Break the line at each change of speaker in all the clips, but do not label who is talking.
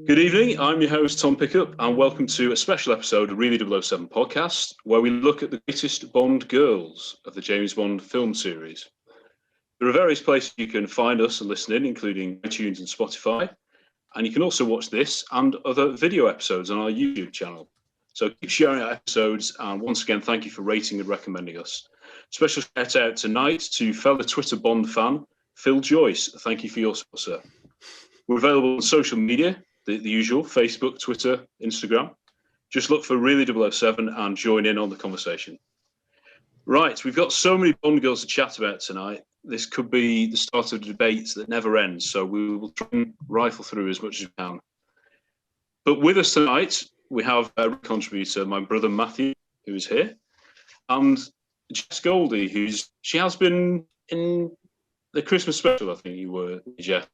Good evening, I'm your host Tom Pickup and welcome to a special episode of Really 007 podcast where we look at the greatest Bond girls of the James Bond film series. There are various places you can find us and listen in, including iTunes and Spotify, and you can also watch this and other video episodes on our YouTube channel. So keep sharing our episodes, and once again thank you for rating and recommending us. Special shout out tonight to fellow Twitter Bond fan Phil Joyce. Thank you for your support, sir. We're available on social media, the usual, Facebook, Twitter, Instagram. Just look for Really 007 and join in on the conversation. Right, we've got so many Bond girls to chat about tonight. This could be the start of a debate that never ends, so we will try and rifle through as much as we can. But with us tonight, we have a contributor, my brother Matthew, who is here, and Jess Goldie, she has been in the Christmas special, I think you were, Jess.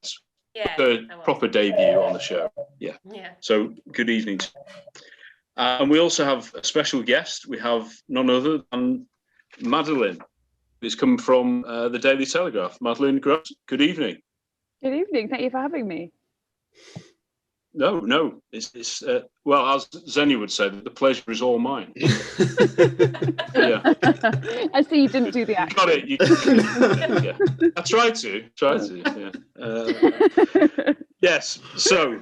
Yeah,
her proper debut on the show. Yeah. So good evening. And we also have a special guest. We have none other than Madeline, who's come from the Daily Telegraph. Madeline Grant, good evening.
Good evening. Thank you for having me.
No. It's well, as Zenny would say, the pleasure is all mine. Yeah.
I see you didn't do the accent.
Got it. Yeah. I tried to. Yeah. Yes. So,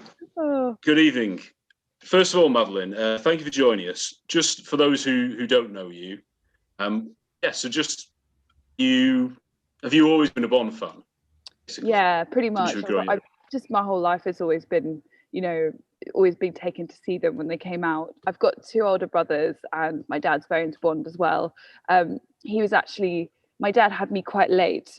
good evening. First of all, Madeline, thank you for joining us. Just for those who don't know you, so just have you always been a Bond fan? Basically?
Yeah, pretty much. Just my whole life has always been, always been taken to see them when they came out. I've got two older brothers and my dad's very into Bond as well. My dad had me quite late.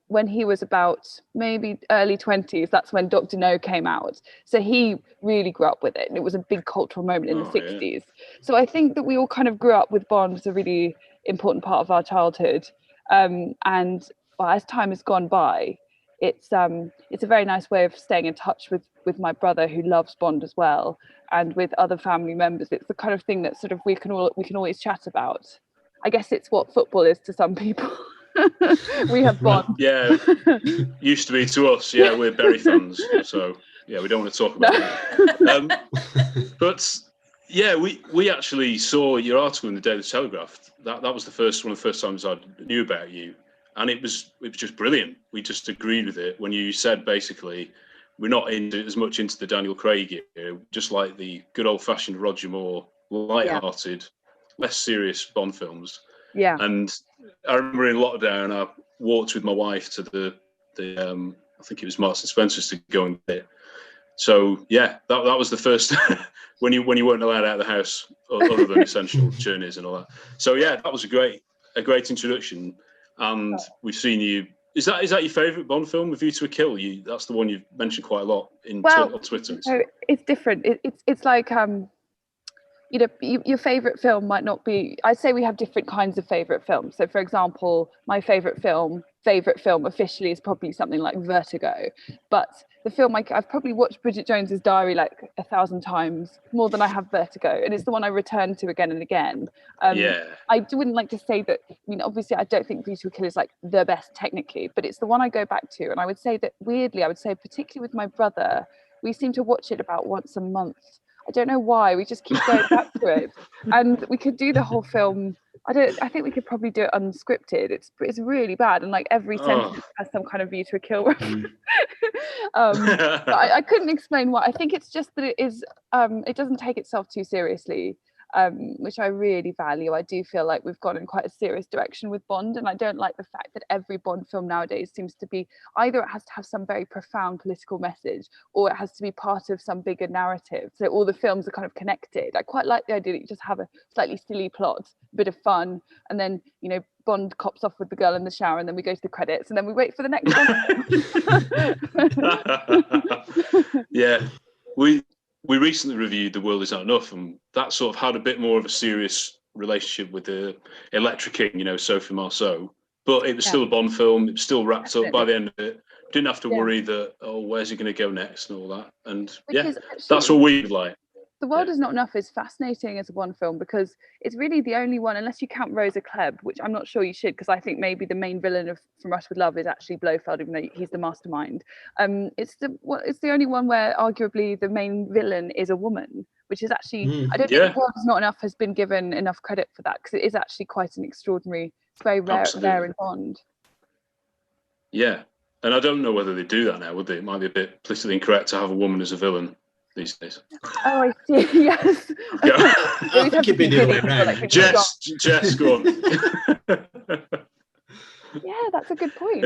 When he was about maybe early 20s, that's when Dr. No came out. So he really grew up with it. And it was a big cultural moment in the 60s. Yeah. So I think that we all kind of grew up with Bond as a really important part of our childhood. As time has gone by, it's a very nice way of staying in touch with my brother who loves Bond as well, and with other family members. It's the kind of thing that sort of we can always chat about. I guess it's what football is to some people. We have Bond.
Yeah, used to be to us. Yeah, we're Berry fans, so yeah, we don't want to talk about that. But yeah, we actually saw your article in the Daily Telegraph. That was one of the first times I knew about you. And it was just brilliant. We just agreed with it when you said basically we're not as much into the Daniel Craig era, just like the good old fashioned Roger Moore, light-hearted, less serious Bond films.
Yeah.
And I remember in lockdown, I walked with my wife to the I think it was Marks and Spencer's to go and get it. So yeah, that was the first when you weren't allowed out of the house other than essential journeys and all that. So yeah, that was a great introduction. And we've seen you. Is that your favourite Bond film, A View to a Kill? That's the one you've mentioned quite a lot on Twitter.
So it's different. It's like your favourite film might not be. I'd say we have different kinds of favourite films. So for example, my favourite film officially is probably something like Vertigo, but the film I've probably watched Bridget Jones's Diary like 1,000 times, more than I have Vertigo, and it's the one I return to again and again. I wouldn't like to say that. I mean, obviously, I don't think View to a Kill is like the best technically, but it's the one I go back to, and I would say that weirdly, particularly with my brother, we seem to watch it about once a month. I don't know why, we just keep going back to it, and we could do the whole film. I think we could probably do it unscripted. It's really bad, and like every sentence has some kind of View to a Kill reference. But I couldn't explain why. I think it's just that it is. It doesn't take itself too seriously, which I really value. I do feel like we've gone in quite a serious direction with Bond, and I don't like the fact that every Bond film nowadays seems to be either it has to have some very profound political message, or it has to be part of some bigger narrative. So all the films are kind of connected. I quite like the idea that you just have a slightly silly plot, a bit of fun, and then Bond cops off with the girl in the shower, and then we go to the credits, and then we wait for the next one.
Yeah, we recently reviewed The World Is Not Enough, and that sort of had a bit more of a serious relationship with the Electra King, Sophie Marceau, but it was still a Bond film. It was still wrapped up by the end of it. Didn't have to worry that, where's he going to go next and all that. And that's what we like.
The World Is Not Enough is fascinating as a Bond film because it's really the only one, unless you count Rosa Klebb, which I'm not sure you should, because I think maybe the main villain of From Russia with Love is actually Blofeld, even though he's the mastermind. It's the only one where arguably the main villain is a woman, which is actually, I don't think The World Is Not Enough has been given enough credit for that, because it is actually quite an extraordinary, it's very rare in Bond.
Yeah, and I don't know whether they do that now, would they? It might be a bit politically incorrect to have a woman as a villain these days.
Oh, I see. Yes.
Yeah.
I think it'd be the other way around.
Jess, go on.
Yeah, that's a good point.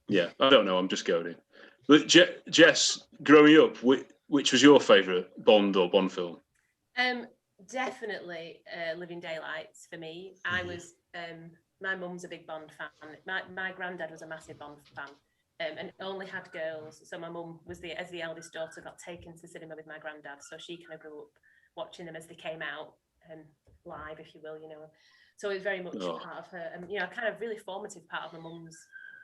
Yeah, I don't know. I'm just going in. But Jess, growing up, which was your favourite Bond or Bond film?
Definitely Living Daylights for me. I was. My mum's a big Bond fan. My granddad was a massive Bond fan. And only had girls, so my mum was as the eldest daughter, got taken to the cinema with my granddad, so she kind of grew up watching them as they came out, live, if you will, So it was very much a part of her, kind of really formative part of my mum's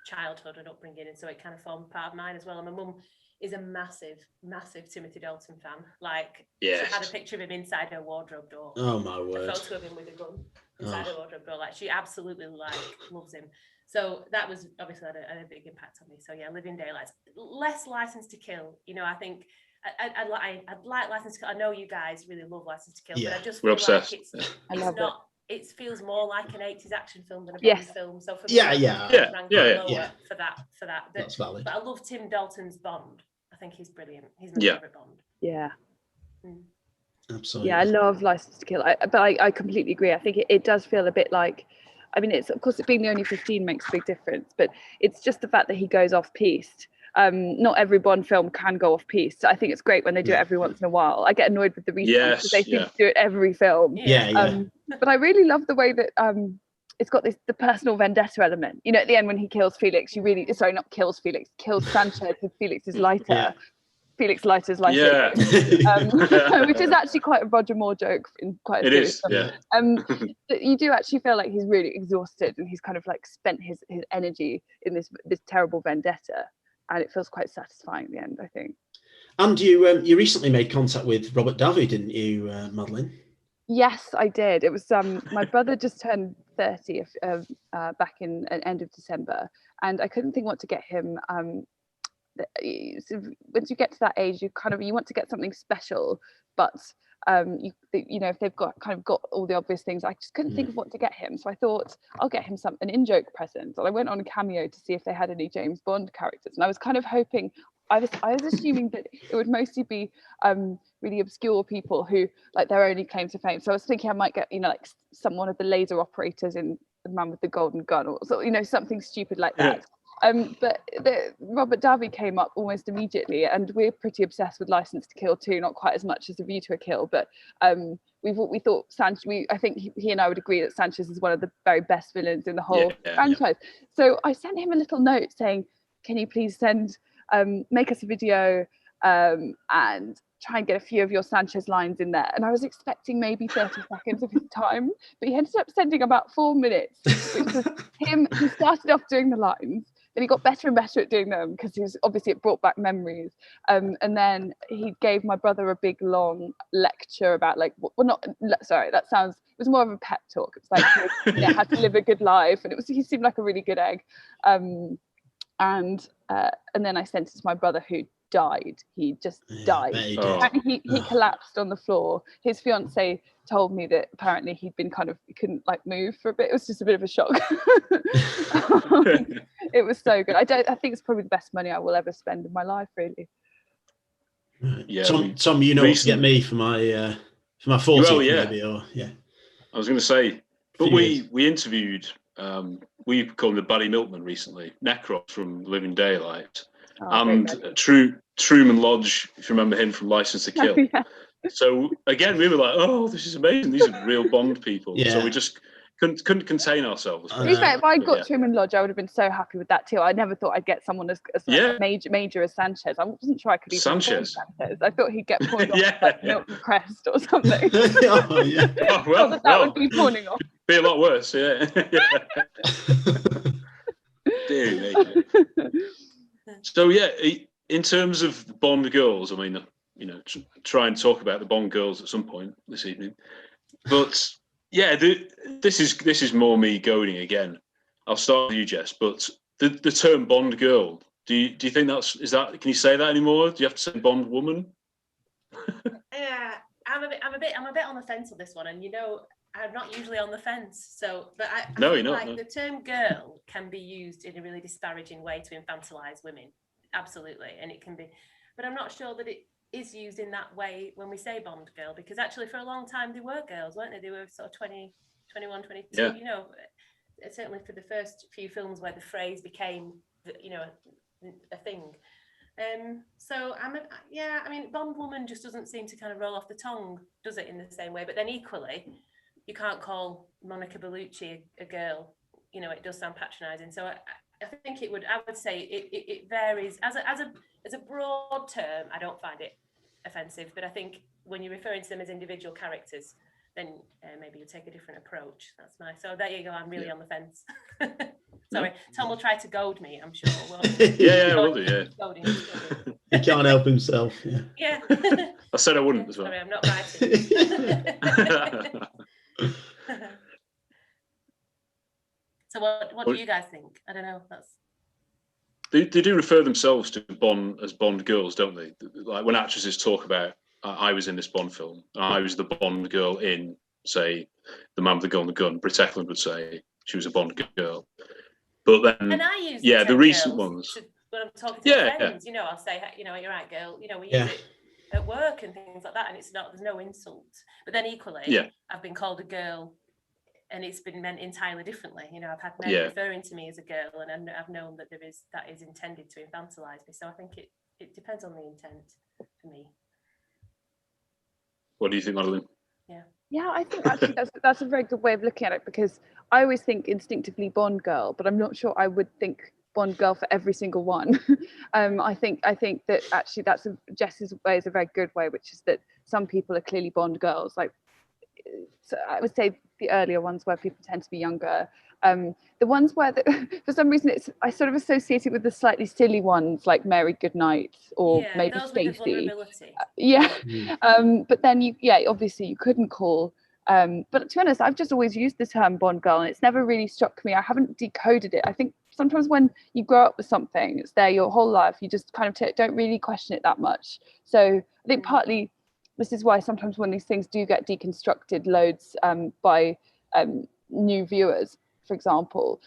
childhood and upbringing, and so it kind of formed part of mine as well. And my mum is a massive, massive Timothy Dalton fan. Like, she had a picture of him inside her wardrobe door.
Oh my word!
A photo of him with a gun inside her wardrobe door. Like, she absolutely loves him. So that was obviously had a big impact on me. So yeah, Living Daylights. Less License to Kill. I think I'd like License to Kill. I know you guys really love License to Kill, but I just feel like it's not. It feels more like an 80s action film than a Bond film. So for me, for that.
That's valid.
But I love Tim Dalton's Bond. I think he's brilliant. He's my favourite Bond.
Yeah.
Absolutely.
Yeah, I love License to Kill. But I completely agree. I think it does feel a bit like, I mean, it's, of course, it being the only 15 makes a big difference, but it's just the fact that he goes off piste. Not every Bond film can go off piste. I think it's great when they do it every once in a while. I get annoyed with the refunds because they seem to do it every film. But I really love the way that it's got the personal vendetta element. At the end when he kills Felix, kills Sanchez with Felix's lighter. Felix Leiter's lighter, which is actually quite a Roger Moore joke in quite a serious film. You do actually feel like he's really exhausted and he's kind of like spent his energy in this terrible vendetta, and it feels quite satisfying at the end, I think.
And you recently made contact with Robert Davi, didn't you, Madeline?
Yes, I did. It was my brother just turned 30 back in end of December, and I couldn't think what to get him. Once you get to that age, you want to get something special, but if they've got all the obvious things, I just couldn't think of what to get him. So I thought I'll get him an in-joke present. And I went on a Cameo to see if they had any James Bond characters, and I was kind of hoping. I was assuming that it would mostly be really obscure people who like their only claim to fame. So I was thinking I might get one of the laser operators in The Man with the Golden Gun, or something stupid like that. But Robert Davi came up almost immediately, and we're pretty obsessed with License to Kill too, not quite as much as A View to a Kill, but we thought Sanchez. I think he and I would agree that Sanchez is one of the very best villains in the whole franchise. So I sent him a little note saying, "Can you please make us a video and try and get a few of your Sanchez lines in there?" And I was expecting maybe 30 seconds of his time, but he ended up sending about 4 minutes, which was him. He started off doing the lines, then he got better and better at doing them because it brought back memories. And then he gave my brother a big long lecture about it was more of a pep talk. It's like how to live a good life, and he seemed like a really good egg. And then I sent it to my brother, who died. He just died. He collapsed on the floor. His fiance told me that apparently he couldn't move for a bit. It was just a bit of a shock. It was so good. I think it's probably the best money I will ever spend in my life, really.
Yeah, Tom, what to get me for my 40th, maybe, or
I was going to say, but we interviewed. We called him the Barry Milkman recently, Necros from Living Daylight, and Truman Lodge, if you remember him from License to Kill. So again, we were like, "Oh, this is amazing! These are real Bond people." So we just couldn't contain ourselves.
To be fair, if I got Truman Lodge, I would have been so happy with that too. I never thought I'd get someone as major as Sanchez. I wasn't sure I could even Sanchez. I thought he'd get pawned off Milton Crest or something. That would be pawning off.
Be a lot worse, Dear me. So in terms of Bond girls, I mean, try and talk about the Bond girls at some point this evening. But yeah, this is more me goading again. I'll start with you, Jess. But the term Bond girl, do you think is that? Can you say that anymore? Do you have to say Bond woman?
Yeah, I'm a bit on the fence on this one, and I'm not usually on the fence. So, but I
no,
feel
you're
like
not.
The term girl can be used in a really disparaging way to infantilize women. Absolutely, and it can be, but I'm not sure that it is used in that way when we say Bond girl, because actually for a long time they were girls, weren't they? They were sort of 20, 21, 22.
Yeah.
Certainly for the first few films where the phrase became, a thing. So Bond woman just doesn't seem to kind of roll off the tongue, does it, in the same way? But then equally, you can't call Monica Bellucci a girl. It does sound patronising. So I think I would say it varies. As a broad term, I don't find it offensive. But I think when you're referring to them as individual characters, then maybe you take a different approach. So there you go. I'm really on the fence. Sorry, Tom will try to goad me, I'm sure.
Yeah, we'll do, yeah.
Goading.
He can't help himself.
Yeah.
I said I wouldn't as well.
Sorry, I'm not writing. So what do you guys think? I don't know.
They do refer themselves to Bond as Bond girls, don't they? Like when actresses talk about, I was in this Bond film, I was the Bond girl in, say, The Man with the Gun and the Gun. Britt Eklund would say she was a Bond girl. But then,
and I use
the recent ones.
When I'm talking to friends, I'll say, you're right, girl. We use it at work and things like that, and there's no insult. But then equally, I've been called a girl, and it's been meant entirely differently. I've had men referring to me as a girl, and I've known that that is intended to infantilize me. So I think it depends on the intent for me.
What do you think, Madeline?
Yeah, I think actually that's a very good way of looking at it, because I always think instinctively Bond girl, but I'm not sure I would think Bond girl for every single one. I think that actually Jess's way is a very good way, which is that some people are clearly Bond girls. Like, so I would say the earlier ones where people tend to be younger. The ones where for some reason I sort of associate it with the slightly silly ones like Mary Goodnight or maybe Stacey. But then obviously you couldn't call. But to be honest, I've just always used the term Bond girl, and it's never really struck me. I haven't decoded it. I think sometimes when you grow up with something, it's there your whole life. You just kind of don't really question it that much. So I think partly this is why sometimes when these things do get deconstructed loads by new viewers, for example,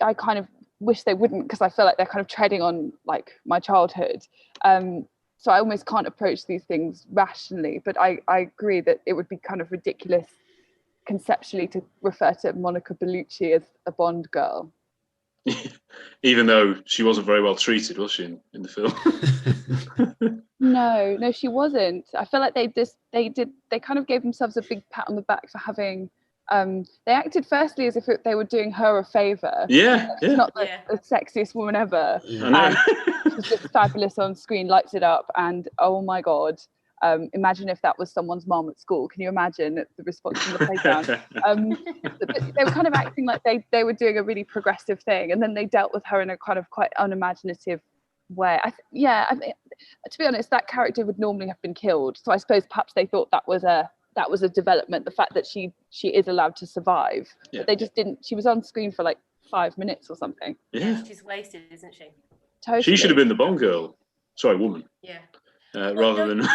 I kind of wish they wouldn't, because I feel like they're kind of treading on like my childhood. So I almost can't approach these things rationally, but I agree that it would be kind of ridiculous conceptually to refer to Monica Bellucci as a Bond girl.
Even though she wasn't very well treated, was she, in the film?
No, she wasn't. I feel like they kind of gave themselves a big pat on the back for having. They acted firstly as if they were doing her a favour.
Yeah.
She's not the sexiest woman ever.
I know.
And she's just fabulous on screen, lights it up, and oh my god. Imagine if that was someone's mom at school. Can you imagine the response from the playground? They were kind of acting like they were doing a really progressive thing, and then they dealt with her in a kind of quite unimaginative way. I mean, to be honest, that character would normally have been killed. So I suppose perhaps they thought that was a development, the fact that she is allowed to survive. But they just didn't. She was on screen for like 5 minutes or something.
Yeah, she's wasted, isn't she?
Totally.
She should have been the Bond girl. Sorry, woman.
Yeah.
Rather than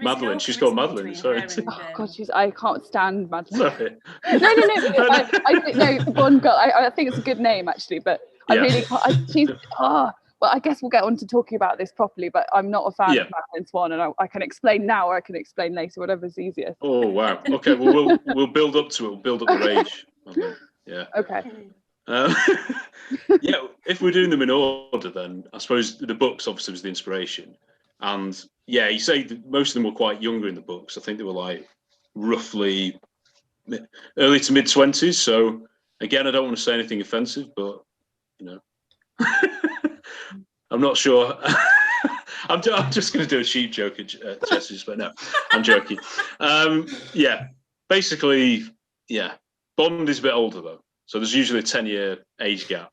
Madeline. She's called Madeline. Sorry.
Oh God, I can't stand Madeline.
Sorry.
No. No, the Bond girl. I think it's a good name actually, but I really can't. Well, I guess we'll get on to talking about this properly, but I'm not a fan of Madeline Swan, and I can explain now or I can explain later, whatever's easiest.
Oh wow. Okay, well we'll build up to it. We'll build up the rage. Yeah.
Okay.
If we're doing them in order, then I suppose the books obviously was the inspiration, and you say that most of them were quite younger in the books. I think they were like roughly early to mid-20s. So again, I don't want to say anything offensive, but I'm not sure. I'm just going to do a cheap joke at Jess's, but no, I'm joking. Basically, Bond is a bit older though, so there's usually a 10-year age gap.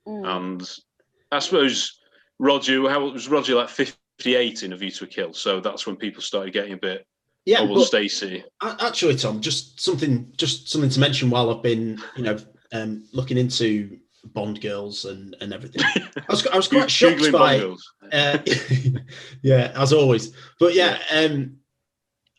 And I suppose Roger, how was Roger, like 58 in A View to a Kill, so that's when people started getting a bit.
Yeah,
oh, well, Stacey.
Actually, Tom, just something to mention while I've been, looking into Bond girls and everything. I was quite shocked by.
Bond girls.
Yeah, as always. But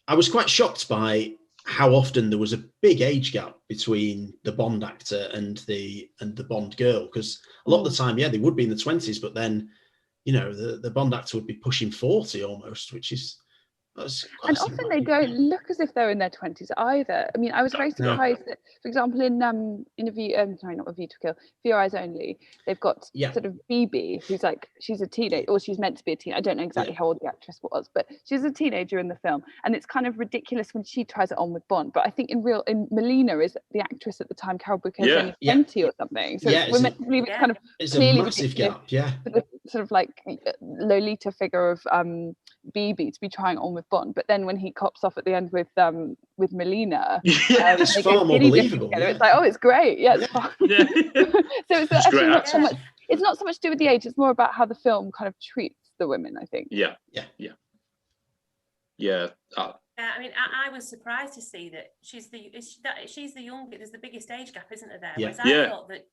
I was quite shocked by how often there was a big age gap between the Bond actor and the Bond girl, because a lot of the time, they would be in the 20s, but then, the Bond actor would be pushing 40 almost, which is.
And often they don't look as if they're in their 20s either. I mean, I was very surprised that, for example, in A View, not A View to Kill, For Your Eyes Only, they've got sort of Phoebe, who's like, she's a teenager, or she's meant to be a teenager. I don't know exactly how old the actress was, but she's a teenager in the film, and it's kind of ridiculous when she tries it on with Bond. But I think in Melina is the actress at the time, Carol Bouquet, only 20 or something. So we're meant to believe it's kind of clearly
a massive gap. Yeah,
the sort of like Lolita figure of BB to be trying on with Bond, but then when he cops off at the end with Melina,
it's far more believable. Yeah.
It's like, oh, it's great. Yeah, it's fine.
Yeah.
So it's actually not so much. It's not so much to do with the age. It's more about how the film kind of treats the women, I think.
Yeah.
I mean, I was surprised to see that she's the youngest. There's the biggest age gap, isn't there? Whereas I thought that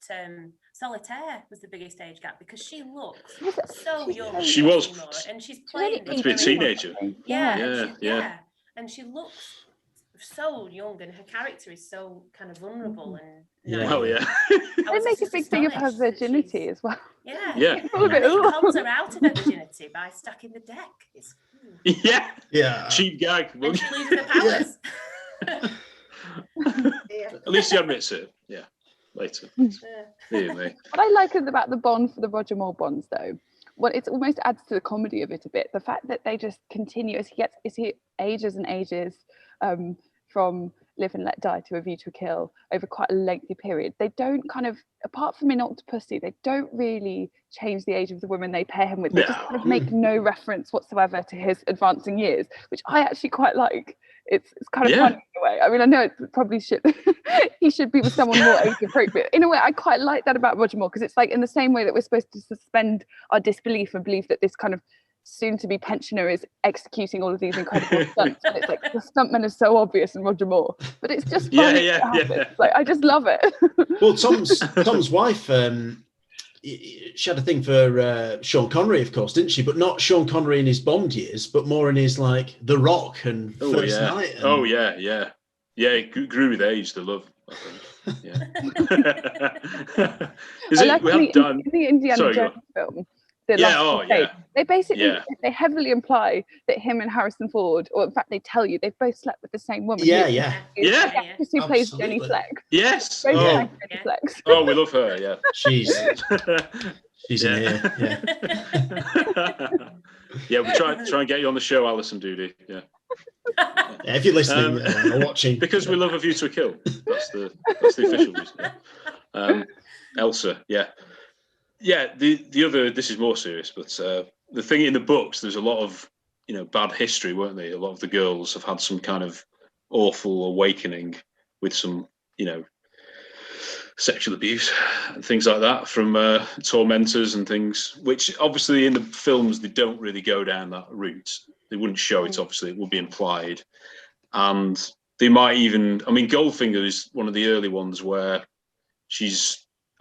Solitaire was the biggest age gap, because she looks so young.
She was,
and she's playing
to be a teenager.
Yeah, and she looks so young, and her character is so kind of vulnerable and.
They make a big thing of her virginity as well.
Yeah. It calls her out of her virginity by stacking the deck.
Cheap gag.
And she loses her powers.
At least she admits it. Yeah. Later.
What I like about the Bond for the Roger Moore Bonds, though, it almost adds to the comedy of it a bit. The fact that they just continue as he ages and ages from Live and Let Die to A View to a Kill over quite a lengthy period. They don't kind of, apart from in Octopussy, they don't really change the age of the women they pair him with. They just kind of make no reference whatsoever to his advancing years, which I actually quite like. It's kind of funny in a way. I mean, I know it probably should he should be with someone more age appropriate. In a way, I quite like that about Roger Moore, because it's like in the same way that we're supposed to suspend our disbelief and believe that this kind of soon-to-be pensioner is executing all of these incredible stunts, and it's like the stuntman is so obvious in Roger Moore, but it's just funny. Like, I just love it.
Well, Tom's wife, she had a thing for Sean Connery, of course, didn't she? But not Sean Connery in his Bond years, but more in his like The Rock and First Night. And...
It grew with age, the love, I think.
In the Indiana Jones film. They basically they heavily imply that him and Harrison Ford, or in fact they tell you they've both slept with the same woman.
The
actress who plays Jenny Fleck.
Yes.
Jenny Fleck.
Oh, we love her. Yeah.
She's in here.
Yeah. We try and get you on the show, Alison Doody. Yeah.
If you're listening or watching,
because we love A View to a Kill. That's the official reason. Elsa. The other, this is more serious, but the thing in the books, there's a lot of, bad history, weren't there? A lot of the girls have had some kind of awful awakening with some, sexual abuse and things like that from tormentors and things, which obviously in the films, they don't really go down that route. They wouldn't show it, obviously, it would be implied. And they might even, Goldfinger is one of the early ones where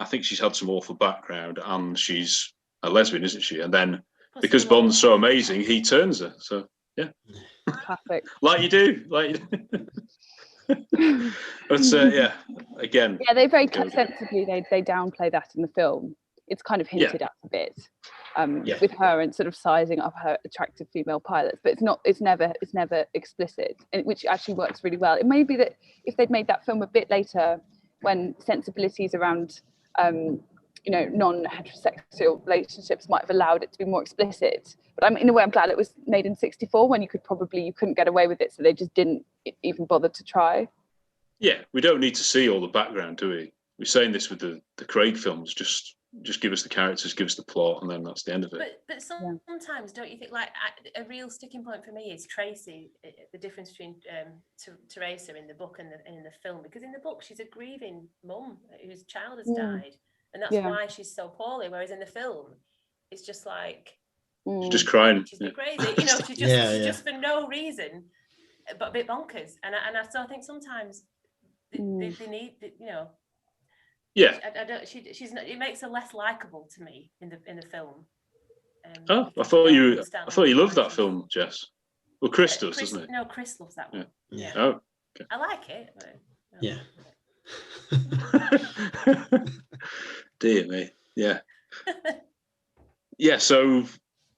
I think she's had some awful background, and she's a lesbian, isn't she? And then because Bond's so amazing, he turns her. So yeah,
classic.
like you do. But again.
Yeah, they very sensibly they downplay that in the film. It's kind of hinted at a bit with her and sort of sizing up her attractive female pilots, but it's never explicit, which actually works really well. It may be that if they'd made that film a bit later, when sensibilities around non-heterosexual relationships might have allowed it to be more explicit. But in a way, I'm glad it was made in '64 when you couldn't get away with it, so they just didn't even bother to try.
Yeah, we don't need to see all the background, do we? We're saying this with the Craig films, just give us the characters, give us the plot, and then that's the end of it.
But sometimes, don't you think, like, a real sticking point for me is Tracy, the difference between Teresa in the book and in the film? Because in the book, she's a grieving mum whose child has died, and that's why she's so poorly. Whereas in the film, it's just like
She's just crying.
She's crazy. You know, she just for no reason, but a bit bonkers. And I think sometimes they need, you know.
Yeah.
I don't. She's not. It makes her less likable to me in the film.
I thought you loved that film, Jess. Well, Chris does, doesn't he?
No, Chris loves that one.
Yeah.
Oh. Okay.
I like it. But,
Yeah.
Dear me. Yeah. Yeah. So,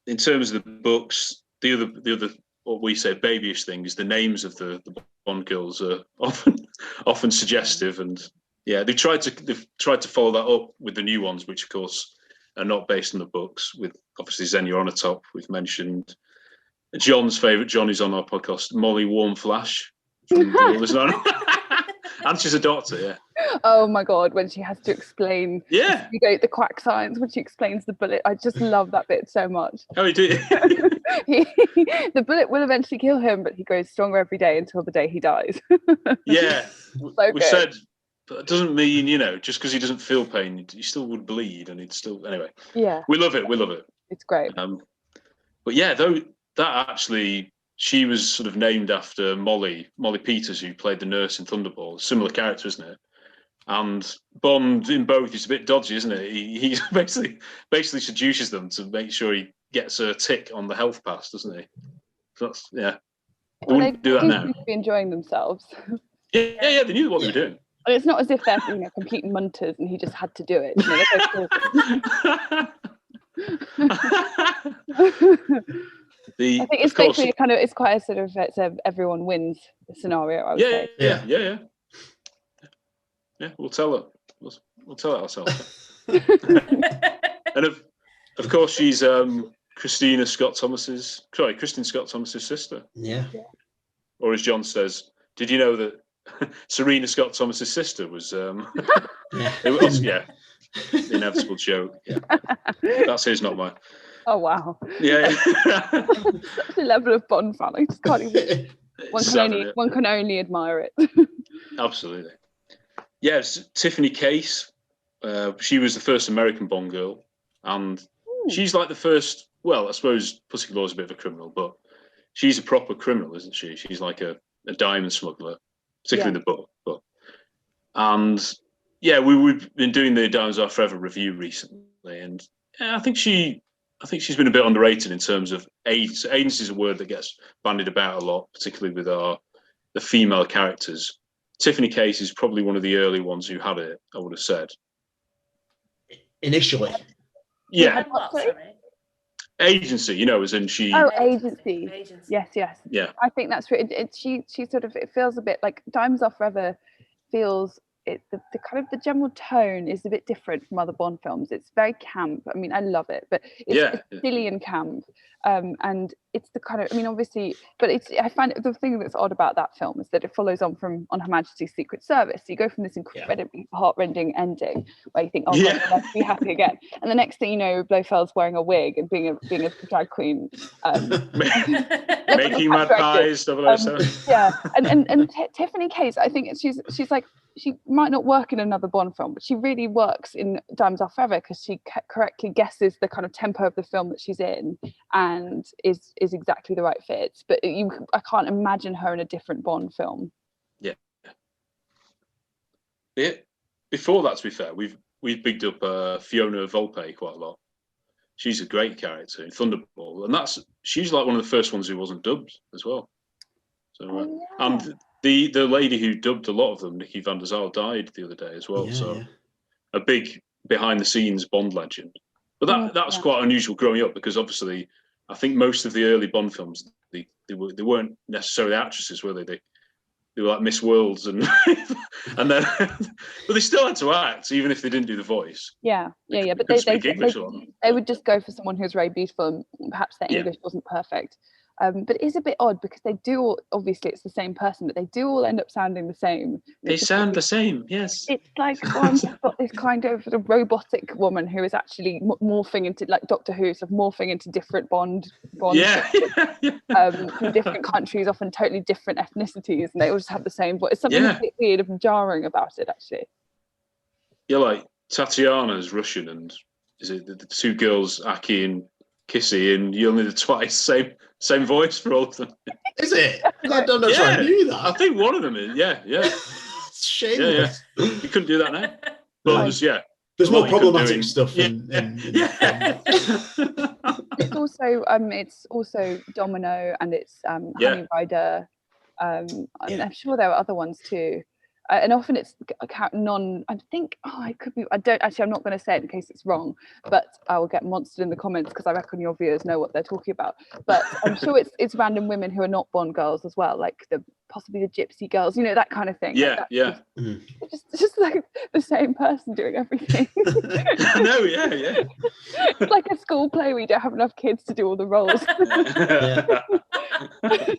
in terms of the books, the other what we say babyish thing is the names of the Bond girls are often suggestive, and yeah, they've tried to follow that up with the new ones, which of course are not based on the books. With obviously Xenia on the top, we've mentioned John's favourite. John is on our podcast, Molly Warmflash from The Oldest Nine. And she's a doctor, yeah.
Oh my God, when she has to explain the quack science, when she explains the bullet, I just love that bit so much.
Oh, he did.
The bullet will eventually kill him, but he grows stronger every day until the day he dies.
Yeah,
so
we said, but it doesn't mean, you know, just because he doesn't feel pain, he still would bleed, and he'd still, anyway.
Yeah.
We love it.
It's great.
But yeah, though that actually, she was sort of named after Molly Peters, who played the nurse in Thunderball. Similar character, isn't it? And Bond in both is a bit dodgy, isn't it? He basically seduces them to make sure he gets a tick on the health pass, doesn't he? That's They wouldn't do that now.
They seem to be enjoying themselves.
Yeah, they knew what they were doing.
And it's not as if they're complete munters and he just had to do it. I think it's basically it's quite a sort of everyone wins scenario. I would say.
Yeah. We'll tell her. We'll tell it ourselves. And of course, she's Christine Scott Thomas's sister.
Yeah.
Or as John says, did you know that Serena Scott Thomas's sister was? It was, the inevitable joke. Yeah, that's his, not mine.
Oh wow!
Yeah,
such a level of Bond fan. I just can't even. One can only admire it.
Absolutely. Yes, Tiffany Case. She was the first American Bond girl, and she's like the first. Well, I suppose Pussyclaw is a bit of a criminal, but she's a proper criminal, isn't she? She's like a diamond smuggler, particularly in the book. And yeah, we've been doing the Diamonds Are Forever review recently, and I think she's been a bit underrated in terms of agency. Agency is a word that gets bandied about a lot, particularly with the female characters. Tiffany Case is probably one of the early ones who had it, I would have said.
Initially.
Yeah. Agency, as in she...
Oh, agency. Yes.
Yeah.
I think that's true. She sort of, it feels a bit like Diamonds Are Forever feels... the kind of the general tone is a bit different from other Bond films. It's very camp. I mean, I love it, but it's silly and camp. And it's the kind of, I mean, obviously, but I find the thing that's odd about that film is that it follows on from On Her Majesty's Secret Service. So you go from this incredibly heartrending ending where you think, oh God, let's be happy again. And the next thing you know, Blofeld's wearing a wig and being a drag queen.
Making mad pies, 007.
And Tiffany Case, I think she's like, she might not work in another Bond film, but she really works in Diamonds Are Forever because she correctly guesses the kind of tempo of the film that she's in and is exactly the right fit. But I can't imagine her in a different Bond film. Yeah.
Before that, to be fair, we've bigged up Fiona Volpe quite a lot. She's a great character in Thunderball, and she's like one of the first ones who wasn't dubbed as well. So, and the lady who dubbed a lot of them, Nikki van der Zyl, died the other day as well. A big behind the scenes Bond legend. But that was quite unusual growing up because obviously I think most of the early Bond films they weren't necessarily actresses, were they? They were like Miss Worlds and and then but they still had to act even if they didn't do the voice.
But they would just go for someone who's very beautiful and perhaps their English wasn't perfect. But it is a bit odd because they do all, obviously it's the same person, but they do all end up sounding the same.
They sound the same, yes.
It's like one's got this kind of robotic woman who is actually morphing into, like Doctor Who, sort of morphing into different Bond from different countries, often totally different ethnicities, and they all just have the same voice. It's something a bit weird and jarring about it, actually.
Yeah, like Tatiana's Russian, and is it the two girls, Aki and kissy, and you only did twice, same voice for all of them.
Is it? I don't know if I knew that.
I think one of them is. Yeah.
It's shameless.
You couldn't do that now. But
there's more
what you could do
problematic stuff in
It's also Domino, and it's Honey Rider. And I'm sure there are other ones too. And often it's I think, I could be, I'm not going to say it in case it's wrong, but I will get monstered in the comments because I reckon your viewers know what they're talking about. But I'm sure it's random women who are not Bond girls as well, like possibly the gypsy girls, that kind of thing. It's just like the same person doing everything.
No, yeah.
It's like a school play where you don't have enough kids to do all the roles.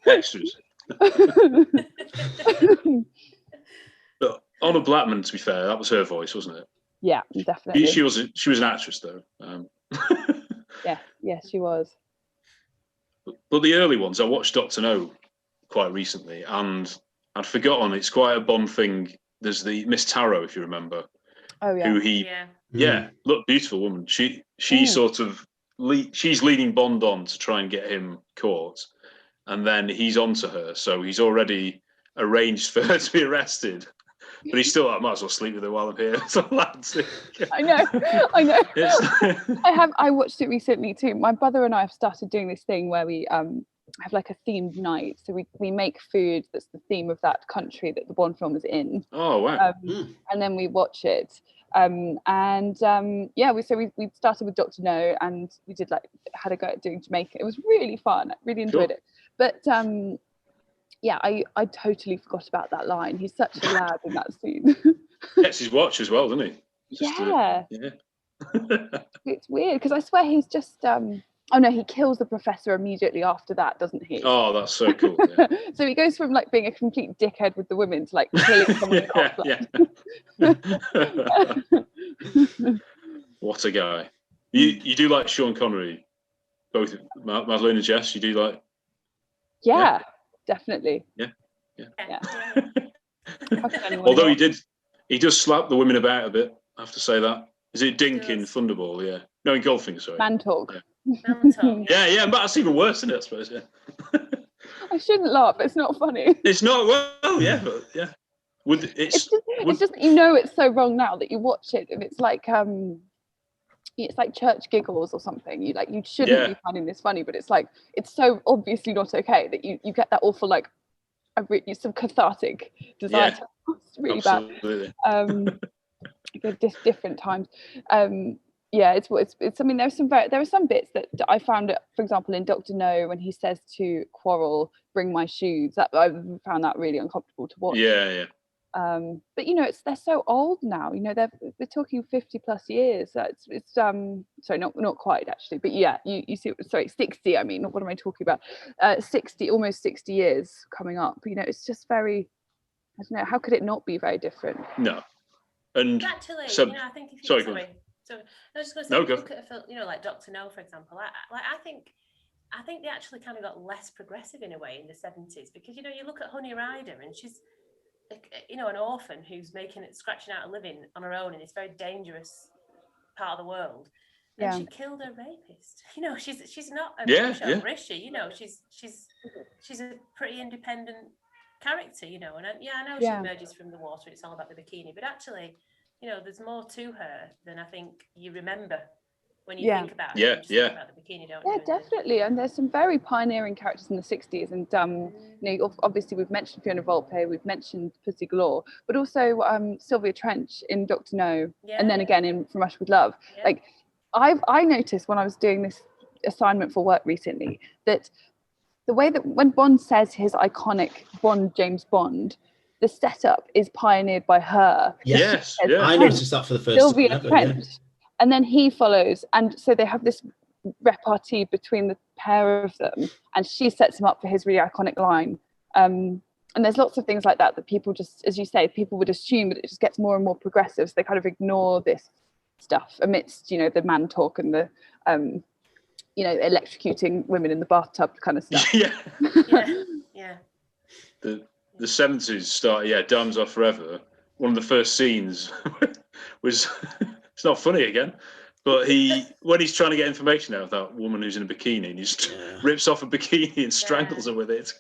Extras. But Honor Blackman, to be fair, that was her voice, wasn't it?
Yeah, definitely.
She was an actress, though.
Yeah, she was.
But the early ones, I watched Dr. No quite recently, and I'd forgotten it's quite a Bond thing. There's the Miss Tarot, if you remember.
Oh yeah.
Who look, beautiful woman. She sort of she's leading Bond on to try and get him caught, and then he's onto her, so he's already arranged for her to be arrested. But he's still like, I might as well sleep with her while I'm here. So
I know. I watched it recently too. My brother and I have started doing this thing where we have like a themed night. So we make food that's the theme of that country that the Bond film is in.
Oh wow!
And then we watch it. We started with Dr. No, and we had a go at doing Jamaica. It was really fun. I really enjoyed it. But I totally forgot about that line. He's such a lad in that scene.
Gets his watch as well, doesn't he?
It's weird because I swear he's just he kills the professor immediately after that, doesn't he?
Oh, that's so cool. Yeah.
So he goes from like being a complete dickhead with the women to like killing someone
What a guy. You do like Sean Connery, both Madeline and Jess, you do like?
Yeah. Definitely.
Yeah.
Although
he does slap the women about a bit. I have to say that. Is it Dink in Thunderball? Yeah. No, in Goldfinger, sorry.
Man talk.
Yeah, but that's even worse, isn't it? I suppose. Yeah.
I shouldn't laugh. It's not funny.
It's not but yeah. It's just
it's so wrong now that you watch it and it's like church giggles or something. You shouldn't be finding this funny, but it's like it's so obviously not okay that you get that awful like some cathartic desire. It's really
absolutely.
Bad. Different times. It's. I mean, there are some bits that I found, for example, in Dr. No when he says to Quarrel, "Bring my shoes." That I found that really uncomfortable to watch.
Yeah.
But they're so old now. We're talking 50 plus years. It's sorry, not quite actually, but yeah, you see. Sorry, 60. I mean, what am I talking about? 60, almost 60 years coming up. It's just very. I don't know. How could it not be very different?
No, and
actually, I think if you
sorry.
So I was just going to say, look at a film, like Dr. No, for example. I think they actually kind of got less progressive in a way in the 70s because you look at Honey Rider and she's an orphan who's scratching out a living on her own in this very dangerous part of the world, and she killed her rapist. She's not a pushover, is she? She's a pretty independent character, and I know she emerges from the water. It's all about the bikini, but actually, there's more to her than I think you remember when you think about it. Think about the bikini, don't you?
Yeah, definitely. And there's some very pioneering characters in the 60s. And, obviously we've mentioned Fiona Volpe, we've mentioned Pussy Galore, but also Sylvia Trench in Dr. No, and then again in From Russia with Love. Yeah. Like, I noticed when I was doing this assignment for work recently that the way that when Bond says his iconic James Bond, the setup is pioneered by her.
Yes. I noticed that for the first
Sylvia
time ever,
Trench. And then he follows, and so they have this repartee between the pair of them, and she sets him up for his really iconic line. And there's lots of things like that people just, as you say, people would assume that it just gets more and more progressive, so they kind of ignore this stuff amidst, the man talk and the, electrocuting women in the bathtub kind of stuff.
Yeah.
The 70s start, Diamonds Are Forever. One of the first scenes was. It's not funny again, But when he's trying to get information out of that woman who's in a bikini, and he just rips off a bikini and strangles her with it.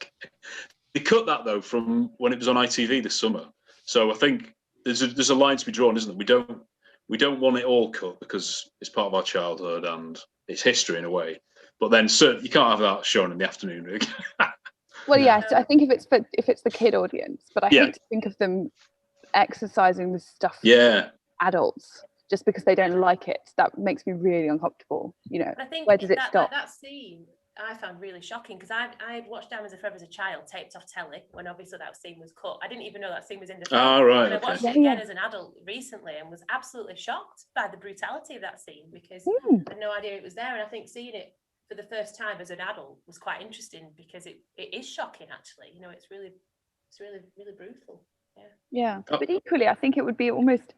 They cut that though from when it was on ITV this summer. So I think there's a line to be drawn, isn't there? We don't want it all cut because it's part of our childhood and it's history in a way. But then you can't have that shown in the afternoon.
Well, yeah, I think if it's the kid audience, but I hate to think of them exercising this stuff for adults just because they don't like it. That makes me really uncomfortable. You know,
I think
where does it stop?
That scene I found really shocking because I watched Diamonds Are Forever as a child, taped off telly when obviously that scene was cut. I didn't even know that scene was in the film.
Oh, right.
And I watched it again as an adult recently and was absolutely shocked by the brutality of that scene because I had no idea it was there. And I think seeing it for the first time as an adult was quite interesting because it is shocking actually. You know, it's really brutal.
Yeah. But equally I think it would be almost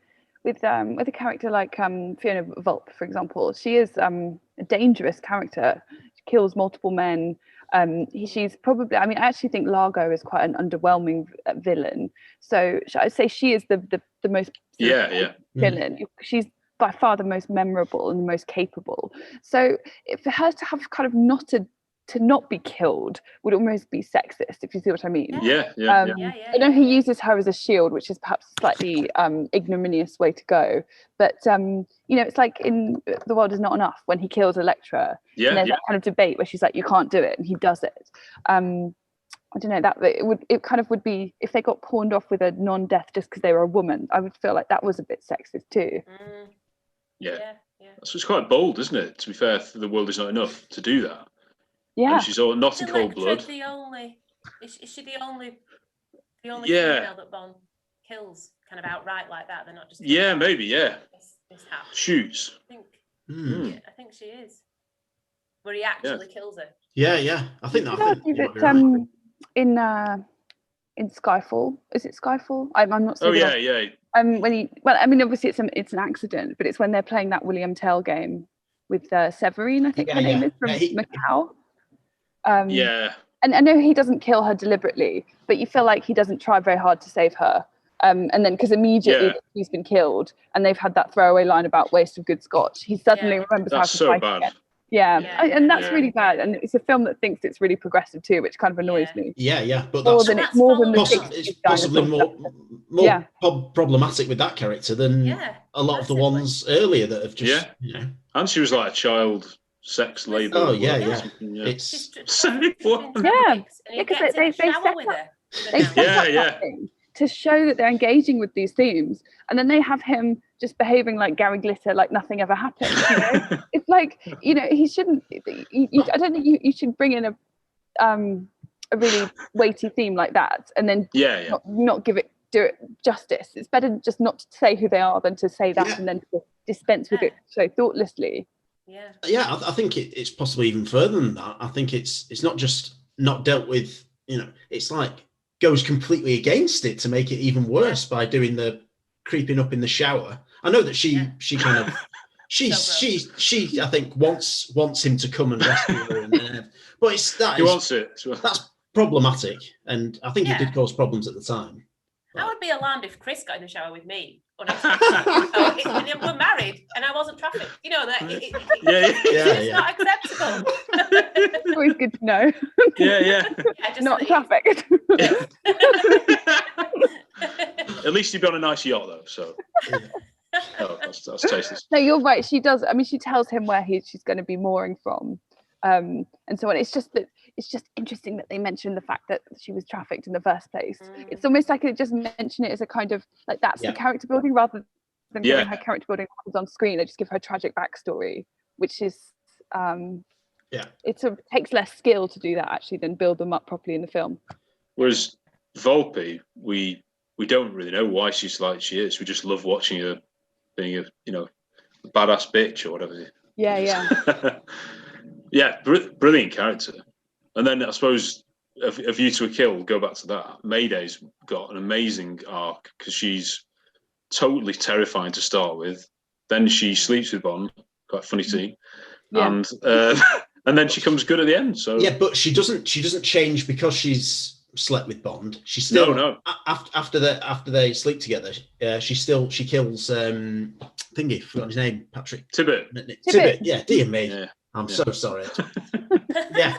with a character like Fiona Volpe, for example. She is a dangerous character. She kills multiple men. She's probably, I actually think Largo is quite an underwhelming villain. So I say she is the most villain. She's by far the most memorable and the most capable. So for her to have kind of not be killed would almost be sexist, if you see what I mean. I know he uses her as a shield, which is perhaps a slightly ignominious way to go. But it's like in The World Is Not Enough when he kills Electra. And there's that kind of debate where she's like, you can't do it, and he does it. I don't know, that it kind of would be, if they got pawned off with a non-death just because they were a woman, I would feel like that was a bit sexist too.
So it's quite bold, isn't it? To be fair, The World Is Not Enough to do that.
Yeah,
and she's all not in cold blood.
Is she the only female that Bond kills kind of outright like that? They're not just
maybe
this
shoots.
I think she is. Where he actually kills her.
I think that.
In Skyfall, is it Skyfall? I'm not.
Oh
when obviously it's an accident, but it's when they're playing that William Tell game with Severine, I think her name is, from Macau. And I know he doesn't kill her deliberately, but you feel like he doesn't try very hard to save her. And then because immediately he's been killed, and they've had that throwaway line about waste of good scotch, he suddenly remembers how to fight again. And that's really bad. And it's a film that thinks it's really progressive too, which kind of annoys me.
But
more than
it's possibly more problematic with that character than a lot of the ones earlier that have just
And she was like a child sex labor.
Oh it's
because they set up to show that they're engaging with these themes, and then they have him just behaving like Gary Glitter, like nothing ever happened. It's like, he shouldn't. I don't think you should bring in a really weighty theme like that, and then not do it justice. It's better just not to say who they are than to say that and then to dispense with it so thoughtlessly.
I think it's possibly even further than that. I think it's not just not dealt with. It's like goes completely against it to make it even worse by doing the creeping up in the shower. I know that she kind of she I think wants him to come and rescue her, but that's problematic, and I think it did cause problems at the time.
I would be alarmed if Chris got in the shower with me unexpectedly. And we're married and I wasn't trafficked. It's not acceptable.
It's always good to know. Not trafficked.
At least you'd be on a nice yacht though, so that's tasteless.
No, you're right. She does. She tells him where she's going to be mooring from, and so on. It's just interesting that they mention the fact that she was trafficked in the first place. It's almost like they just mention it as a kind of like that's the character building rather than giving her character building on screen. They just give her a tragic backstory, which is it sort of takes less skill to do that actually than build them up properly in the film.
Whereas Volpe, we don't really know why she's like she is. We just love watching her being a badass bitch or whatever. Brilliant character. And then I suppose A View to a Kill, go back to that. Mayday's got an amazing arc because she's totally terrifying to start with. Then she sleeps with Bond, quite a funny scene, and then she comes good at the end. So
but she doesn't change because she's slept with Bond. She still
No.
After they sleep together, she kills thingy. Forgot his name. Patrick
Tibbet.
Yeah, dear me.
Yeah.
I'm so sorry. Yeah,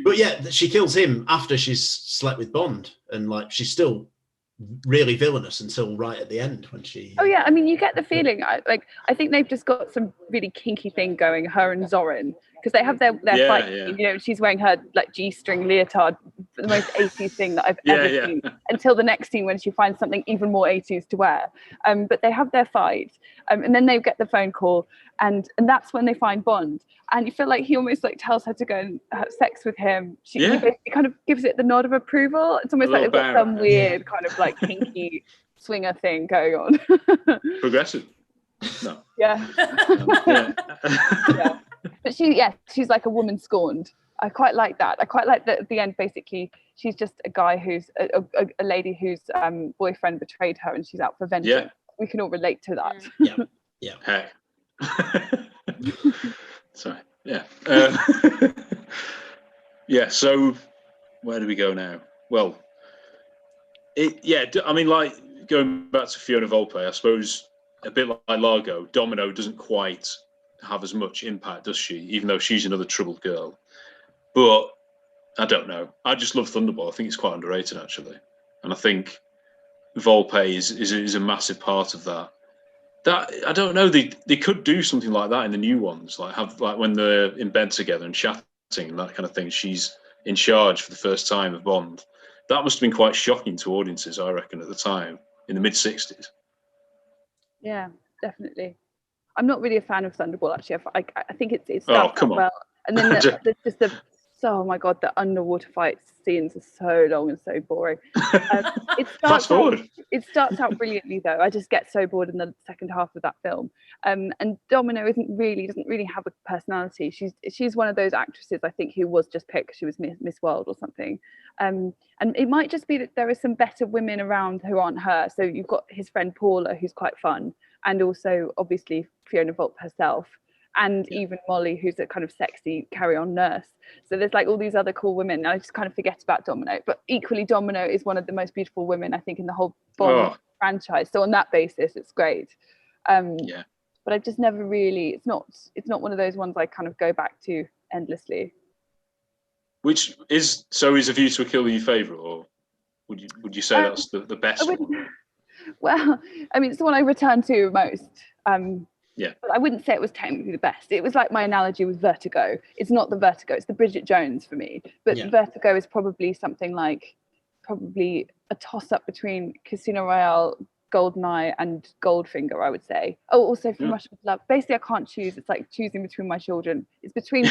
but yeah, she kills him after she's slept with Bond, and like she's still really villainous until right at the end when she.
Oh yeah, I mean, you get the feeling. I think they've just got some really kinky thing going. Her and Zorin, because they have their fight.
Yeah.
You know, she's wearing her like G-string leotard, the most 80s thing that I've ever seen. Until the next scene when she finds something even more 80s to wear. But they have their fight, and then they get the phone call, and that's when they find Bond. And you feel like he almost like tells her to go and have sex with him. He basically kind of gives it the nod of approval. It's almost like they've got some weird kind of like kinky swinger thing going on.
Progressive. No.
Yeah. Yeah. But she's like a woman scorned. I quite like that. I quite like that at the end, basically, she's just a guy who's a lady whose boyfriend betrayed her and she's out for vengeance.
Yeah.
We can all relate to that.
Yeah.
Heck. Sorry. Yeah. Yeah. So where do we go now? Well, I mean, like going back to Fiona Volpe, I suppose a bit like Largo, Domino doesn't quite have as much impact, does she? Even though she's another troubled girl. But I don't know. I just love Thunderball. I think it's quite underrated, actually, and I think Volpe is a massive part of that. That I don't know. They could do something like that in the new ones, like have like when they're in bed together and chatting and that kind of thing. She's in charge for the first time of Bond. That must have been quite shocking to audiences, I reckon, at the time in the mid-60s.
Yeah, definitely. I'm not really a fan of Thunderball, actually. I think it starts out well, and then oh my god, the underwater fight scenes are so long and so boring. It starts out brilliantly, though. I just get so bored in the second half of that film. And Domino doesn't really have a personality. She's one of those actresses, I think, who was just picked. She was Miss World or something. And it might just be that there are some better women around who aren't her. So you've got his friend Paula, who's quite fun, and also obviously Fiona Vault herself, and even Molly, who's a kind of sexy carry-on nurse. So there's like all these other cool women, and I just kind of forget about Domino. But equally, Domino is one of the most beautiful women, I think, in the whole Bond franchise. So on that basis, it's great. But I've just never really. It's not one of those ones I kind of go back to endlessly.
Which is A View to a Kill your favourite, or would you say that's the best one?
Well, I mean, it's the one I return to most.
Yeah.
But I wouldn't say it was technically the best. It was like my analogy with Vertigo. It's not the Vertigo, it's the Bridget Jones for me. But Vertigo is probably something like a toss-up between Casino Royale, Goldeneye, and Goldfinger, I would say. Oh, also From Russia with Love. Basically, I can't choose. It's like choosing between my children. It's between...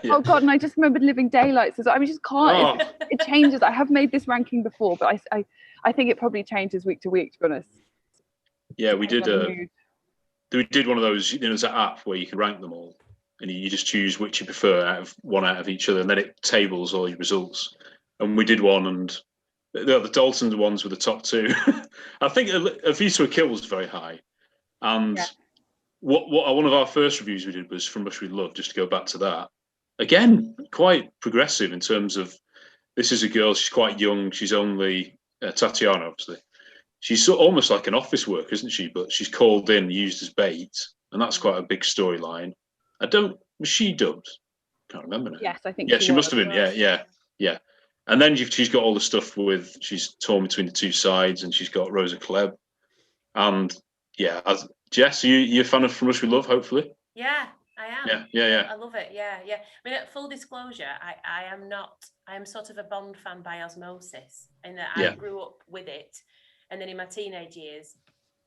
Oh, God, and I just remembered Living Daylights. So I just can't. It changes. I have made this ranking before, but I think it probably changes week to week, to be honest.
Yeah, we did one of those, there's an app where you can rank them all and you just choose which you prefer out of each other, and then it tables all your results. And we did one, and the Dalton ones were the top two. I think A View to a Kill was very high. And what one of our first reviews we did was From Russia with Love, just to go back to that. Again, quite progressive in terms of, this is a girl, she's quite young, she's only, Tatiana, obviously. She's almost like an office worker, isn't she? But she's called in, used as bait, and that's quite a big storyline. Was she dubbed? Can't remember now.
Yes, I think.
Yeah, she must have been. Yeah. And then she's got all the stuff with, she's torn between the two sides, and she's got Rosa Klebb. And Jess, you a fan of From Russia with Love? Hopefully.
Yeah, I am.
Yeah.
I love it. Yeah. I mean, full disclosure, I am not. I am sort of a Bond fan by osmosis, in that I grew up with it. And then in my teenage years,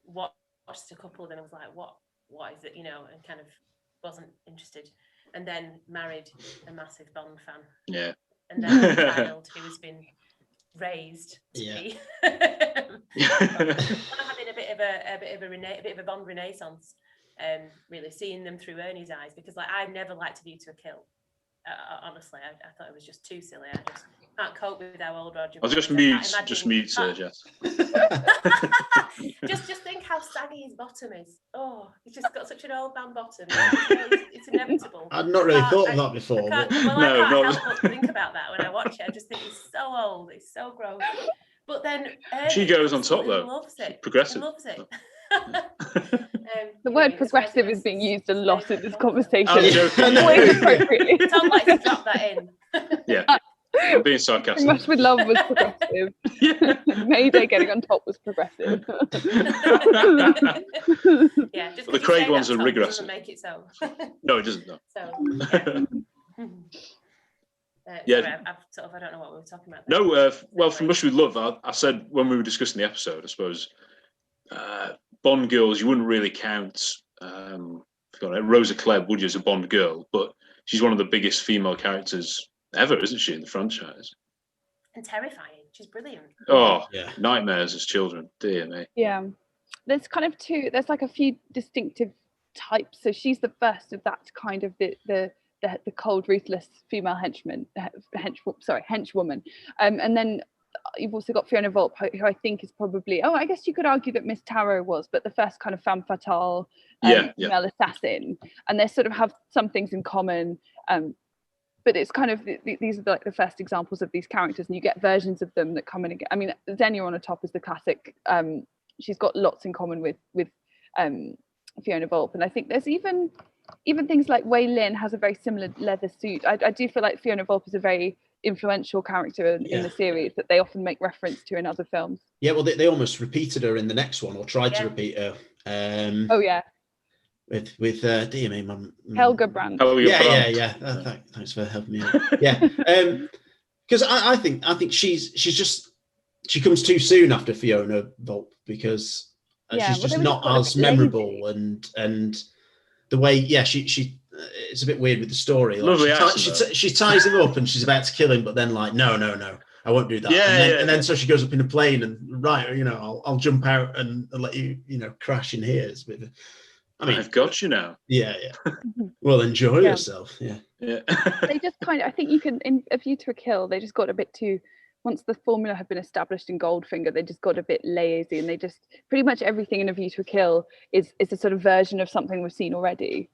watched a couple of them. I was like, what is it? And kind of wasn't interested. And then married a massive Bond fan.
Yeah.
And then a child who has been raised to be. I'm having a bit of a Bond renaissance. Really seeing them through Ernie's eyes, because like I've never liked A View to a Kill. honestly, I thought it was just too silly. I just can't cope with how old Roger.
I'll just mute, Jess.
just think how saggy his bottom is. Oh, he's just got such an old man bottom. It's inevitable.
I'd not really thought of that before.
I can't help but think about that when I watch it. I just think he's so old. It's so gross. But then
she goes on top though.
Loves it.
Progressive.
Loves it.
The word progressive is being used a lot in this conversation.
I'm joking.
Always appropriately.
Tom likes to drop that in.
Yeah, I'm being sarcastic.
Much with Love was progressive.
Yeah.
Mayday getting on top was progressive.
Yeah, just
The Craig ones are
Doesn't
regressive.
make it so.
No, it doesn't. No.
So,
Yeah.
Sorry, I don't know what we were talking about.
No, well, from Rush with Love, I said when we were discussing the episode, I suppose, Bond girls, you wouldn't really count Rosa Klebb, would you, as a Bond girl? But she's one of the biggest female characters ever, isn't she, in the franchise?
And terrifying. She's brilliant.
Oh,
Yeah.
nightmares as children, dear me.
Yeah, there's kind of there's like a few distinctive types. So she's the first of that kind of the cold, ruthless female henchwoman. And then you've also got Fiona Volpe, who I think is probably, I guess you could argue that Miss Tarot was, but the first kind of femme fatale female assassin. And they sort of have some things in common. But it's kind of, these are like the first examples of these characters, and you get versions of them that come in again. I mean, Xenia on a top is the classic. She's got lots in common with Fiona Volpe. And I think there's even things like Wei Lin has a very similar leather suit. I do feel like Fiona Volpe is a very influential character in the series that they often make reference to in other films. Yeah,
well, they almost repeated her in the next one, or tried to repeat her. With dear me,
Helga Brandt.
Thanks for helping me out. Yeah, because I think she comes too soon after Fiona Volpe, because she's just not as memorable, and the way she it's a bit weird with the story. Like, she ties him up and she's about to kill him, but then like no, I won't do that. And then so she goes up in a plane and I'll jump out and let you crash in here. It's a bit of
I've got you now.
Yeah. Well, enjoy yourself. Yeah.
They just I think you can, in A View to a Kill, they just got a bit too, once the formula had been established in Goldfinger, they just got a bit lazy, and they just, pretty much everything in A View to a Kill is a sort of version of something we've seen already.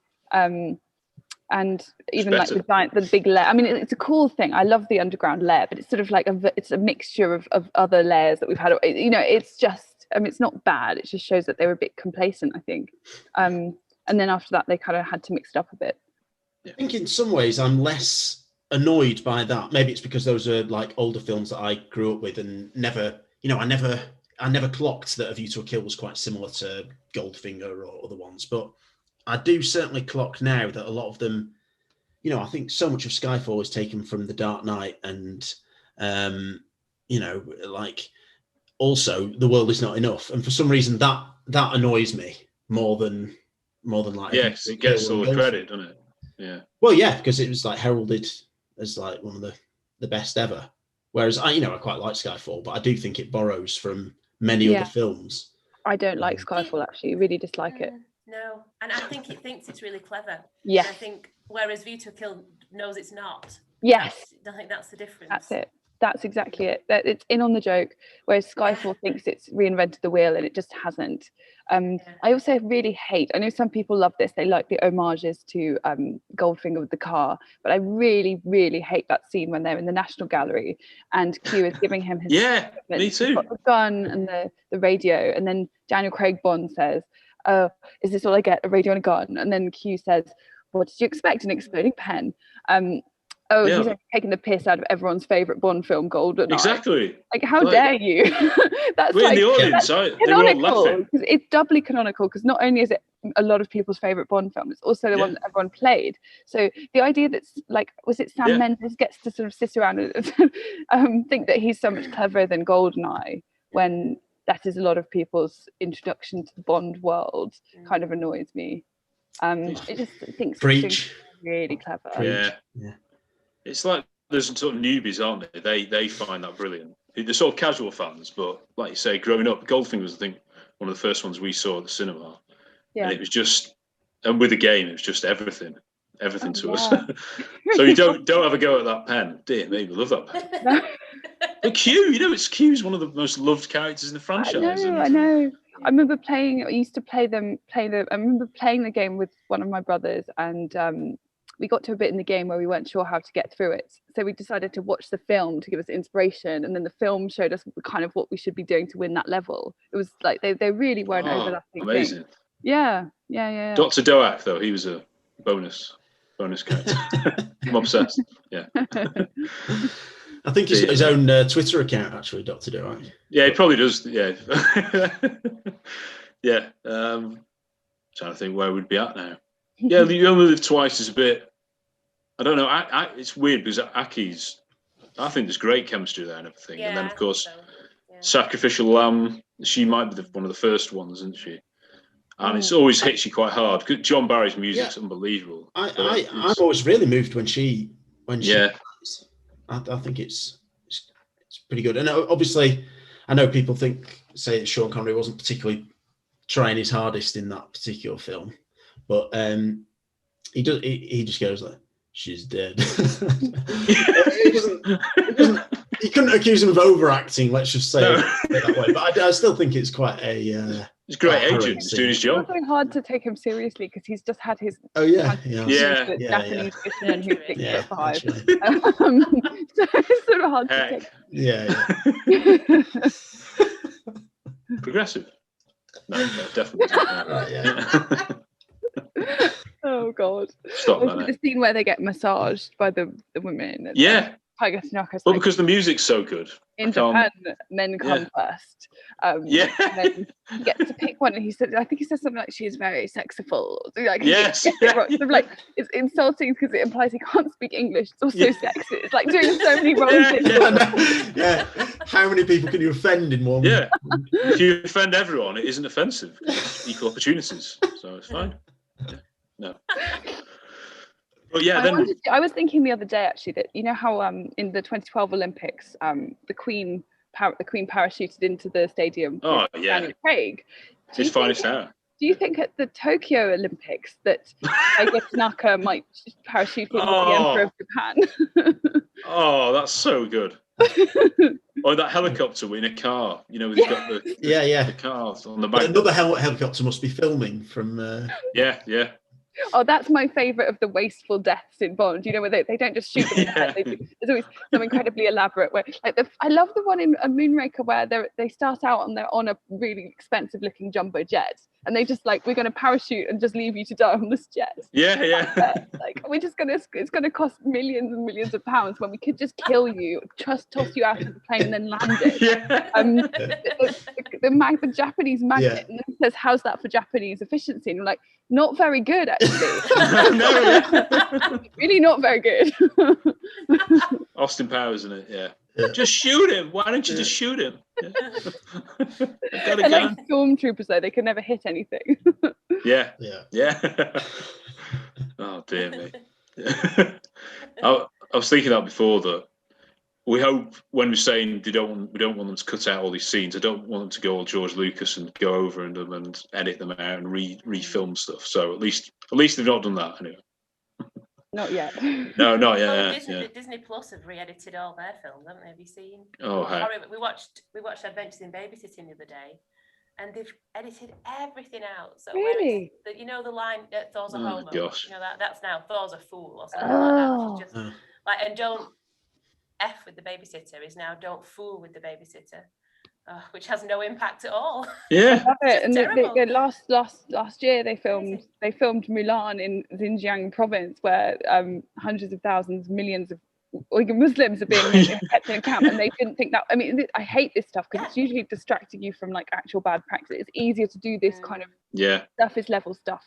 And even like the big lair. I mean, it's a cool thing. I love the underground lair, but it's sort of like it's a mixture of other layers that we've had. It's just, it's not bad. It just shows that they were a bit complacent, I think. And then after that, they kind of had to mix it up a bit.
I think in some ways I'm less annoyed by that. Maybe it's because those are like older films that I grew up with and never, I never clocked that A View to a Kill was quite similar to Goldfinger or other ones. But I do certainly clock now that a lot of them, I think so much of Skyfall is taken from The Dark Knight, and like also The World Is Not Enough, and for some reason that annoys me more than like
it gets all the credit, doesn't it? Yeah.
Well, yeah, because it was like heralded as like one of the best ever. Whereas I quite like Skyfall, but I do think it borrows from many other films.
I don't like Skyfall, actually. Really dislike it.
No, and I think it thinks it's really clever.
Yeah.
I think whereas View to a Kill knows it's not.
Yes.
I think that's the difference.
That's it. That's exactly it. It's in on the joke, whereas Skyfall thinks it's reinvented the wheel, and it just hasn't. I also really hate, I know some people love this, they like the homages to Goldfinger with the car, but I really, really hate that scene when they're in the National Gallery and Q is giving him his
me too.
He's got the gun and the radio, and then Daniel Craig Bond says, "Oh, is this all I get? A radio and a gun?" And then Q says, "What did you expect? An exploding pen?" He's taking the piss out of everyone's favourite Bond film, Goldeneye.
Exactly.
Like, how dare you? That's
we're
like,
in the audience, they were all laughing.
It's doubly canonical, because not only is it a lot of people's favourite Bond film, it's also the one that everyone played. So the idea that, like, was it Sam Mendes gets to sort of sit around and think that he's so much cleverer than Goldeneye, when that is a lot of people's introduction to the Bond world, kind of annoys me. It just thinks it's really clever.
Yeah. It's like there's some sort of newbies, aren't they? They find that brilliant. They're sort of casual fans, but like you say, growing up, Goldfinger was, I think, one of the first ones we saw at the cinema. Yeah. And it was just, and with the game, it was just everything. everything to us.
Yeah.
So you don't have a go at that pen. Dear me, we love that pen. But Q, Q's one of the most loved characters in the franchise.
I know. I remember playing. I used to play them. I remember playing the game with one of my brothers, and we got to a bit in the game where we weren't sure how to get through it. So we decided to watch the film to give us inspiration, and then the film showed us kind of what we should be doing to win that level. It was like they really weren't overlapping.
Amazing.
Yeah.
Dr. Doak, though, he was a bonus character. I'm obsessed. Yeah.
I think he's got his own Twitter account, actually, Dr. Doak.
Yeah, he probably does. Yeah. Yeah. Trying to think where we'd be at now. Yeah, You Only Live Twice is a bit. I don't know. It's weird because Aki's. I think there's great chemistry there and everything. And then, of course, Sacrificial Lamb. She might be one of the first ones, isn't she? And it's always hits you quite hard. John Barry's music's unbelievable.
I'm always really moved when she. Plays. I think it's pretty good. And obviously, I know people say that Sean Connery wasn't particularly trying his hardest in that particular film, but he just goes like, "She's dead." He couldn't accuse him of overacting. Let's just say it that way. But I still think it's quite a.
He's a great agent. He's doing his job.
It's very hard to take him seriously because he's just had his Japanese fisherman who's 6'5". So it's sort of hard to take.
Yeah.
Progressive. No, definitely.
Oh God.
Stop that.
The scene where they get massaged by the women.
Yeah.
Tiger Tanaka's
well, because the music's so good.
In Japan, men come first. And then he gets to pick one, and I think he says something like, "She's very sexiful." Like,
yes.
Sort of like, it's insulting because it implies he can't speak English. It's also sexist. It's like doing so many wrong things.
Yeah. How many people can you offend in one?
Yeah. If you offend everyone, it isn't offensive. It's equal opportunities, so it's fine. Yeah. No. But yeah,
I was thinking the other day actually that how in the 2012 Olympics the Queen parachuted into the stadium.
Oh yeah,
Daniel Craig.
His finest hour.
Do you think at the Tokyo Olympics that Tiger Tanaka might parachute into the Emperor of Japan?
Oh, that's so good. Or that helicopter in a car. He's got the the cars on the back.
But another helicopter must be filming from.
Yeah.
Oh, that's my favourite of the wasteful deaths in Bond. Where they don't just shoot them in the head. There's always some incredibly elaborate way. I love the one in Moonraker where they start out on a really expensive looking jumbo jet, and they just we're going to parachute and just leave you to die on this jet.
Yeah.
We're just it's going to cost millions and millions of pounds when we could just kill you, just toss you out of the plane and then land it. The Japanese magnet and then says, "How's that for Japanese efficiency?" And I'm like, not very good, actually. Really not very good.
Austin Powers, isn't it? Yeah. Just shoot him. Why don't you just shoot him?
And stormtroopers, though, they can never hit anything.
Yeah. Oh dear me. I was thinking that before, that we hope when we're saying we don't want them to cut out all these scenes. I don't want them to go all George Lucas and go over and edit them out and refilm stuff. So at least they've not done that anyway.
Not yet.
No, not yet.
Disney Plus have re-edited all their films, haven't they? Have you seen?
Oh, hey.
We watched Adventures in Babysitting the other day, and they've edited everything out. So
really,
the line that Thor's a homo.
Gosh.
That's now Thor's a fool or something like that. Just and don't F with the babysitter is now don't fool with the babysitter. Which has no impact at all.
Yeah,
I love it. And last year they filmed Mulan in Xinjiang province, where hundreds of thousands, millions of Uyghur Muslims are being kept in a camp, and they didn't think that. I mean, I hate this stuff because it's usually distracting you from actual bad practice. It's easier to do this kind of surface level stuff.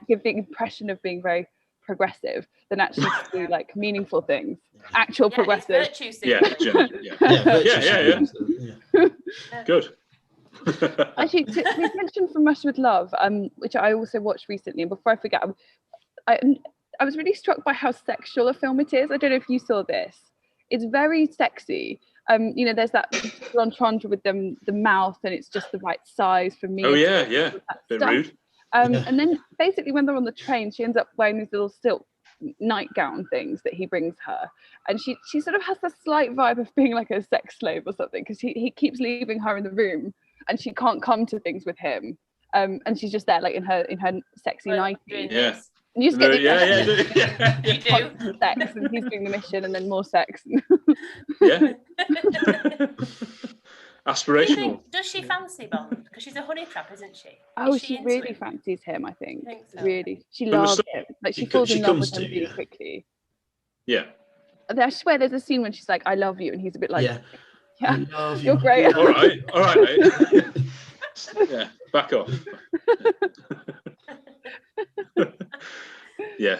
Give the impression of being very progressive than actually to do meaningful things. Actual progressive.
Yeah. Good.
Actually, we mentioned From Russia with Love, which I also watched recently. And before I forget, I was really struck by how sexual a film it is. I don't know if you saw this. It's very sexy. There's that entendre with the mouth, and it's just the right size for me.
Oh yeah. Bit rude.
And then basically when they're on the train, she ends up wearing these little silk nightgown things that he brings her, and she sort of has a slight vibe of being like a sex slave or something, because he keeps leaving her in the room and she can't come to things with him, and she's just there like in her sexy nightie.
Yeah.
And you just get
you
do sex, and he's doing the mission, and then more sex.
Yeah. Aspirational.
Does she fancy Bond? Because she's a honey trap, isn't she?
Oh, she really fancies him, I think.
So.
Really. She loves him. Like she falls in love with him really quickly.
Yeah.
And I swear there's a scene when she's like, I love you, and he's a bit like, yeah,
you're
great.
All right, mate. Yeah, back off. Yeah.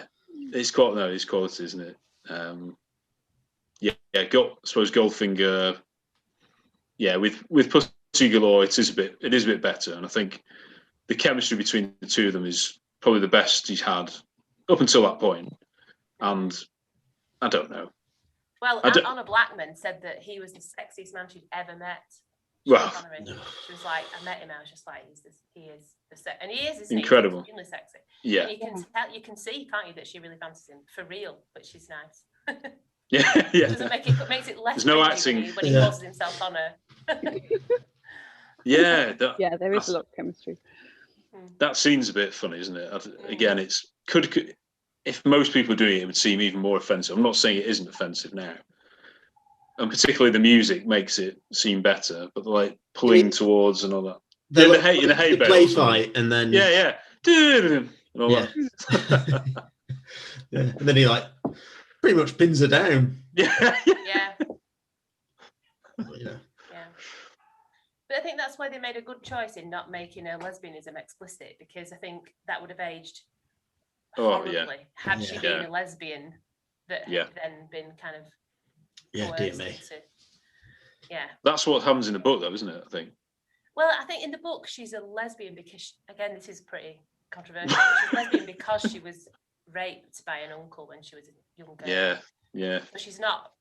It's quality, isn't it? I suppose Goldfinger. Yeah, with Pussy Galore, it is a bit better, and I think the chemistry between the two of them is probably the best he's had up until that point. And I don't know.
Well, Anna Blackman said that he was the sexiest man she'd ever met.
Well,
she was like, I met him. I was just like, he is
incredible,
extremely sexy.
Yeah,
and you can see, can't you, that she really fancies him for real, but she's nice.
Yeah.
It makes it less.
There's no acting
when he forces himself on her.
Yeah,
there is a lot of chemistry.
That scene's a bit funny, isn't it? Again, it's could if most people are doing it, it would seem even more offensive. I'm not saying it isn't offensive now, and particularly the music makes it seem better. But like pulling towards and all that. In the hay bale,
play fight, and then
and all that.
Yeah, and then he like pretty much pins her down.
Yeah.
Yeah.
But I think that's why they made a good choice in not making her lesbianism explicit, because I think that would have aged horribly had she been a lesbian that had then been kind of
dear me.
That's what happens in the book, though, isn't it? I think.
Well, I think in the book she's a lesbian because, again, this is pretty controversial. She's a lesbian because she was raped by an uncle when she was a young girl.
Yeah.
But she's not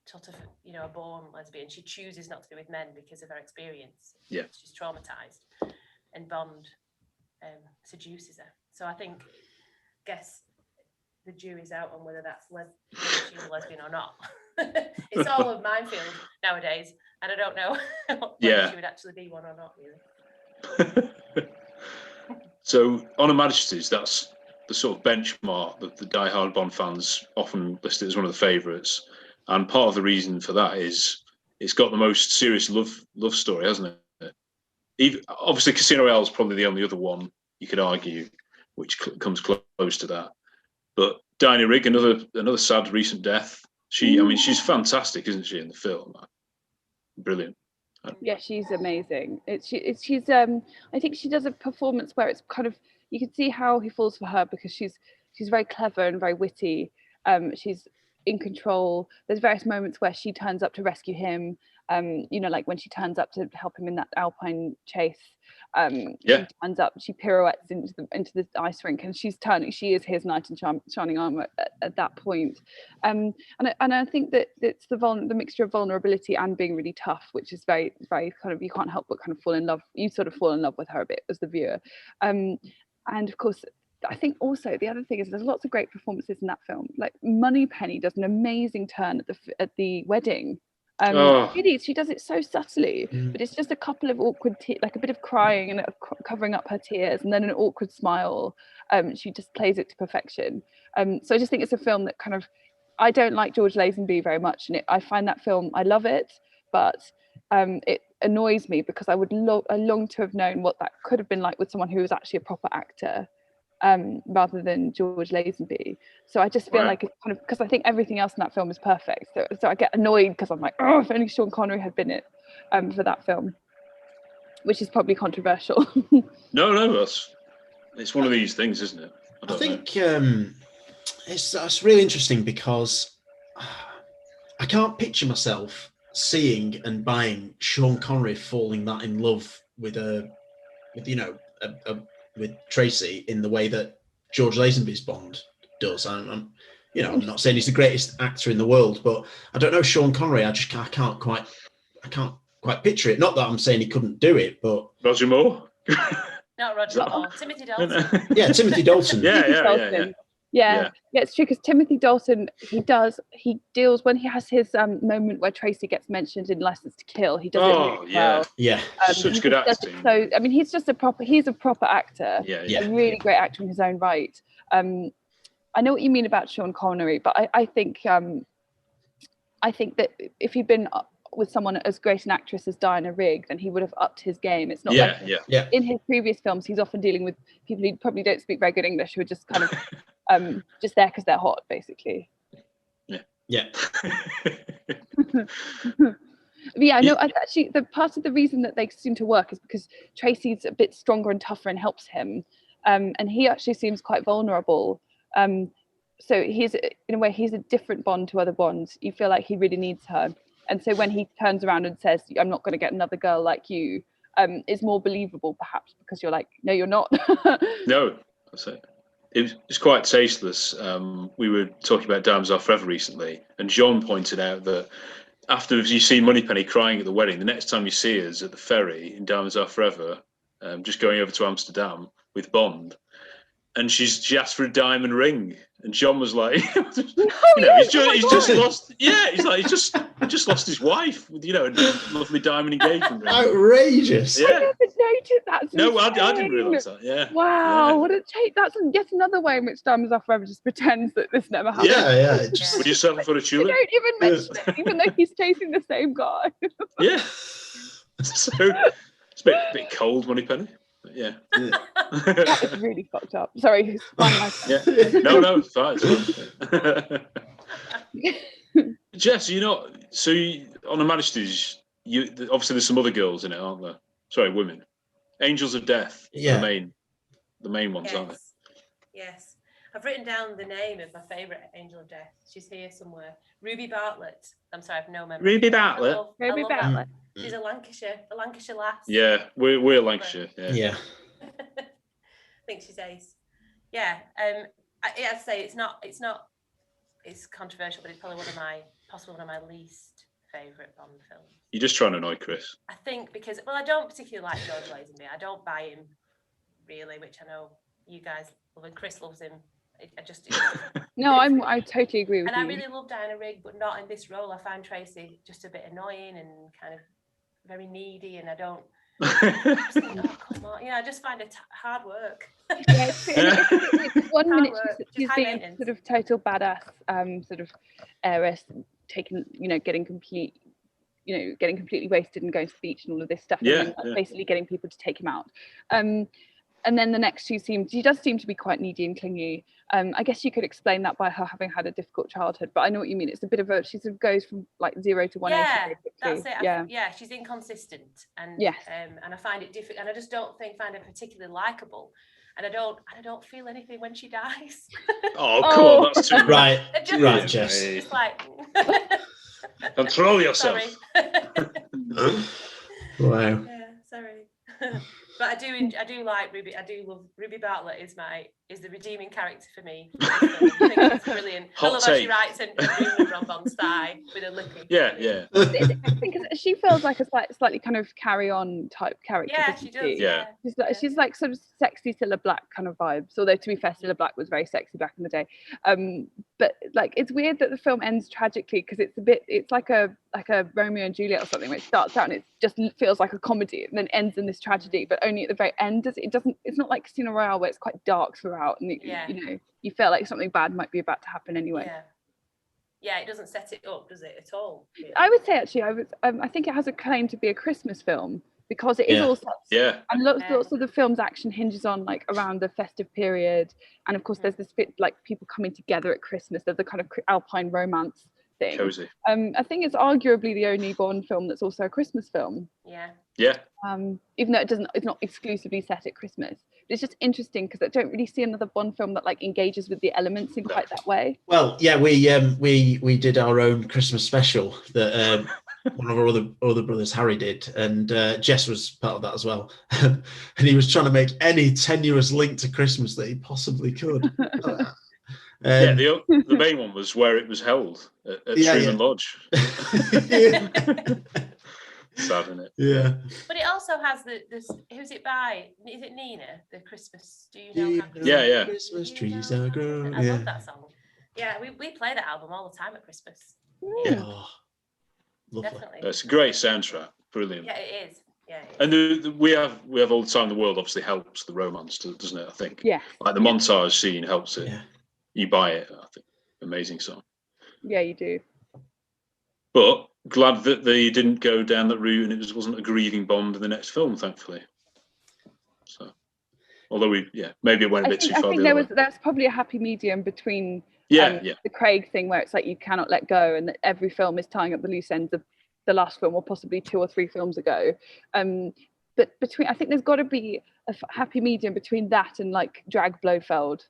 sort of, a born lesbian. She chooses not to be with men because of her experience.
Yeah.
She's traumatized, and Bond seduces her. So I guess the jury's out on whether whether she's a lesbian or not. It's all a minefield nowadays, and I don't know whether she would actually be one or not, really.
So, On Her Majesty's, that's the sort of benchmark that the die-hard Bond fans often list it as one of the favourites. And part of the reason for that is it's got the most serious love story, hasn't it? Obviously, Casino Royale is probably the only other one you could argue which comes close to that. But Diana Rigg, another sad recent death. She's fantastic, isn't she, in the film? Brilliant.
Yeah, she's amazing. She's I think she does a performance where it's kind of, you can see how he falls for her because she's very clever and very witty. She's in control. There's various moments where she turns up to rescue him. Like when she turns up to help him in that alpine chase. She turns up, she pirouettes into the ice rink, and she is his knight in shining armor at that point. And I think that it's the mixture of vulnerability and being really tough, which is very, very kind of, you can't help but kind of fall in love. You sort of fall in love with her a bit as the viewer. And of course, I think also the other thing is there's lots of great performances in that film. Like Moneypenny does an amazing turn at the wedding. Really, she does it so subtly, but it's just a couple of awkward like a bit of crying and covering up her tears, and then an awkward smile. She just plays it to perfection. So I just think it's a film that kind of, I don't like George Lazenby very much, and I find that film, I love it, but it annoys me because I long to have known what that could have been like with someone who was actually a proper actor. Rather than George Lazenby. So I just feel like it's kind of, because I think everything else in that film is perfect. So I get annoyed because I'm like, oh, if only Sean Connery had been it for that film, which is probably controversial.
No, it's one of these things, isn't it? I think
it's really interesting because I can't picture myself seeing and buying Sean Connery falling that in love with with Tracy in the way that George Lazenby's Bond does. I'm not saying he's the greatest actor in the world, but I don't know Sean Connery. I can't quite picture it. Not that I'm saying he couldn't do it, but
Roger Moore.
Not Roger Moore. Timothy Dalton.
Yeah, Timothy Dalton.
Yeah, it's true because Timothy Dalton, he deals when he has his moment where Tracy gets mentioned in License to Kill. He does it really well.
Yeah,
such good acting.
So I mean, he's a proper actor.
Yeah.
A really great actor in his own right. I know what you mean about Sean Connery, but I think that if he'd been with someone as great an actress as Diana Rigg, then he would have upped his game. It's not in his previous films, he's often dealing with people who probably don't speak very good English, who are just kind of just there because they're hot, basically.
Yeah.
No, actually, the part of the reason that they seem to work is because Tracy's a bit stronger and tougher and helps him, and he actually seems quite vulnerable. So he's a different Bond to other Bonds. You feel like he really needs her. And so when he turns around and says, I'm not going to get another girl like you, it's more believable perhaps because you're like, no, you're not.
No, that's it. It's quite tasteless. We were talking about Diamonds Are Forever recently, and John pointed out that after you see Moneypenny crying at the wedding, the next time you see her is at the ferry in Diamonds Are Forever, just going over to Amsterdam with Bond. And she asked for a diamond ring, and John was like, he's just lost. Yeah, he's like, he just lost his wife, with a lovely diamond engagement ring.
Outrageous.
Yeah. I never noticed that.
No, I didn't realise that. Yeah.
Wow, what a change! That's yet another way in which Diamonds Are Forever just pretends that this never happened.
Yeah.
Would you settle for a tulip?
They don't even mention it, even though he's chasing the same guy.
Yeah. So it's a bit cold, Moneypenny. Yeah.
That is really fucked up. Sorry.
Yeah. No, it's fine. Jess, so on the Majesties, obviously there's some other girls in it, aren't there? Sorry, women. Angels of Death.
Yeah.
The main ones, aren't they?
Yes. I've written down the name of my favourite Angel of Death. She's here somewhere. Ruby Bartlett. I'm sorry, I've no memory.
Ruby Bartlett.
Ruby Bartlett.
She's a Lancashire lass.
Yeah, we're Lancashire. Yeah.
I think she's ace. Yeah. I'd say it's controversial, but it's probably possibly one of my least favourite Bond films.
You're just trying to annoy Chris.
I think because I don't particularly like George Lazenby. I don't buy him really, which I know you guys love, and Chris loves him.
No, I totally agree with you.
And I really love Diana Rigg, but not in this role. I find Tracy just a bit annoying and kind of very needy, and I don't. Come on. I just find it hard work.
Yeah, it's 1 minute she's being sort of total badass, sort of heiress, getting completely wasted and going to the beach and all of this stuff. Basically getting people to take him out. And then the next she does seem to be quite needy and clingy. I guess you could explain that by her having had a difficult childhood, but I know what you mean. It's a bit of she sort of goes from like 0 to 180.
That's it. She's inconsistent, and
yes.
And I find it difficult, and I just don't find her particularly likable, and I don't feel anything when she dies.
Oh, come on, that's too
right,
Jess.
It's like
control yourself.
Sorry.
Wow.
Yeah, sorry. But I do like Ruby. I do love Ruby Bartlett. Is the redeeming character for me. I think it's brilliant. I love how she writes and rumours on Bond's thigh with a lippy.
Yeah.
Because she feels like a slightly kind of carry-on type character.
Yeah, she does.
Yeah.
She's like sort of sexy Cilla Black kind of vibes. Although to be fair, Cilla Black was very sexy back in the day. But like it's weird that the film ends tragically because it's like a Romeo and Juliet or something, where it starts out and it just feels like a comedy and then ends in this tragedy, but only at the very end. It's not like Casino Royale where it's quite dark throughout and you feel like something bad might be about to happen anyway.
Yeah, it doesn't set it up, does it, at all? Really?
I would say actually, I think it has a claim to be a Christmas film because it is also and lots of the film's action hinges on like around the festive period, and of course there's this bit like people coming together at Christmas. There's the kind of alpine romance thing.
Cozy.
I think it's arguably the only Bond film that's also a Christmas film.
Yeah.
Even though it's not exclusively set at Christmas. It's just interesting because I don't really see another Bond film that like engages with the elements in quite that way.
Well, yeah, we did our own Christmas special that one of our other brothers, Harry, did, and Jess was part of that as well. And he was trying to make any tenuous link to Christmas that he possibly could.
The main one was where it was held at Truman Lodge. Sad, isn't it?
Yeah.
But it also has this. Who's it by? Is it Nina? The Christmas. Do you know? How
Yeah.
Christmas trees are grown.
I love that song. Yeah, we play that album all the time at Christmas.
Yeah.
Oh, lovely.
Definitely.
It's a great soundtrack. Brilliant.
Yeah, it is. Yeah.
And we have all the time in the world. Obviously, helps the romance, doesn't it? I think.
Yeah.
Like the montage scene helps it.
Yeah.
You buy it. I think. Amazing song.
Yeah, you do.
But glad that they didn't go down that route, and it wasn't a grieving Bond in the next film, thankfully. So, although maybe it went a bit too far.
I think there's probably a happy medium between the Craig thing, where it's like you cannot let go, and that every film is tying up the loose ends of the last film, or possibly 2 or 3 films ago. But I think there's got to be a happy medium between that and like Drag Blofeld.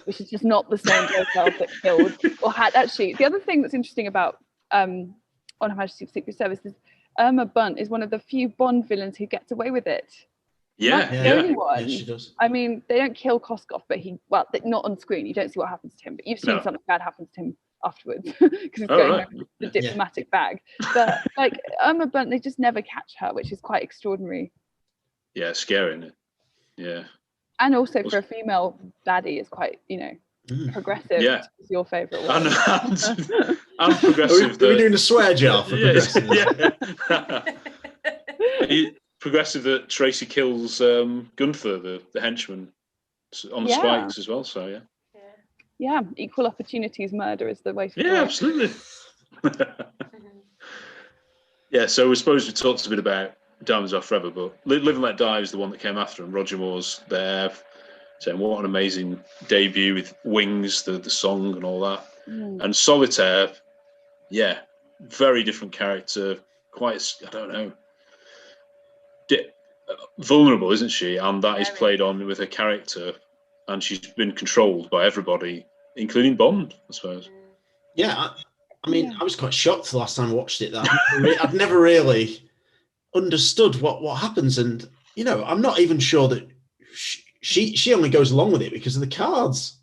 Which is just not the same Blofeld that killed or had. Actually, the other thing that's interesting about On Her Majesty's Secret Service is Irma Bunt is one of the few Bond villains who gets away with it.
Yeah,
the only one.
Yeah, she does.
I mean, they don't kill Koskov, but not on screen. You don't see what happens to him, but you've seen something bad happens to him afterwards because he's going over the diplomatic bag. But like Irma Bunt, they just never catch her, which is quite extraordinary.
Yeah, scary, isn't it? Yeah.
And also for a female baddie, is quite, progressive.
Yeah.
Is your favourite one.
I'm progressive.
Are we doing a swear jar for progressive?
Yeah. Progressive that Tracy kills Gunther, the henchman, on the spikes as well. So
yeah, equal opportunities murder is the way to go.
Yeah, absolutely. Yeah, so I suppose we talked a bit about Diamonds Are Forever, but Live and Let Die is the one that came after, and Roger Moore's there saying what an amazing debut with Wings, the song and all that. And Solitaire, very different character, quite, I don't know, vulnerable, isn't she? And that is played on with her character, and she's been controlled by everybody, including Bond, I suppose.
Yeah, I mean, I was quite shocked the last time I watched it. That I've never really understood what happens, and I'm not even sure that she only goes along with it because of the cards.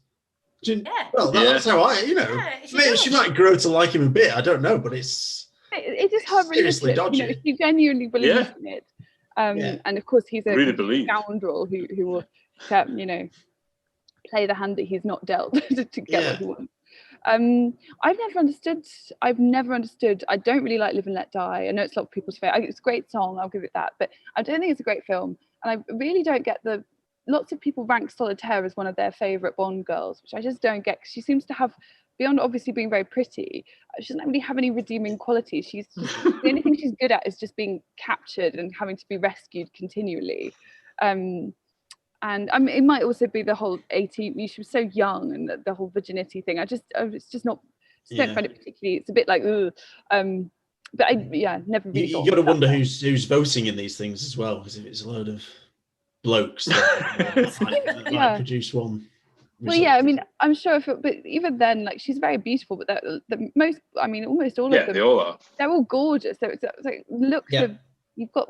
That's how she might grow to like him a bit. I don't know, but it's
just her
seriously dodgy.
She genuinely believes in it, and of course he's a scoundrel who will, play the hand that he's not dealt to get what he wants. I've never understood. I don't really like Live and Let Die. I know it's a lot of people's favorite. It's a great song, I'll give it that, but I don't think it's a great film. And I really don't get lots of people rank Solitaire as one of their favorite Bond girls, which I just don't get, because she seems to have, beyond obviously being very pretty, she doesn't really have any redeeming qualities. She's just, the only thing she's good at is just being captured and having to be rescued continually. And I mean, it might also be the whole 18. She was so young, and the whole virginity thing. It's just not. Don't find it particularly. It's a bit like, but never really.
You got to wonder who's voting in these things as well, because if it's a load of blokes that might produce one.
Well, yeah, I mean, I'm sure but even then, like, she's very beautiful. But almost all of them.
They all are.
They're all gorgeous. So it's like looks of you've got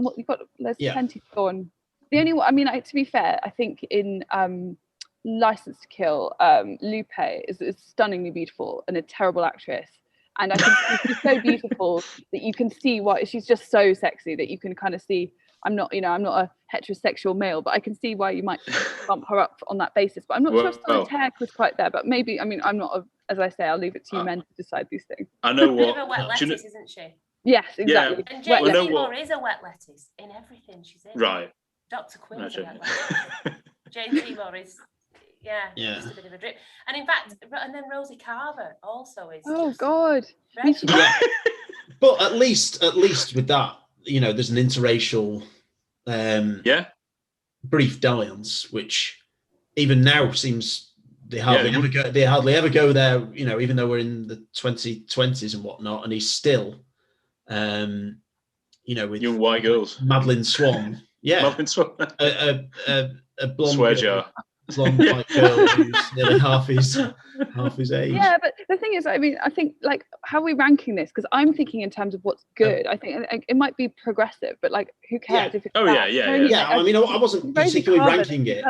there's plenty to go on. The only one, I mean, to be fair, I think in License to Kill, Lupe is stunningly beautiful and a terrible actress. And I think she's so beautiful that you can see why she's just so sexy that you can kind of see. I'm not a heterosexual male, but I can see why you might bump her up on that basis. But I'm not sure if Solitaire was quite there. But maybe, I mean, I'm not. As I say, I'll leave it to you men to decide these things.
I know what.
Bit of a wet lettuce, isn't she?
Yes, exactly.
Yeah. And Jane Seymour is a wet lettuce in everything she's in.
Right.
Dr. Quill's a wet lettuce. Jane Seymour is, just a bit of a drip. And in fact, and then Rosie Carver also is.
Oh God.
But at least with that, there's an interracial brief dalliance, which even now sems they hardly ever go there, even though we're in the 2020s and whatnot, and he's still with
young white girls.
Madeline Swan. Yeah.
Madeline Swan.
A blonde
swear jar.
Blonde white girl who's nearly half his age.
Yeah, but the thing is, I mean, I think, like, how are we ranking this? Because I'm thinking in terms of what's good. I think it might be progressive, but like, who cares if it's bad?
I mean, I wasn't particularly ranking it.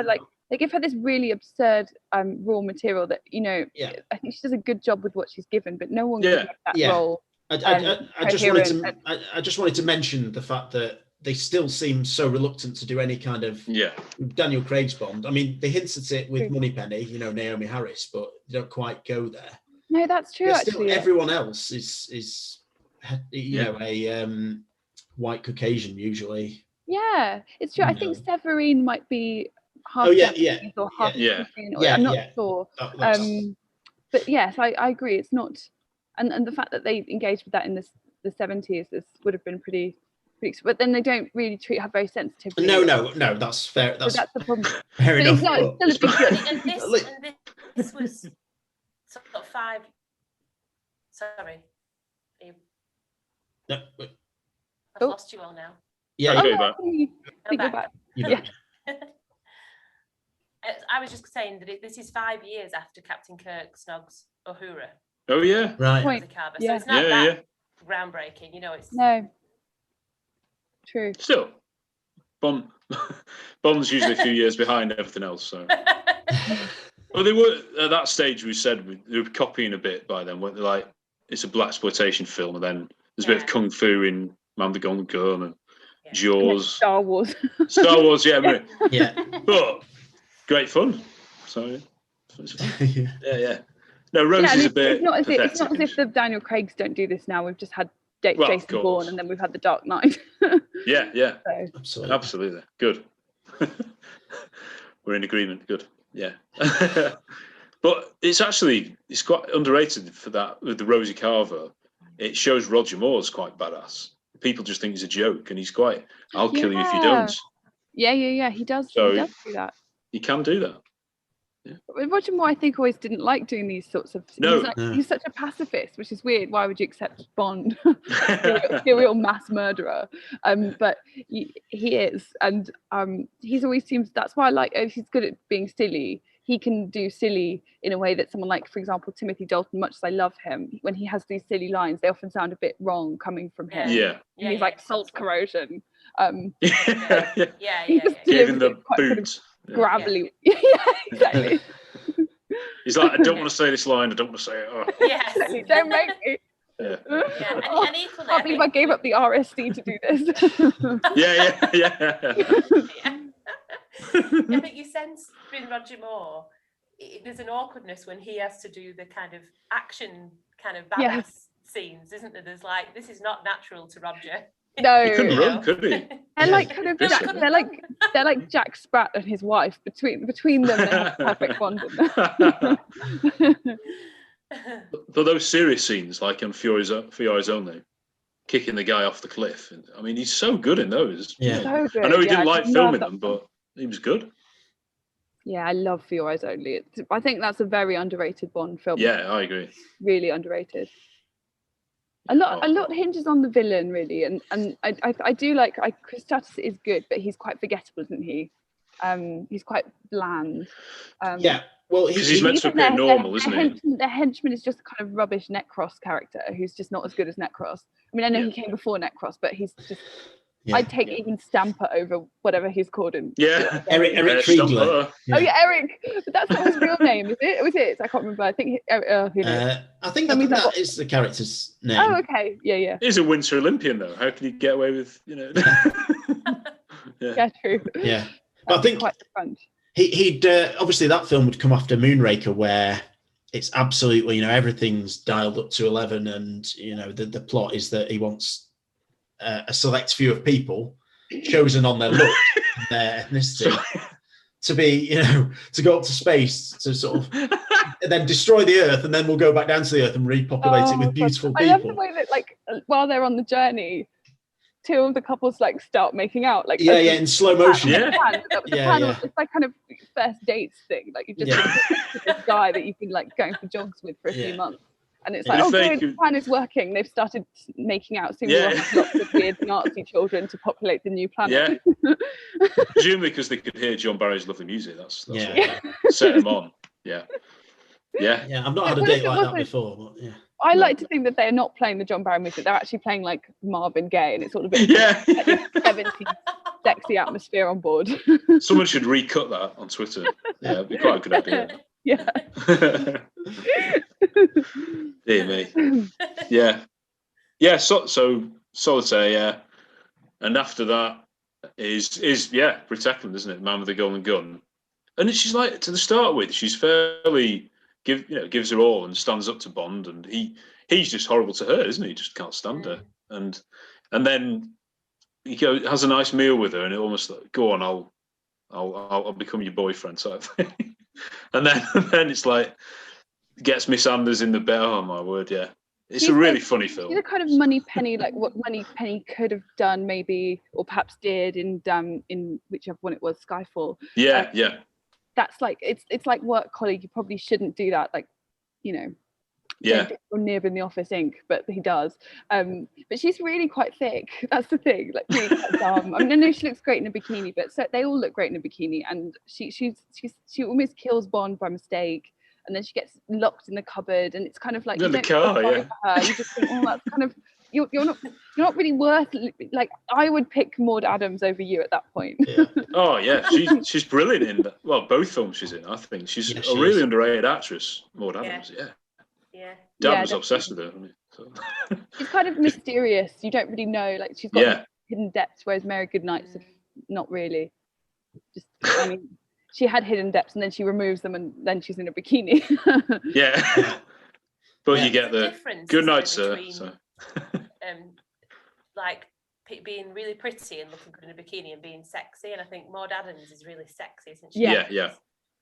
They give her this really absurd raw material that, I think she does a good job with what she's given, but no one gives her that role
I just wanted to mention the fact that they still seem so reluctant to do any kind of Daniel Craig's Bond. I mean, they hint at it with Moneypenny, Naomi Harris, but they don't quite go there.
No, that's true.
But
actually,
still, everyone else is a white Caucasian usually.
Yeah, it's true. I think Severine might be half Japanese or half Korean. I'm not sure. But yes, I agree. It's not, and the fact that they engaged with that in the 70s would have been pretty. But then they don't really treat her very sensitively.
No, that's fair. That's
the problem.
Fair enough.
It's still a big deal.
And this was sort of 5. Sorry.
No,
I've lost you all now.
Yeah,
I'm back.
Yeah.
I was just saying that this is 5 years after Captain Kirk snogs Uhura.
Oh yeah,
right.
So it's not that groundbreaking, It's
no. True.
Still, Bond's usually a few years behind everything else. So, well, they were at that stage. We said they were copying a bit by then. Weren't they? Like, it's a blaxploitation film, and then there's a bit of kung fu in Man with the Golden Gun and Jaws,
Star Wars,
yeah.
Yeah,
but great fun. So yeah. No, Rose is a bit.
It's not as if the Daniel Craigs don't do this now. We've just had Jason Bourne, and then we've had The Dark Knight.
Yeah.
So.
Absolutely. Good. We're in agreement. Good. Yeah. But it's quite underrated for that with the Rosie Carver. It shows Roger Moore's quite badass. People just think he's a joke, and he's quite. I'll kill you if you don't.
Yeah. He does.
So
he does do that.
He can do that.
Yeah. Roger Moore, I think, always didn't like doing these sorts of. He's such a pacifist, which is weird. Why would you accept Bond, serial mass murderer? But he is, and he's always seems. That's why I like. He's good at being silly. He can do silly in a way that someone like, for example, Timothy Dalton. Much as I love him, when he has these silly lines, they often sound a bit wrong coming from him.
Yeah.
And he's like salt corrosion.
Gave him the boot.
Gravelly. Yeah, exactly.
He's like, I don't want to say this line. I don't want to say it. Oh.
Yes.
Exactly. Don't make me.
And equally,
I can't believe I gave up the RSD to do this.
Yeah.
I think you sense in Roger Moore, there's an awkwardness when he has to do the kind of action, kind of badass scenes, isn't there? There's like, this is not natural to Roger.
No,
he couldn't run, could he?
They're like kind of they're like Jack Spratt and his wife. Between them, they have perfect bond.
But those serious scenes, like on Fiore's Only, kicking the guy off the cliff. I mean, he's so good in those.
Yeah,
so good.
I know he didn't like filming them, but he was good.
Yeah, I love Fiore's Only. I think that's a very underrated Bond film.
Yeah, I agree.
Really underrated. A lot hinges on the villain, really, and I do like Chris Status is good, but he's quite forgettable, isn't he? He's quite bland.
Well, he's meant to appear normal, isn't he?
The henchman is just a kind of rubbish Necros character who's just not as good as Necros. I mean, I know he came before Necros, but he's just. Yeah. I'd take even Stamper over whatever he's called in.
Yeah, Eric Kriegler.
Yeah. Oh yeah, Eric. But that's not his real name, is it? Was it? I can't remember. I think. Who knows?
I think that is the character's name.
Oh, okay. Yeah.
He's a Winter Olympian, though. How can he get away with,
Yeah, true.
Yeah, but I think
quite different.
He'd obviously that film would come after Moonraker, where it's absolutely everything's dialed up to 11, and the plot is that he wants a select few of people chosen on their look, their ethnicity, to be, to go up to space to sort of and then destroy the Earth, and then we'll go back down to the Earth and repopulate it with beautiful people.
I love the way that, while they're on the journey, two of the couples start making out,
in slow motion.
It's like kind of first dates thing. Like you've just this guy that you've been going for jogs with for a few months. And it's like, good, the plan is working. They've started making out. Soon we'll have lots of weird Nazi children to populate the new planet.
Yeah. Presumably because they could hear John Barry's lovely music. That's what set them on. Yeah.
I've not had a date like that before. But yeah.
I like to think that they're not playing the John Barry music. They're actually playing Marvin Gaye, and it's all a bit 70s sexy atmosphere on board.
Someone should recut that on Twitter. Yeah, it'd be quite a good idea.
Yeah.
Dear me. Yeah. Yeah, so Solitaire, yeah. And after that is Britt Eklund, isn't it? Man with the Golden Gun. And she's like, to the start with, she's fairly gives her all and stands up to Bond, and he's just horrible to her, isn't he? Just can't stand her. And then he has a nice meal with her, and it almost like, go on, I'll become your boyfriend type thing. and then it's like gets Miss Anders in the bed. Oh my word, yeah. It's a really funny film.
She's a kind of Money Penny, like what Money Penny could have done, maybe, or perhaps did in whichever one it was, Skyfall.
Yeah, yeah.
That's like it's like work colleague. You probably shouldn't do that. Like,
Yeah.
Or Nib in the Office Inc. But he does. But she's really quite thick. That's the thing. Like really quite dumb. I mean, I know she looks great in a bikini, but so they all look great in a bikini. And she almost kills Bond by mistake. And then she gets locked in the cupboard, and it's kind of like
in the car, yeah.
For her. You just think, oh, that's kind of you're not really worth. Like I would pick Maud Adams over you at that point.
Yeah.
Oh yeah, she's brilliant in both films she's in. I think she's a really underrated actress, Maud Adams. Yeah. Dad was obsessed with her. Wasn't he? So.
She's kind of mysterious. You don't really know. Like she's got hidden depths, whereas Mary Goodnight's not really. Just I mean. She had hidden depths, and then she removes them, and then she's in a bikini.
Yeah, but you get the good night, sir. So.
Like being really pretty and looking good in a bikini and being sexy, and I think Maud Adams is really sexy, isn't she?
Yeah.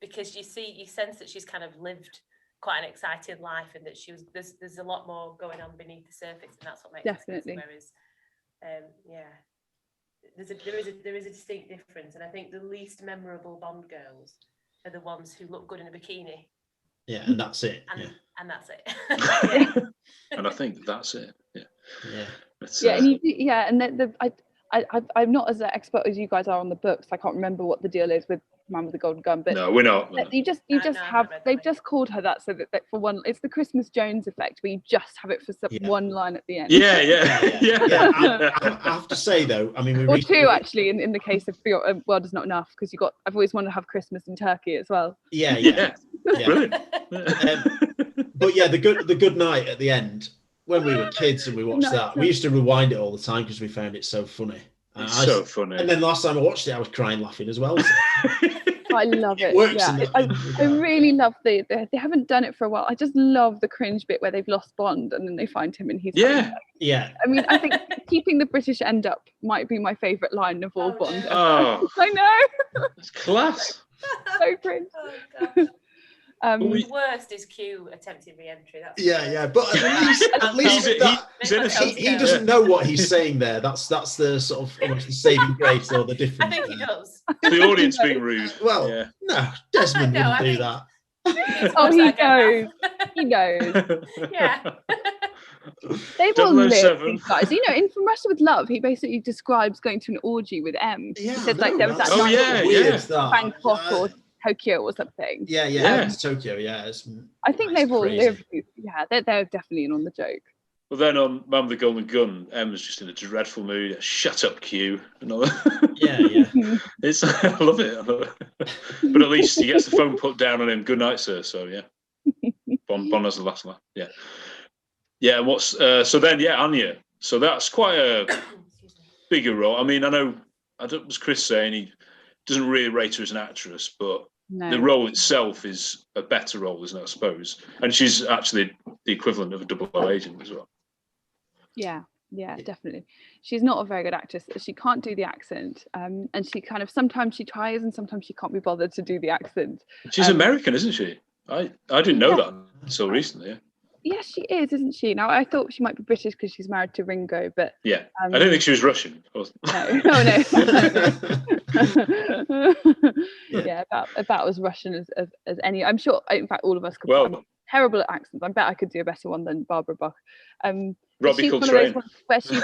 Because you sense that she's kind of lived quite an exciting life, and that there's a lot more going on beneath the surface, and that's what makes it sexy. Whereas, there is a distinct difference, and I think the least memorable Bond girls are the ones who look good in a bikini.
Yeah, and that's it.
And that's it.
And I think that's it.
Yeah. I'm not as an expert as you guys are on the books. I can't remember what the deal is with Man with the Golden Gun, but
no, we're not.
They've just called her that so that for one, it's the Christmas Jones effect where you just have it for one line at the end.
I have to say though, I mean,
or two actually in the case of World Is Not Enough, because I've always wanted to have Christmas in Turkey as well.
Brilliant.
But yeah, the good night at the end, when we were kids and we watched that, we used to rewind it all the time because we found it so funny.
It's so funny.
And then last time I watched it, I was crying laughing as well. So.
I love it. I really love they haven't done it for a while. I just love the cringe bit where they've lost Bond and then they find him and he's
yeah.
I mean, I think keeping the British end up might be my favourite line of all Bond.
Oh,
I know.
It's class.
So cringe.
Oh, the worst is Q attempting re-entry.
But at least he doesn't know what he's saying there. That's the sort of almost the saving grace or the difference.
I think he does.
The audience being rude.
Well, no, Desmond wouldn't do that.
Oh, he knows. He knows.
Yeah.
They've all lived, guys. In From Russia with Love, he basically describes going to an orgy with M.
Yeah,
he said there was that Bangkok or Tokyo or something.
It's Tokyo.
I think they've all lived. Yeah, they're definitely in on the joke.
Well, then on Man with the Golden Gun, Emma's just in a dreadful mood. Shut up, Q.
Yeah.
I love it. But at least he gets the phone put down on him. Good night, sir. So yeah, Bond has the last laugh. Yeah. Yeah. What's so then? Yeah, Anya. So that's quite a bigger role. I mean, I know. Was Chris saying he doesn't really rate her as an actress, but the role itself is a better role, isn't it, I suppose? And she's actually the equivalent of a 00 agent as well.
Yeah, definitely. She's not a very good actress. She can't do the accent. And she kind of, sometimes she tries and sometimes she can't be bothered to do the accent.
She's American, isn't she? I didn't know that until recently. Yeah.
Yes, she is, isn't she? Now, I thought she might be British because she's married to Ringo, but...
Yeah, I didn't think she was Russian.
No. Yeah, about as Russian as any. I'm sure, in fact, all of us could. I'm terrible at accents. I bet I could do a better one than Barbara Bach.
Robbie
she's one
Coltrane.
of those ones where she's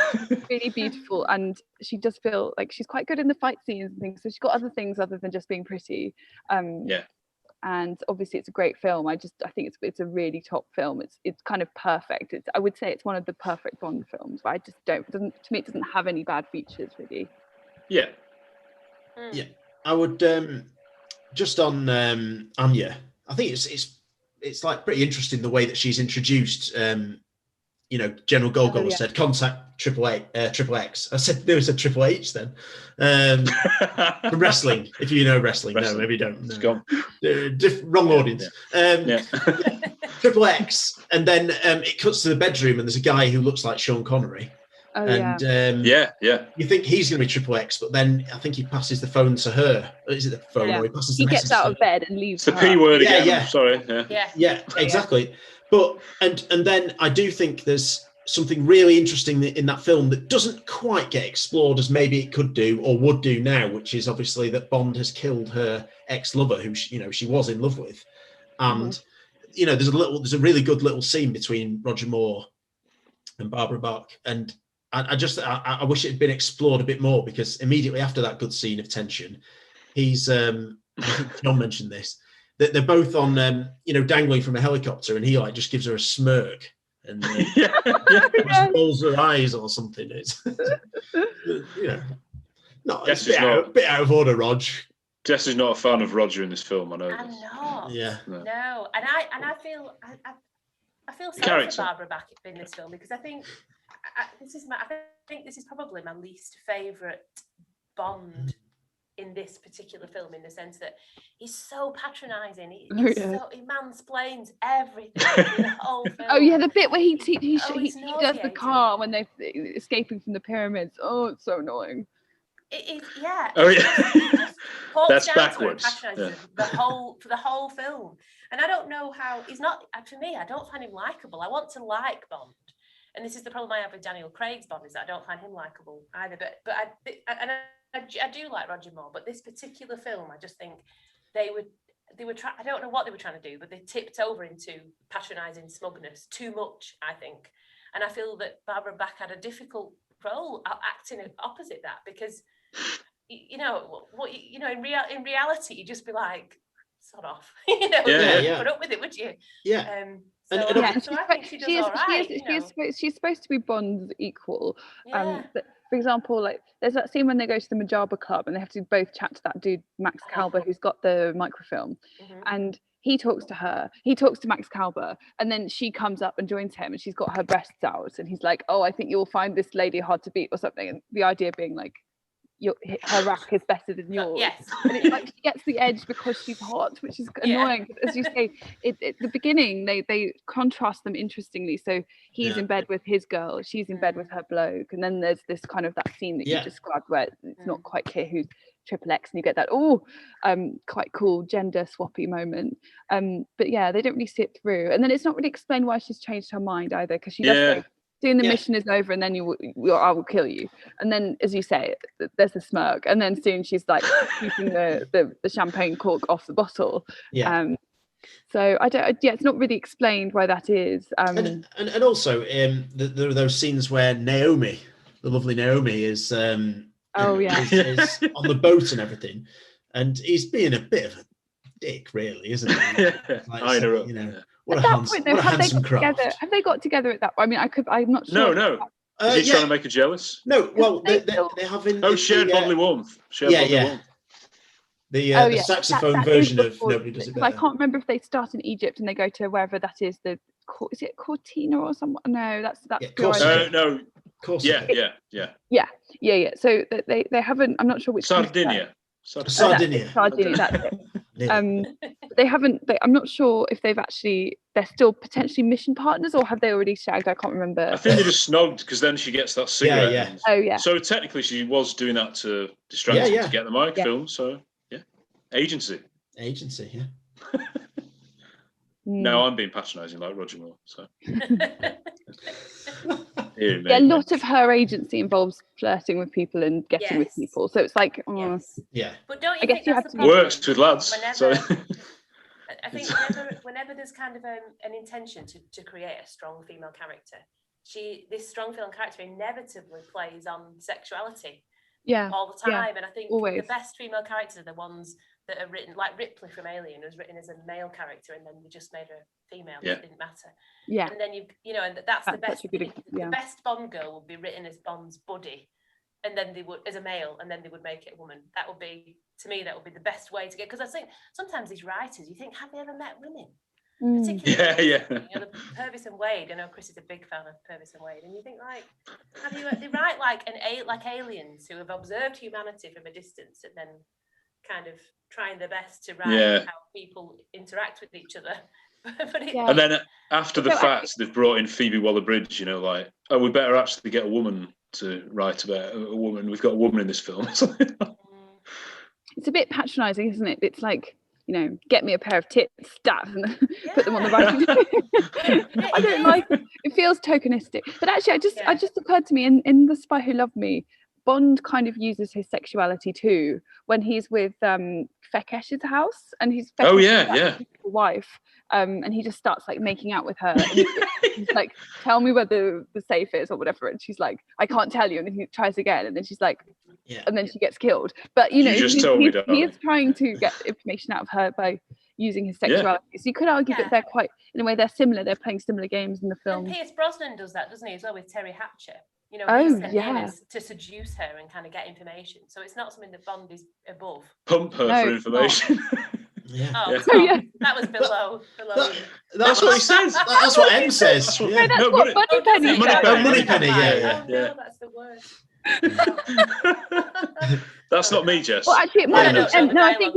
really beautiful and she does feel like she's quite good in the fight scenes and things. So she's got other things other than just being pretty. And obviously it's a great film. I think it's a really top film. It's kind of perfect. I would say it's one of the perfect Bond films, but I just it doesn't have any bad features really.
Yeah.
I would just on Anya. I think it's like pretty interesting the way that she's introduced General Golgotha
yeah.
said, contact Triple X. I said, no, it said Triple H then. From wrestling, if you know wrestling. No, maybe you don't.
It's
No.
gone.
Wrong audience.
Yeah.
Triple X. And then it cuts to the bedroom and there's a guy who looks like Sean Connery.
Oh,
And
yeah.
You think he's going to be Triple X, but then I think he passes the phone to her. Is it the phone? Or he passes the message
gets out
to
of
her.
bed and leaves.
It's the P word again.
Yeah.
Sorry.
Yeah, exactly. But and then I do think there's something really interesting in that film that doesn't quite get explored as maybe it could do or would do now, which is obviously that Bond has killed her ex-lover, who she was in love with, and there's a really good little scene between Roger Moore and Barbara Bach, and I wish it had been explored a bit more, because immediately after that good scene of tension, he's I think John mentioned this, that they're both on dangling from a helicopter, and he just gives her a smirk and rolls her eyes or something. It's it's a bit out of order, Rog.
Jess is not a fan of Roger in this film. I know.
I'm not.
Yeah.
No, and I feel sorry for Barbara Bach in this film, because I think this is probably my least favourite Bond in this particular film, in the sense that he's so patronising. He mansplains everything in the whole film.
Oh yeah, the bit where he does the car when they're escaping from the pyramids. Oh, it's so annoying.
It is, yeah.
Oh yeah. That's backwards.
For the whole film, and I don't know how he's not. For me, I don't find him likable. I want to like Bond, and this is the problem I have with Daniel Craig's Bond, is that I don't find him likable either. But I do like Roger Moore, but this particular film, I just think they were trying. I don't know what they were trying to do, but they tipped over into patronising smugness too much, I think. And I feel that Barbara Bach had a difficult role acting opposite that, because in reality, you just be like, sod off, put up with it, would you?
Yeah.
So I think she does all right.
She's supposed to be Bond's equal. But for example, like there's that scene when they go to the Majaba Club and they have to both chat to that dude Max Calber, who's got the microfilm, and he talks to her. He talks to Max Calber, and then she comes up and joins him, and she's got her breasts out, and he's like, "Oh, I think you'll find this lady hard to beat," or something. And the idea being like, her rack is better than yours.
Yes.
And it's like she gets the edge because she's hot, which is annoying. As you say, at the beginning, they contrast them interestingly. So he's in bed with his girl, she's in bed with her bloke, and then there's this kind of that scene that you described where it's not quite clear who's Triple X, and you get that quite cool gender swappy moment. But yeah, they don't really see it through, and then it's not really explained why she's changed her mind either, because she does say, soon the mission is over, and then I will kill you. And then, as you say, there's a smirk, and then soon she's like keeping the champagne cork off the bottle. So I don't. Yeah, it's not really explained why that is.
And also, there are those scenes where Naomi, the lovely Naomi, is is on the boat and everything, and he's being a bit of a dick, really, isn't he? What a handsome craft.
Have they got together at that point? I mean, I'm not sure.
No. Is he trying to make her jealous?
No, well, they have in...
shared bodily warmth. Warmth.
The saxophone version of Nobody Does It Better.
I can't remember if they start in Egypt and they go to wherever that is. Is it Cortina or something? No, that's
no. Yeah.
So they haven't. I'm not sure which.
Sardinia.
Sardinia.
That's it. They haven't. I'm not sure if they've actually. They're still potentially mission partners, or have they already shagged? I can't remember.
I think they just snogged, because then she gets that cigarette.
Yeah.
Oh yeah.
So technically, she was doing that to distract him to get the microfilm. So agency.
Yeah.
No, I'm being patronising like Roger Moore. So.
A lot of her agency involves flirting with people and getting with people. So it's like,
But don't you
think you have to
works with lads?
I think whenever there's kind of an intention to create a strong female character, this strong female character inevitably plays on sexuality. All the time. And I think the best female characters are the ones that are written, like Ripley from Alien was written as a male character, and then they just made her female. It didn't matter. And then and that's the best. The best Bond girl would be written as Bond's buddy, and then they would, as a male, and then they would make it a woman. That would be, to me, the best way to get. Because I think sometimes these writers, you think, have they ever met women? Particularly,
Yeah.
you know, the Purvis and Wade. I know Chris is a big fan of Purvis and Wade, and you think like, they write like aliens who have observed humanity from a distance, and then kind of trying their best to write how people interact with each other.
And then after the fact, they've brought in Phoebe Waller-Bridge. You know, like, oh, we better actually get a woman to write about a woman. We've got a woman in this film. It's
a bit patronising, isn't it? It's like, you know, get me a pair of tits, stat, and put them on the writing. I don't like it. It feels tokenistic. But actually, I just occurred to me in The Spy Who Loved Me, Bond kind of uses his sexuality too when he's with Fekesh's house, and he's Fekesh's wife, and he just starts like making out with her. And he's like, "Tell me where the safe is," or whatever, and she's like, "I can't tell you." And then he tries again, and then she's like, and then she gets killed. But you know, he is trying to get information out of her by using his sexuality. So you could argue that they're quite, in a way, they're similar. They're playing similar games in the film.
And Pierce Brosnan does that, doesn't he, as well, with Terry Hatcher? You know, he's sent in to seduce her and kind of get information. So it's not something that Bond is above.
Pump her for information.
That was below.
That's what he says. That's what M says.
No, that's what Moneypenny says.
Moneypenny,
No, that's the word.
That's not me, Jess.
Well, actually, it might be M. No, I think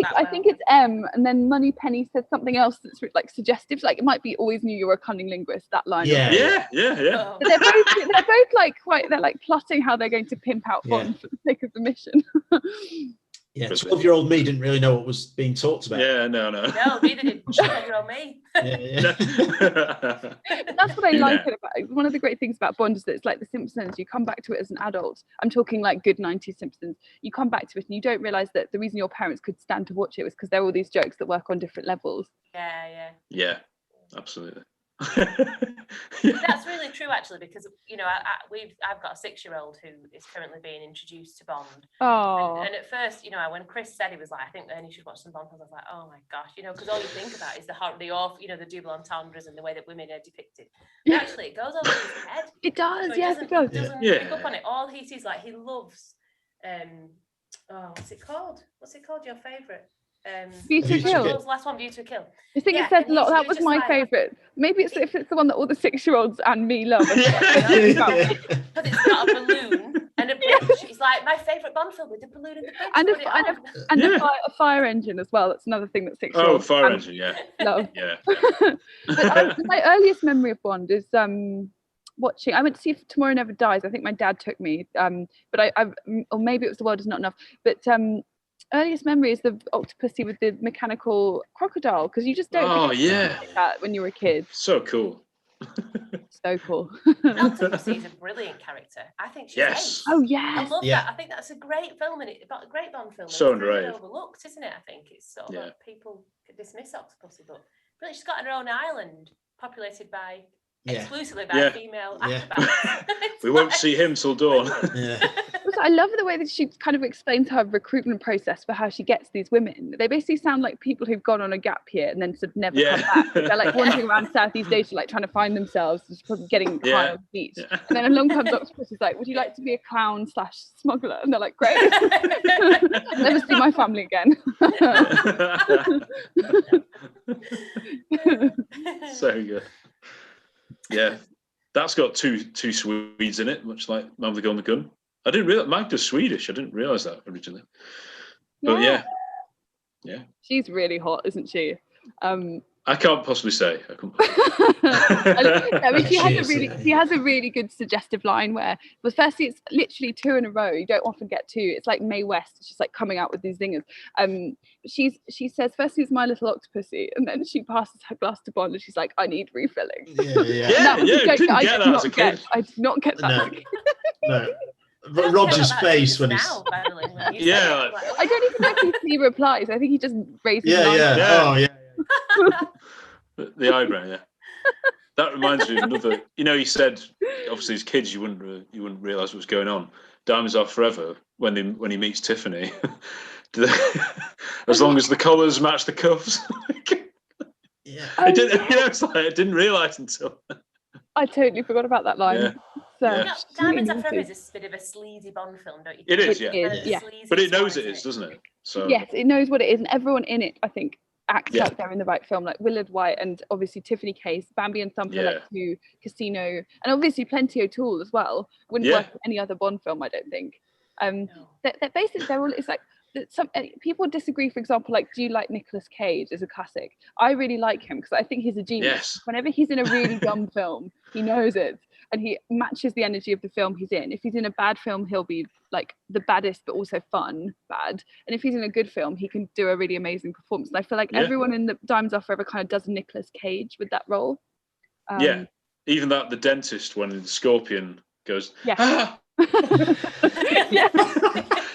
it's M, and then Moneypenny says something else that's like suggestive. Like it might be "always knew you were a cunning linguist." That line.
Yeah.
Oh.
They're both like they're like plotting how they're going to pimp out Bond for the sake of the mission.
Yeah, 12-year-old me didn't really know what was being talked about.
Yeah, no.
No, neither did 12-year-old me.
That's what I like it about. One of the great things about Bond is that it's like The Simpsons. You come back to it as an adult. I'm talking like good 90s Simpsons. You come back to it and you don't realise that the reason your parents could stand to watch it was because there were all these jokes that work on different levels.
Yeah, absolutely.
That's really true, actually, because you know I've got a 6-year-old who is currently being introduced to Bond. And at first, you know, when Chris said he was like, I think Ernie should watch some Bond films, I was like, oh my gosh, you know, because all you think about is the double entendres and the way that women are depicted. But actually, it goes over his head.
It does,
so
yes, it does.
Doesn't pick up on it. All he sees, like, he loves. What's it called? Your favourite?
View to Kill.
Last one, View to Kill.
I think it says a lot. That was my favourite. Maybe it's if it's the one that all the 6-year-olds and me love. Because
it's got a balloon and a bridge. It's like my favourite Bond film with the balloon and the bridge.
And a fire engine as well. That's another thing that 6-year-olds
fire engine,
love.
Yeah.
But my earliest memory of Bond is watching. I went to see Tomorrow Never Dies. I think my dad took me. But or maybe it was The World Is Not Enough. But earliest memory is the Octopussy with the mechanical crocodile, because you just don't like that when you were a kid.
So cool.
So cool.
Octopussy is a brilliant character. I think she's ace.
Oh yeah,
I love that. I think that's a great film, and a great Bond film.
So
it's
underrated.
really overlooked, isn't it? I think it's sort of like people could dismiss Octopussy, but really, she's got her own island populated by exclusively by female acrobats.
We won't see him till dawn.
Also, I love the way that she kind of explains her recruitment process for how she gets these women. They basically sound like people who've gone on a gap year and then sort of never come back. They're like wandering around Southeast Asia, like trying to find themselves, just getting high on the beach. And then along comes Octopus, is like, "Would you like to be a clown / smuggler?" And they're like, "Great." Never see my family again.
So good. Yeah, that's got two Swedes in it, much like Man with the Gun, the Gun. I didn't realize Magda's Swedish. I didn't realize that originally. But yeah.
She's really hot, isn't she?
I can't possibly say.
I mean, she has a really good suggestive line where, well, firstly, it's literally 2 in a row. You don't often get 2. It's like Mae West. She's like coming out with these zingers. She says, firstly, it's My Little Octopussy, and then she passes her glass to Bond, and she's like, "I need refilling."
I didn't get that as a kid.
I did not get that.
No. No. But Roger's face when he's
I
don't even know if he replies. I think he just raises his eyes.
Oh yeah.
The eyebrow, That reminds me of another. You know, he said, obviously, as kids, you wouldn't realise what was going on. Diamonds Are Forever. When he meets Tiffany, as long as the collars match the cuffs. I didn't realise until.
I totally forgot about that line.
Yeah.
So,
Diamonds Are Forever is a bit of a sleazy Bond film, don't you think?
It is, yeah. But it knows it is, doesn't it? So
yes, it knows what it is, and everyone in it, I think, act like they're in the right film, like Willard White and obviously Tiffany Case, Bambi and Thumper, like 2, Casino, and obviously Plenty O'Toole as well. Wouldn't work in any other Bond film, I don't think. They're basically, they're all, it's like, some people disagree, for example, like, do you like Nicolas Cage as a classic? I really like him because I think he's a genius. Whenever he's in a really dumb film, he knows it and he matches the energy of the film he's in. If he's in a bad film, he'll be like the baddest but also fun bad, and if he's in a good film, he can do a really amazing performance. And I feel like everyone in the Diamonds Are Forever kind of does Nicolas Cage with that role.
Even that the dentist when the Scorpion goes
yeah.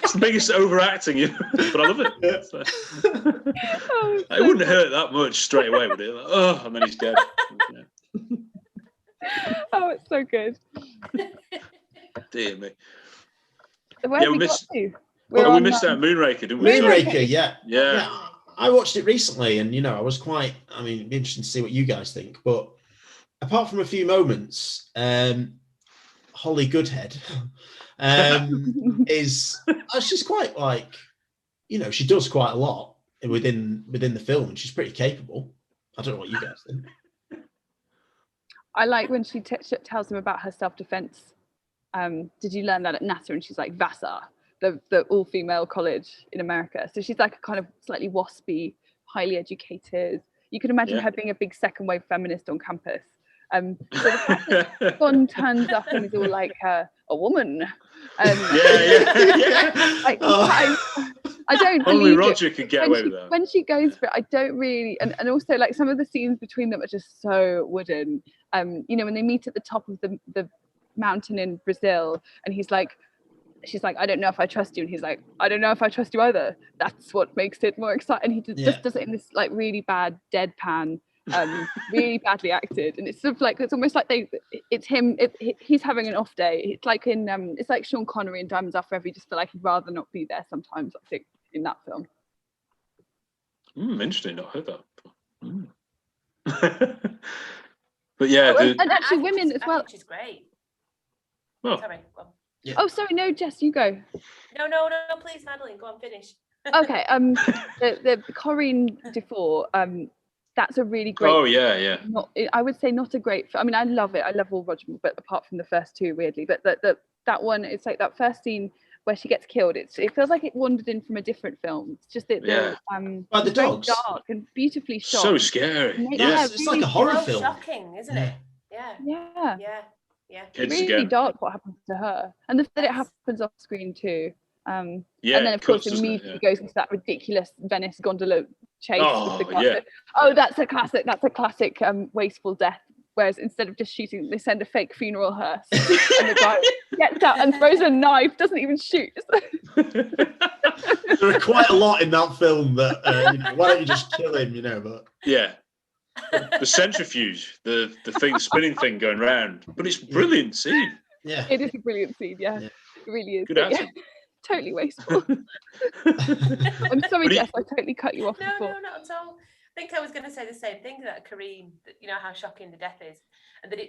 It's the biggest overacting, but I love it. It wouldn't hurt that much straight away, would it? Like, and then he's dead.
Oh, it's so good.
Dear me.
We missed
out Moonraker, didn't we?
Moonraker, yeah. I watched it recently, and I was quite. I mean, it'd be interesting to see what you guys think. But apart from a few moments, Holly Goodhead she's quite like, she does quite a lot within the film, and she's pretty capable. I don't know what you guys think.
I like when she tells him about her self-defense. Did you learn that at NASA? And she's like, Vassar, the all-female college in America. So she's like a kind of slightly waspy, highly educated. You can imagine her being a big second-wave feminist on campus. So the fact that Bond turns up and is all like a woman. I don't believe
only Roger could get away with that.
When she goes for it, I don't really, and also like some of the scenes between them are just so wooden. When they meet at the top of the mountain in Brazil, and she's like, I don't know if I trust you, and he's like, I don't know if I trust you either. That's what makes it more exciting. And he just does it in this like really bad deadpan. Really badly acted, and it's sort of like, it's almost like it's him. He's having an off day. It's like it's like Sean Connery in Diamonds Are Forever. You just feel like he'd rather not be there sometimes, I think, in that film.
Interesting. Not heard that. But yeah,
and actually women as well.
She's great.
Oh.
Sorry. Go on.
Yeah.
Oh, sorry. No, Jess, you go.
No. Please, Madeline, go on, finish.
Okay. The Corinne Dufour. That's a really great.
Oh yeah.
I would say not a great. I mean, I love it. I love all Roger Moore, but apart from the first two, weirdly. But that one, it's like that first scene where she gets killed. It feels like it wandered in from a different film. It's just
the dogs,
dark and beautifully shot.
So scary.
It's like a horror film.
Shocking, isn't it? Yeah.
It's really dark what happens to her, and the fact that it happens off screen too. And then of course immediately goes into that ridiculous Venice gondola chase. That's a classic wasteful death. Whereas instead of just shooting, they send a fake funeral hearse, and the guy gets out and throws a knife, doesn't even shoot.
There are quite a lot in that film that why don't you just kill him? But
the centrifuge, the spinning thing going round, but it's brilliant scene.
Yeah,
it is a brilliant scene. Yeah. It really is.
Good acting.
Totally wasteful. I'm sorry, Jess, I totally cut you off before.
No, not at all. I think I was going to say the same thing that Kareem, how shocking the death is, and that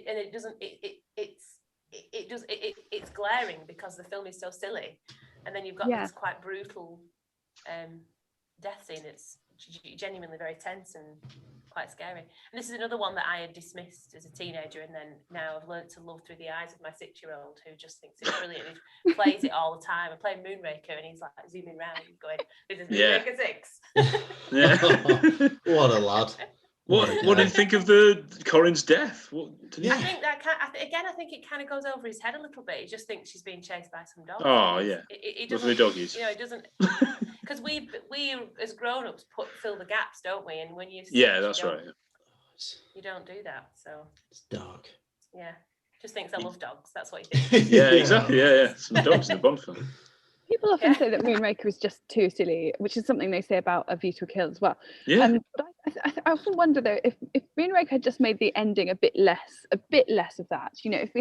it's glaring because the film is so silly, and then you've got this quite brutal death scene that's genuinely very tense and quite scary. And this is another one that I had dismissed as a teenager, and then now I've learned to love through the eyes of my 6-year-old who just thinks it's brilliant. He plays it all the time. I'm playing Moonraker and he's like zooming around and going, "This is Moonraker 6."
What a lad.
What did you think of the Corinne's death?
I think I think it kind of goes over his head a little bit. He just thinks she's being chased by some dogs.
Oh yeah,
it
lovely doggies.
It doesn't, because we as grown-ups fill the gaps, don't we? And when you
that's right.
You don't do that, so
it's dark.
Yeah, just thinks I love dogs. That's what he thinks.
Yeah, exactly. Yeah. Some dogs in the Bond film.
People often say that Moonraker is just too silly, which is something they say about A View to a Kill as well.
Yeah.
But I often wonder though if Moonraker had just made the ending a bit less of that. If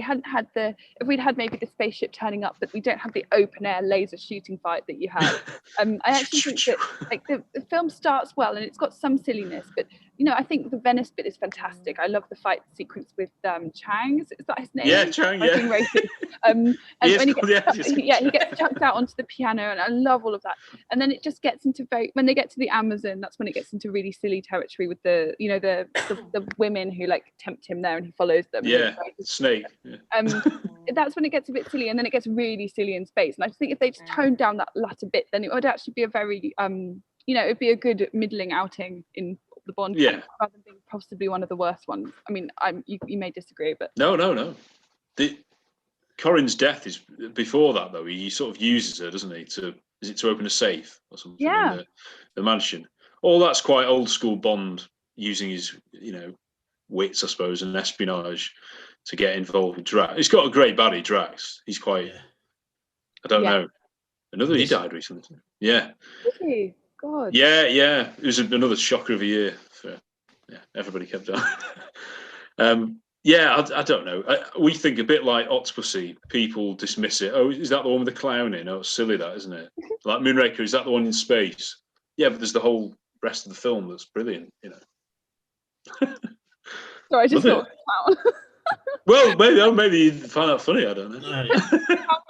we'd had maybe the spaceship turning up, but we don't have the open air laser shooting fight that you had. I actually think that like the film starts well and it's got some silliness, but I think the Venice bit is fantastic. I love the fight sequence with Chang. Is that his name?
Yeah, Chang. Yeah.
And when he
he
gets chucked out onto the piano, and I love all of that. And then it just gets into when they get to the Amazon, that's when it gets into really silly territory with the the women who like tempt him there, and he follows them.
Yeah, snake. Yeah.
That's when it gets a bit silly, and then it gets really silly in space. And I think if they just toned down that latter bit, then it would actually be a very it'd be a good middling outing in the Bond, rather than being possibly one of the worst ones. I mean, you may disagree, but
no. Corin's death is before that, though. He sort of uses her, doesn't he? To open a safe or something in the mansion. All that's quite old school Bond, using his wits, I suppose, and espionage to get involved with Drax. He's got a great baddie, Drax. He's quite. I don't know. He died recently. Yeah.
Did he? God.
Yeah. It was another shocker of a year. Everybody kept dying. I don't know. We think a bit like Octopussy. People dismiss it. Oh, is that the one with the clown in? Oh, it's silly, that, isn't it? Like Moonraker, is that the one in space? Yeah, but there's the whole rest of the film that's brilliant.
Sorry, I just thought clown.
Well, maybe you find that funny. I don't know.
Clown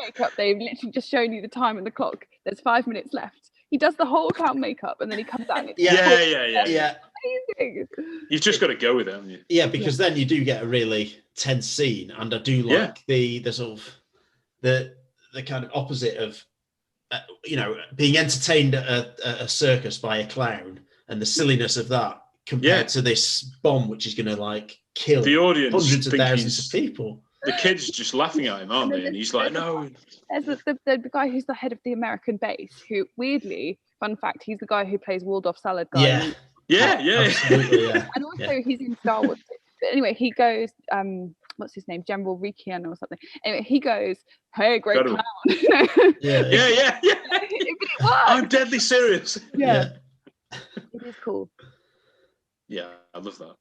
makeup. They've literally just shown you the time and the clock. There's 5 minutes left. He does the whole clown makeup, and then he comes out. And
Yeah.
Amazing.
You've just got to go with it, haven't you?
Yeah, because then you do get a really tense scene, and I do like the sort of the kind of opposite of being entertained at a circus by a clown, and the silliness of that compared to this bomb, which is going to like kill
the audience,
hundreds of thousands of people.
The kids are just laughing at him, aren't they? And he's like, no.
There's the guy who's the head of the American base, who weirdly, fun fact, he's the guy who plays Waldorf Salad guy.
Yeah.
Absolutely, yeah.
And also he's in Star Wars. But anyway, he goes, what's his name? General Rikian or something. Anyway, he goes, hey, great
Incredible.
clown.
Yeah. I'm deadly serious.
Yeah. It is cool.
Yeah, I love that.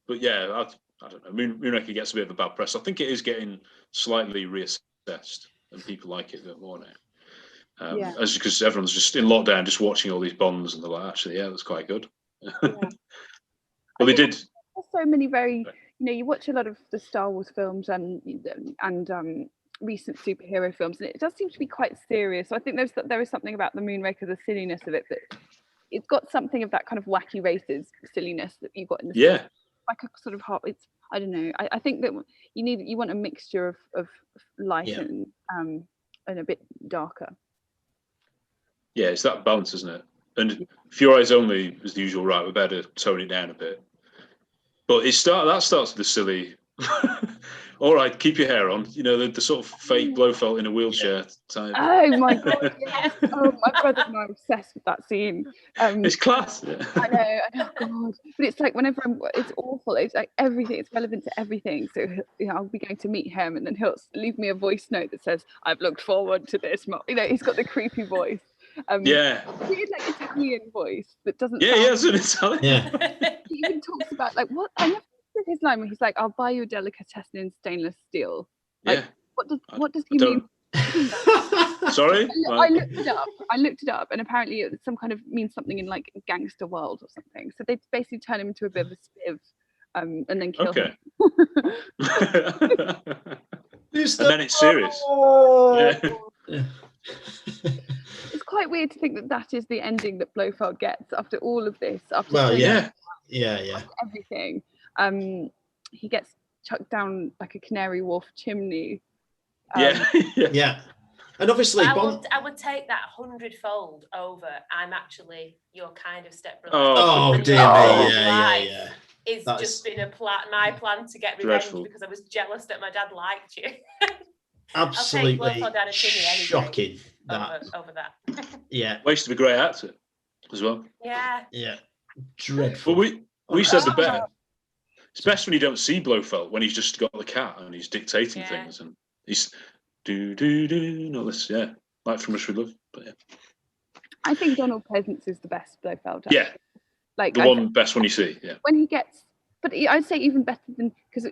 But yeah, I don't know. Moonraker gets a bit of a bad press. I think it is getting slightly reassessed, and people like it a bit more now. As because everyone's just in lockdown, just watching all these Bonds, and they're like, actually, that's quite good. Well, they did.
There's so many very, you watch a lot of the Star Wars films and recent superhero films, and it does seem to be quite serious. So I think there is something about the Moonraker, the silliness of it, that it's got something of that kind of wacky races silliness that you've got in the film. Like a sort of hot. It's, I don't know. I think that you want a mixture of light and a bit darker.
Yeah, it's that balance, isn't it? And For Your Eyes Only is the usual, right? We better tone it down a bit. But that starts with the silly. All right, keep your hair on. The sort of fake Blofeld in a wheelchair type.
Oh my god! Yes. Oh, my brother and I are obsessed with that scene.
It's class.
I know. God, but it's like whenever it's awful. It's like everything. It's relevant to everything. So I'll be going to meet him, and then he'll leave me a voice note that says, "I've looked forward to this." He's got the creepy voice. Weird, like Italian voice that doesn't.
Yeah, it's an Italian.
Yeah.
He even talks about like what I never heard his line where he's like, "I'll buy you a delicatessen in stainless steel." Like, what does he mean?
Sorry,
I looked it up, and apparently it some kind of means something in like gangster world or something. So they basically turn him into a bit of a spiv, and then kill him.
And then it's serious.
Yeah.
It's quite weird to think that is the ending that Blofeld gets after all of this. After everything, he gets chucked down like a Canary Wharf chimney.
Yeah. And obviously,
I would take that 100-fold over. I'm actually your kind of stepbrother.
Oh dear me! Yeah.
It's just been my plan to get revenge because I was jealous that my dad liked you.
Absolutely shocking.
Over that.
Yeah. Waste of a great actor as well.
Yeah.
Dreadful.
But we said the better. It's best when you don't see Blofeld, when he's just got the cat and he's dictating things and he's do and all this. Yeah, like From Russia with Love. But yeah,
I think Donald Pleasance is the best Blofeld.
Yeah, like the best one you see. Yeah,
when he gets, but I'd say even better than because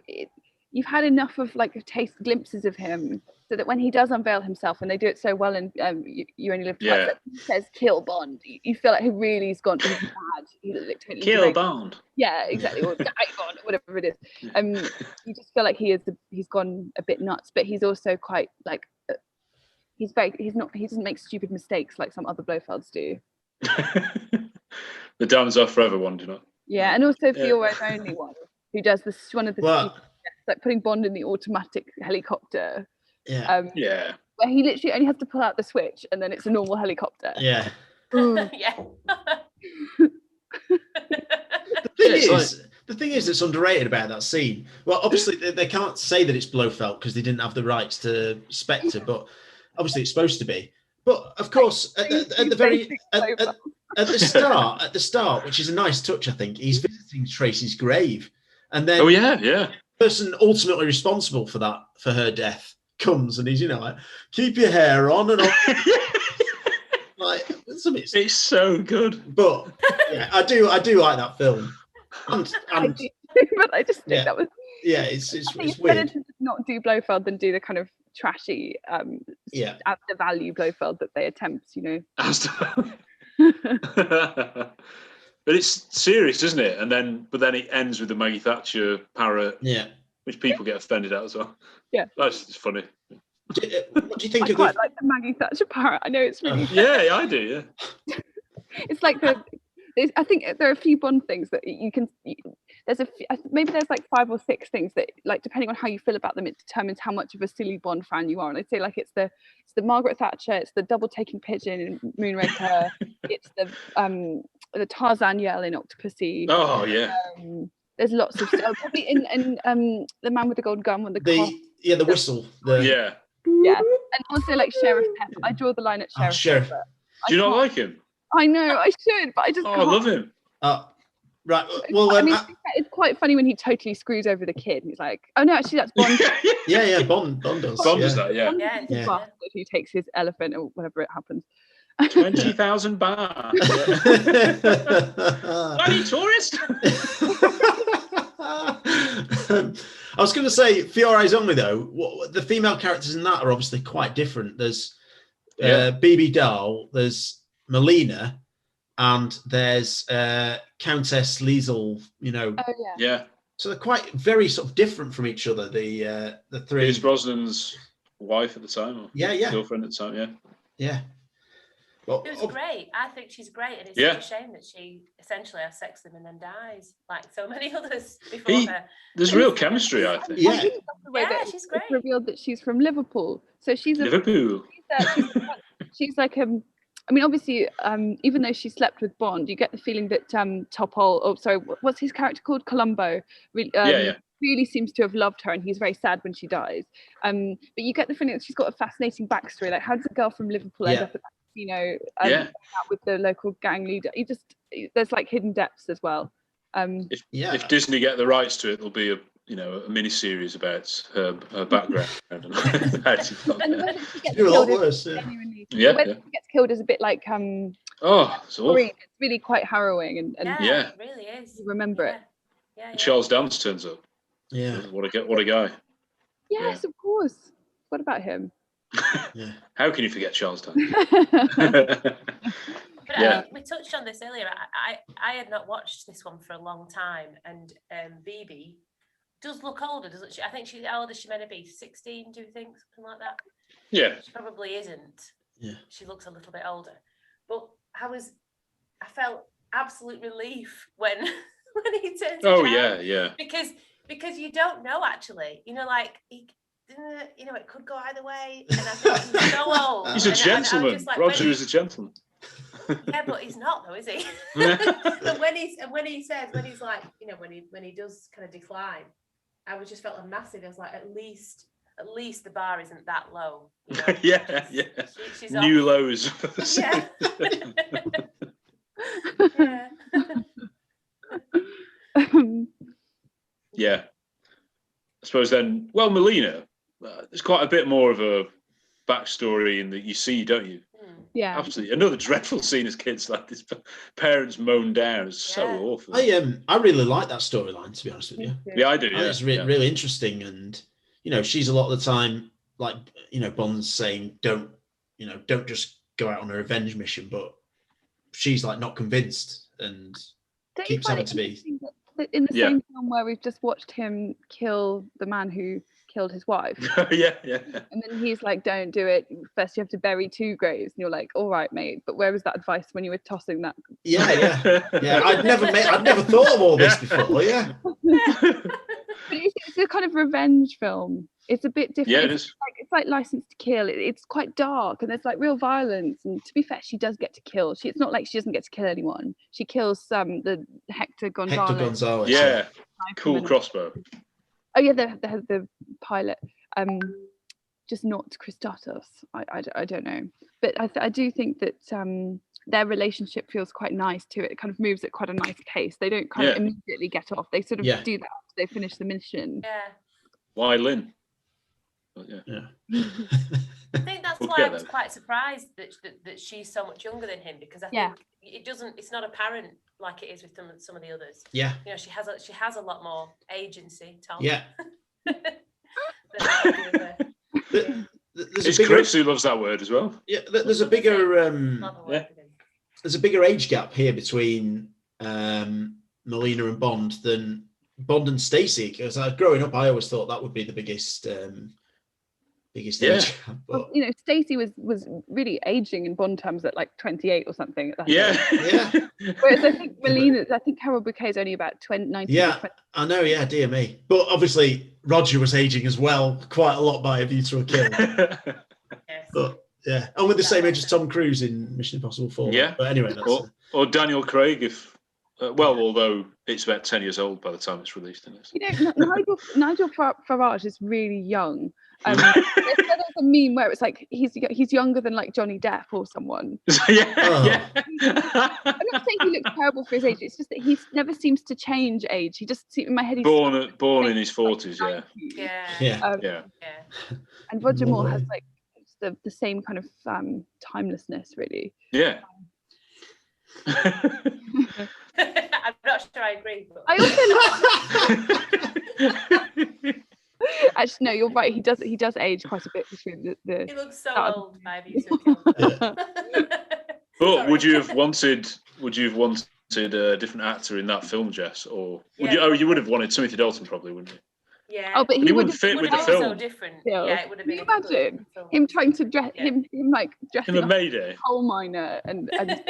you've had enough of like taste glimpses of him, so that when he does unveil himself, and they do it so well, and you only live twice, like, he says kill Bond, you feel like he really he's mad. He's like, totally
Kill Bond.
Yeah, exactly. Or die Bond, whatever it is. You just feel like he's gone a bit nuts, but he's also quite like he doesn't make stupid mistakes like some other Blofelds do.
The Diamonds Are Forever one, do you know?
Yeah, and also Fiona's only one who does this one of the stupid, like putting Bond in the automatic helicopter.
Yeah.
Where he literally only has to pull out the switch and then it's a normal helicopter.
Yeah.
Yeah.
The thing is that's underrated about that scene. Well, obviously they can't say that it's Blofeld because they didn't have the rights to Spectre, but obviously it's supposed to be. But of course, at the start, which is a nice touch, I think, he's visiting Tracy's grave, and then the person ultimately responsible for her death comes, and he's like, keep your hair on and all. Like,
it's so good.
But yeah, I do like that film. And
I do, but I just think that was it's weird. Better to not do Blofeld than do the kind of trashy at the value Blofeld that they attempt,
But it's serious, isn't it? But then it ends with the Maggie Thatcher parrot, which people get offended at as well.
Yeah,
that's just funny.
What do you think
I quite like the Maggie Thatcher parrot. I know it's really
yeah, I do. Yeah,
it's like I think there are a few Bond things that you can. Maybe there's like 5 or 6 things that, like, depending on how you feel about them, it determines how much of a silly Bond fan you are. And I'd say like it's the Margaret Thatcher, it's the double taking pigeon in Moonraker, it's the Tarzan yell in Octopussy.
Oh yeah.
There's lots of stuff. Probably in the Man with the Golden Gun when
the whistle.
Yeah, and also like Sheriff Pepper. I draw the line at Sheriff Pepper.
Do you not like him?
I know I should, but I just can't.
I love him.
Right. Well,
I mean, it's quite funny when he totally screws over the kid. He's like, "Oh no, actually, that's Bond."
yeah. Bond does.
Bond does that. Yeah.
Bastard who takes his elephant or whatever it happens.
20,000 bars. Bloody tourist.
I was going to say, For Your Eyes Only, though, the female characters in that are obviously quite different. There's BB Dahl, there's Melina, and there's Countess Liesel,
Oh, yeah.
So they're quite very sort of different from each other, the three.
Pierce Brosnan's wife at the time, or girlfriend at the time,
Yeah. Well,
it was great. I think she's great, and it's such a shame that she essentially has sex with him and then dies, like so many others before her.
There's real chemistry, I think.
Yeah,
she's great.
It's revealed that she's from Liverpool, so she's
Liverpool.
She's like I mean, obviously, even though she slept with Bond, you get the feeling that what's his character called? Columbo. Really seems to have loved her, and he's very sad when she dies. But you get the feeling that she's got a fascinating backstory. Like, how does a girl from Liverpool end up at out with the local gang leader? There's like hidden depths as well.
If Disney get the rights to it, there'll be a mini series about her background. And
when she gets killed is a bit like
it's awful.
It's really quite harrowing, and
it really is.
You remember it.
Yeah.
Charles Dance turns up.
Yeah.
What a guy.
Yes, of course. What about him?
How can you forget Charles Dance?
But we touched on this earlier. I had not watched this one for a long time, and BB does look older, doesn't she? I think how old is she meant to be? 16, do you think? Something like that?
Yeah.
She probably isn't.
Yeah.
She looks a little bit older. But I felt absolute relief when he turns around.
Yeah.
Because you don't know, actually. It could go either way. And I think he's so old.
He's a gentleman. Roger is a gentleman.
Yeah, but he's not, though, is he? And when he does kind of decline, I just felt a massive. I was like, at least the bar isn't that low.
Yeah.
She's
new
off.
lows. Yeah. I suppose then, Melina, there's quite a bit more of a backstory in that you see, don't you?
Yeah.
Absolutely. Another dreadful scene as kids, like this parents moan down. It's so
Yeah.
awful.
I really like that storyline, to be honest with you.
Yeah, I do.
I
Yeah,
think it's really interesting, and she's a lot of the time, like Bond's saying, don't just go out on a revenge mission, but she's like not convinced and
Don't you
keeps
find
having
it
to be.
interesting that in the same film where we've just watched him kill the man who killed his wife,
yeah.
and then he's like, "Don't do it. First, you have to bury 2 graves." And you're like, "All right, mate, but where was that advice when you were tossing that?"
Yeah. I'd never thought of all this before. Yeah.
But it's a kind of revenge film. It's a bit different.
Yeah, it is.
It's like License to Kill. It's quite dark, and there's like real violence. And to be fair, she does get to kill. It's not like she doesn't get to kill anyone. She kills the Hector Gonzalez.
Yeah, cool crossbow.
Oh yeah, the pilot. Just not Christatos. I don't know, but I do think that their relationship feels quite nice too. It kind of moves at quite a nice pace. They don't kind of immediately get off. They sort of do that after they finish the mission.
Yeah.
Why Lynn?
Yeah.
I think that's why I was quite surprised that she's so much younger than him, because I think it's not apparent like it is with some of the others.
Yeah.
She has a lot more agency, Tom.
Yeah.
It's Chris who loves that word as well.
Yeah, there's a bigger age gap here between Melina and Bond than Bond and Stacey, because growing up I always thought that would be the biggest age gap. But
Stacey was really aging in Bond terms at like 28 or something.
Yeah.
Whereas I think Carol Bouquet is only about 19.
Yeah, 20. I know. Yeah, dear me. But obviously Roger was aging as well, quite a lot by A View to a Kill. But yeah, and with the same age as Tom Cruise in Mission Impossible 4.
Yeah.
But anyway,
or Daniel Craig, if although it's about 10 years old by the time it's released, isn't it?
Nigel Farage is really young. There's a meme where it's like he's younger than like Johnny Depp or someone.
Yeah.
I'm not saying he looks terrible for his age. It's just that he never seems to change age. He just in my head he's
born in his 40s.
Yeah. And Roger Moore has like the same kind of timelessness, really.
Yeah.
I'm not sure I agree. But...
I also actually, no, you're right. He does age quite a bit between the. He
looks so old by A View to a Kill.
But would you have wanted a different actor in that film, Jess, or you would have wanted Timothy Dalton probably, wouldn't you?
Yeah.
Oh, but
he wouldn't fit with the film.
So different. Yeah, it would have been.
Can you imagine him trying to dress him like dressing
a Mayday
coal miner and
accent.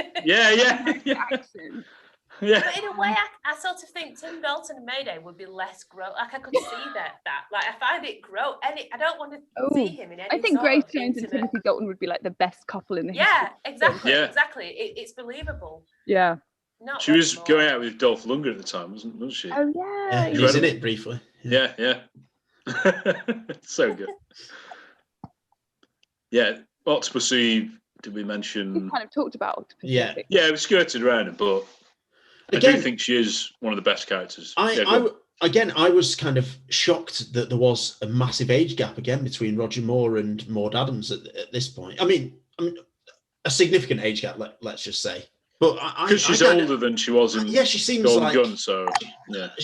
Yeah.
But in a way, I sort of think Tim Dalton and Mayday would be less gross. Like I could see that. Like I find it gross. I don't want to see him in any.
I think Grace Jones and Timothy Dalton would be like the best couple in the history.
Exactly. It's believable.
Yeah.
She was going out with Dolph Lundgren at the time, wasn't she?
Oh yeah.
He was in it briefly.
Yeah. So good. Yeah, Octopussy. Did we mention?
We kind of talked about Octopussy.
Yeah,
we skirted around it, but again, I do think she is one of the best characters.
I was kind of shocked that there was a massive age gap again between Roger Moore and Maud Adams at this point. I mean, a significant age gap, let's just say. But
because she's older than she was in
she seems
Golden
like
Gun, so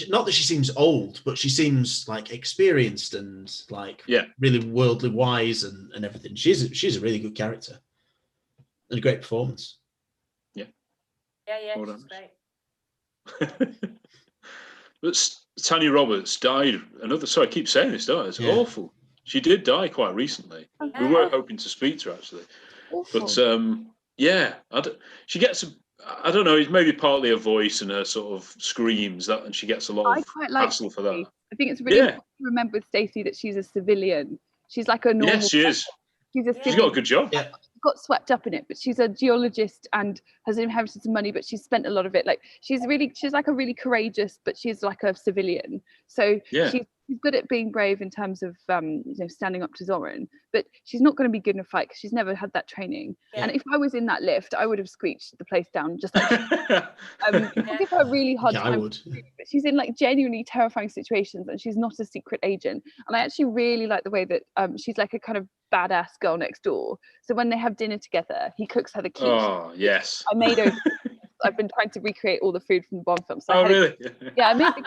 not that she seems old, but she seems like experienced and like really worldly wise and everything. She's a really good character and a great performance.
Yeah, she's great.
But Tanya Roberts died. Sorry, I keep saying this, don't I? It's awful. She did die quite recently. We were hoping to speak to her actually, but she gets. I don't know. It's maybe partly her voice and her sort of screams and she gets a lot of hassle for that.
I think it's really important to remember with Stacey that she's a civilian. She's like a normal.
Yes, she is. She's got a good job.
Yeah. Got swept up in it, but she's a geologist and has inherited some money, but she's spent a lot of it. Like she's like a really courageous, but she's like a civilian. So she's she's good at being brave in terms of standing up to Zoran, but she's not going to be good in a fight because she's never had that training.
Yeah.
And if I was in that lift, I would have squeaked the place down just like I'll give her a really hard
Yeah,
time.
I would.
But she's in like genuinely terrifying situations, and she's not a secret agent. And I actually really like the way that she's like a kind of badass girl next door. So when they have dinner together, he cooks her the quiche.
Oh, yes.
I made over. I've been trying to recreate all the food from the Bond films. So
Really?
Yeah, I made the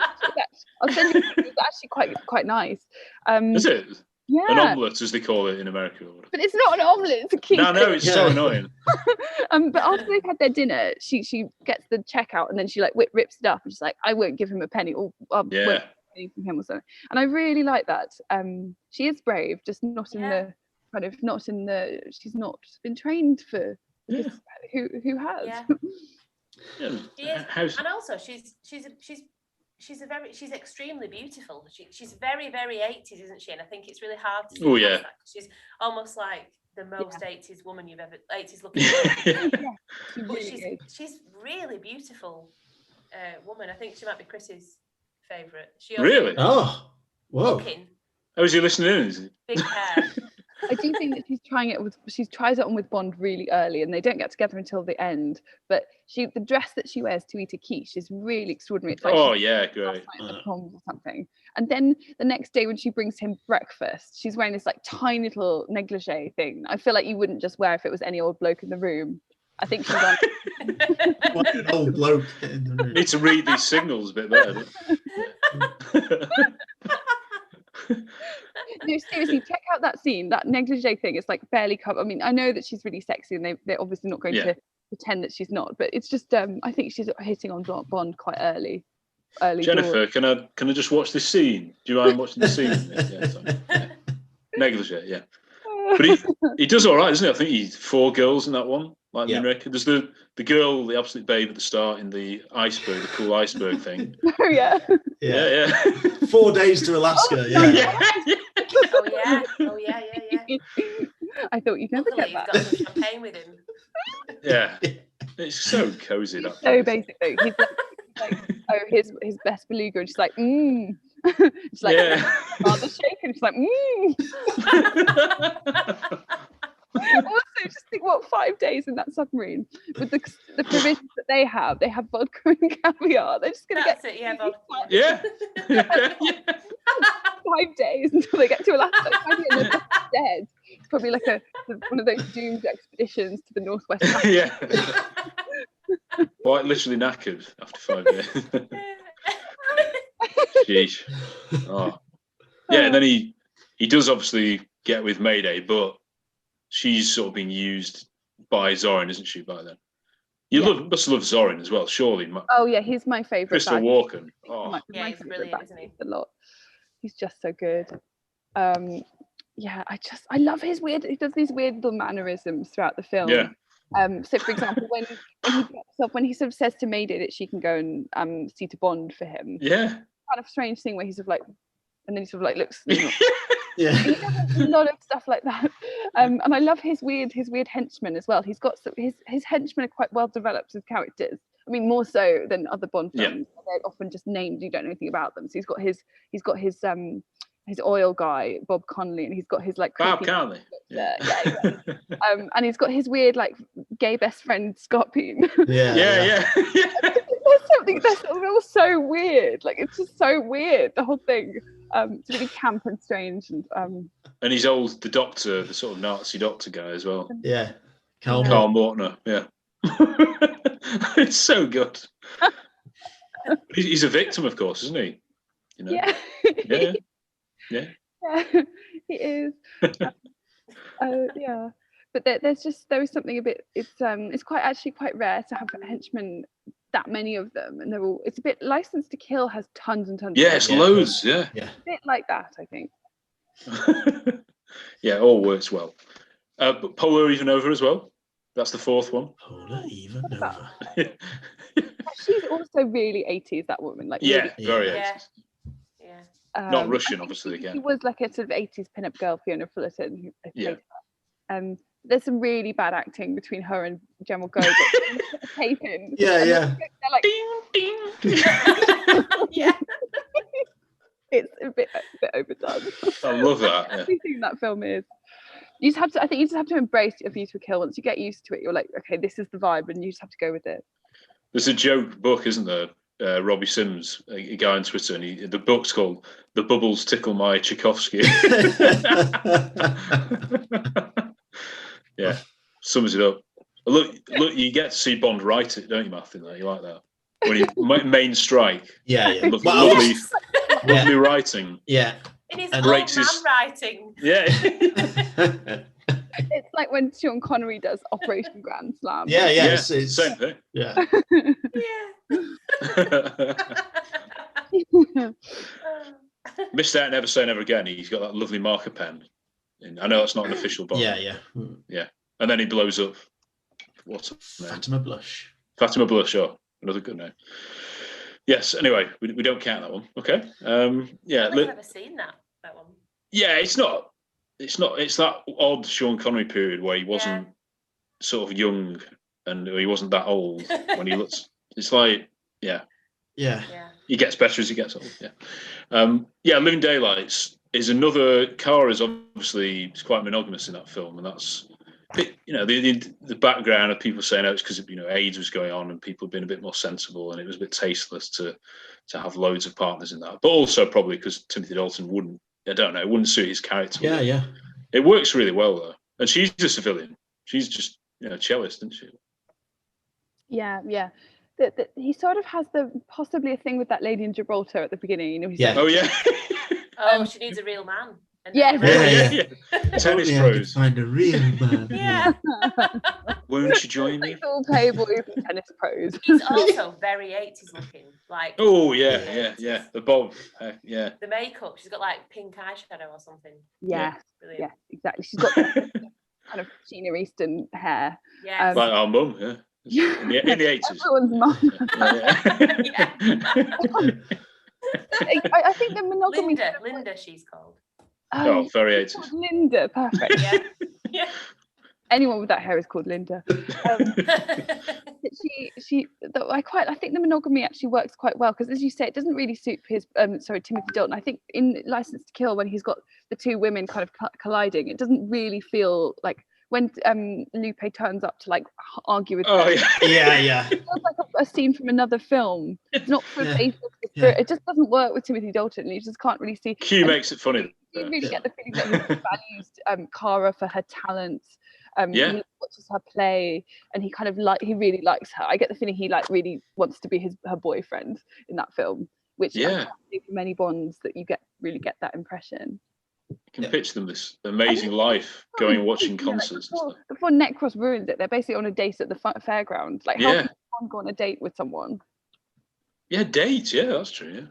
I'll send you. It's actually quite nice.
Is it?
Yeah.
An omelette, as they call it in America.
But it's not an omelette, it's a quiche.
No, it's so annoying.
But after they've had their dinner, she gets the checkout and then she like rips it up and she's like, I won't give him a penny, or won't
Yeah.
take a penny from him or something. And I really like that. She is brave, just not in the kind of she's not been trained for who has.
Yeah.
Yeah.
She is. And also she's extremely beautiful. She's very, very 80s, isn't she? And I think it's really hard to see
Oh, yeah.
that. She's almost like the most 80s woman you've ever 80s looking. She's really beautiful woman. I think she might be Chris's favourite.
Really?
Oh, whoa.
Looking,
Oh, is he listening in? Is he?
big hair.
I do think that she tries it on with Bond really early, and they don't get together until the end. But the dress that she wears to eat a quiche is really extraordinary. It's like
Yeah, great.
at the proms or something. And then the next day when she brings him breakfast, she's wearing this like tiny little negligee thing. I feel like you wouldn't just wear if it was any old bloke in the room. I think she's on.
What an old bloke in the room.
Need to read these signals a bit better.
No, seriously, check out that scene. That negligee thing is like barely covered. I mean, I know that she's really sexy, and they're obviously not going to pretend that she's not. But it's just, I think she's hitting on Bond quite early.
Jennifer, can I just watch this scene? Do you mind watching the scene? Yeah, sorry. Negligee, yeah. But he does all right, doesn't he? I think he's 4 girls in that one. Like there's the girl, the absolute babe at the start in the iceberg, the cool iceberg thing.
Oh yeah.
Yeah.
4 days to Alaska.
Oh yeah.
I thought you'd never
Luckily,
get that.
he's got some champagne with him.
Yeah. It's so cozy. That
So basically, he's like, oh, his best beluga, and she's like, She's like, rather shaken. She's like, Also, just think what 5 days in that submarine with the provisions that they have vodka and caviar. They're just gonna
That's
get
it, vodka.
Yeah.
5 days until they get to Alaska. They're dead. It's probably like one of those doomed expeditions to the northwest.
Yeah. Quite literally knackered after 5 days. Sheesh. Oh. Yeah, and then he does obviously get with Mayday, but she's sort of being used by Zorin, isn't she, by then? You must love Zorin as well, surely.
Oh yeah, he's my favourite.
Christopher Walken. Oh.
Yeah, he's brilliant, isn't he?
A lot. He's just so good. Yeah, I love his weird. He does these weird little mannerisms throughout the film.
Yeah.
So for example, when he sort of says to Mayday that she can go and see to Bond for him.
Yeah.
Kind of strange thing where he's sort of like, and then he sort of like looks.
Yeah.
He does a lot of stuff like that. And I love his weird henchmen as well. He's got his henchmen are quite well developed as characters. I mean, more so than other Bond films. Yeah. They're often just named, you don't know anything about them. So he's got his oil guy, Bob Connolly, and he's got his like
Bob Connolly.
Yeah. Exactly. And he's got his weird like gay best friend Scott Bean.
Yeah.
That's all so weird. Like it's just so weird, the whole thing. It's really camp and strange, and
he's the doctor, the sort of Nazi doctor guy as well.
Yeah,
Carl Mortner. Yeah, it's so good. He's a victim, of course, isn't he? You know? Yeah.
He is. Yeah, but there is something a bit. It's quite rare to have henchmen. That many of them, and they're all. It's a bit. License to Kill has tons and tons.
Yeah, it's loads. Yeah.
A bit like that, I think.
Yeah, it all works well. But Polar Ivanova as well. That's the 4th one.
Polar Ivanova.
She's also really 80s. That woman, like
very 80s.
Yeah.
Not Russian, obviously. Again,
she was like a sort of 80s pin-up girl, Fiona Fullerton, who played her. There's some really bad acting between her and General Goldie.
Yeah.
They're like,
ding, ding. Yeah.
It's a bit overdone.
I love that. Yeah.
Everything that film is. You just have to. I think you just have to embrace A View to a Kill. Once you get used to it, you're like, okay, this is the vibe, and you just have to go with it.
There's a joke book, isn't there? Robbie Sims, a guy on Twitter, and the book's called "The Bubbles Tickle My Tchaikovsky." Yeah, sums it up. Look, you get to see Bond write it, don't you, Matthew? You like that when he main strike?
Yeah.
Lovely writing.
Yeah.
It is
And
old
breaks
man
his-
writing.
Yeah.
It's like when Sean Connery does Operation Grand Slam.
Yeah. It's,
Same thing.
Yeah.
Yeah.
Missed out Never Say Never Again. He's got that lovely marker pen. I know that's not an official Bond.
Yeah.
And then he blows up. What's her name?
Fatima Blush.
Fatima Blush. Oh, another good name. Yes. Anyway, we don't count that one. Okay. Yeah.
I've never seen that one.
Yeah. It's not. It's that odd Sean Connery period where he wasn't sort of young and he wasn't that old when he looks. It's like
Yeah.
He gets better as he gets old. Yeah. Living Daylights is another. Cara is obviously quite monogamous in that film, and that's the background of people saying it's because AIDS was going on and people had been a bit more sensible, and it was a bit tasteless to have loads of partners in that. But also probably because Timothy Dalton wouldn't suit his character.
Yeah.
It works really well though, and she's a civilian. She's just cellist, isn't she?
Yeah. He sort of has possibly a thing with that lady in Gibraltar at the beginning. He's
Yeah.
Oh yeah.
She needs a real man.
Yeah.
Tennis pros.
Find a real man.
Yeah.
Won't you join me?
Like all playboys and tennis pros.
He's also very 80s looking. Like.
Oh yeah. The bob. Yeah.
The makeup. She's got like pink eyeshadow or something.
Yeah.
Brilliant.
Yeah. Exactly. She's got kind of Sheena Easton hair.
Yeah.
Like our mum. Yeah. In the 80s.
Everyone's mum. I think the monogamy.
Linda, she's called.
Oh, very 80s.
Linda, perfect.
Yeah.
Anyone with that hair is called Linda. I think the monogamy actually works quite well because, as you say, it doesn't really suit Timothy Dalton. I think in License to Kill, when he's got the two women kind of colliding, it doesn't really feel like when Lupe turns up to like argue with
them.
Yeah.
It feels like a scene from another film. It's not for it just doesn't work with Timothy Dalton. You just can't really see.
Q makes it funny.
You really get the feeling that he values Cara for her talent. He watches her play, and he kind of he really likes her. I get the feeling he really wants to be her boyfriend in that film, which I can't see for many Bonds that you really get that impression.
You can picture them this amazing life going and watching concerts.
Before Necros ruins it, they're basically on a date at the fairground. Like, how can one go on a date with someone?
Yeah, date. Yeah, that's true. Yeah.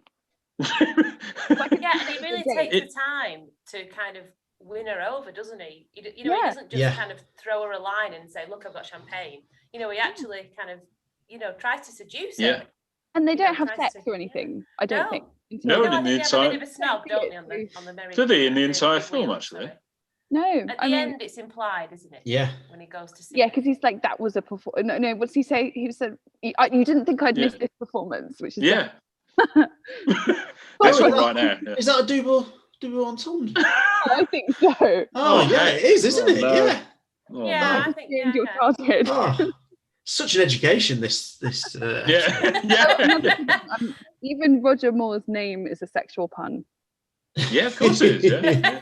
And he really takes the time to kind of win her over, doesn't he? He doesn't just kind of throw her a line and say, "Look, I've got champagne." He actually kind of, tries to seduce her.
And they don't have sex or anything. I don't think.
No,
in the entire.
They
have a bit of a snob, don't they, on the merry.
Do they in the entire film actually?
No.
At the end, it's implied, isn't it?
Yeah.
When he goes to see.
Yeah, because he's like, that was a performance. No. What's he say? He said, "You didn't think I'd miss this performance," which is
That's one right now. Yeah.
Is that a double entendre?
I think so.
It is, isn't it?
No.
Yeah.
I think
Your childhood.
Such an education. This.
Even Roger Moore's name is a sexual pun.
Yeah, of course it is. Yeah.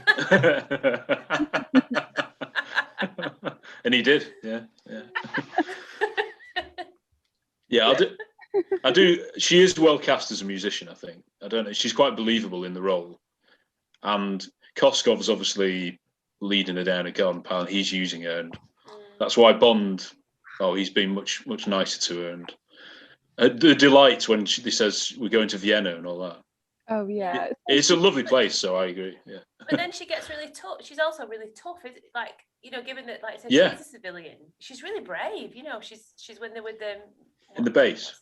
And he did. Yeah. Yeah, I do. She is well cast as a musician, I think. I don't know. She's quite believable in the role. And Koskov's obviously leading her down a garden path, and he's using her. And that's why Bond, he's been much, much nicer to her. And the delight when she says, "We're going to Vienna" and all that.
Oh, yeah.
It's a lovely place, so I agree. Yeah.
But then she gets really tough. She's also really tough. Given that, like I said, she's a civilian. She's really brave. She's when they're with them.
In the base.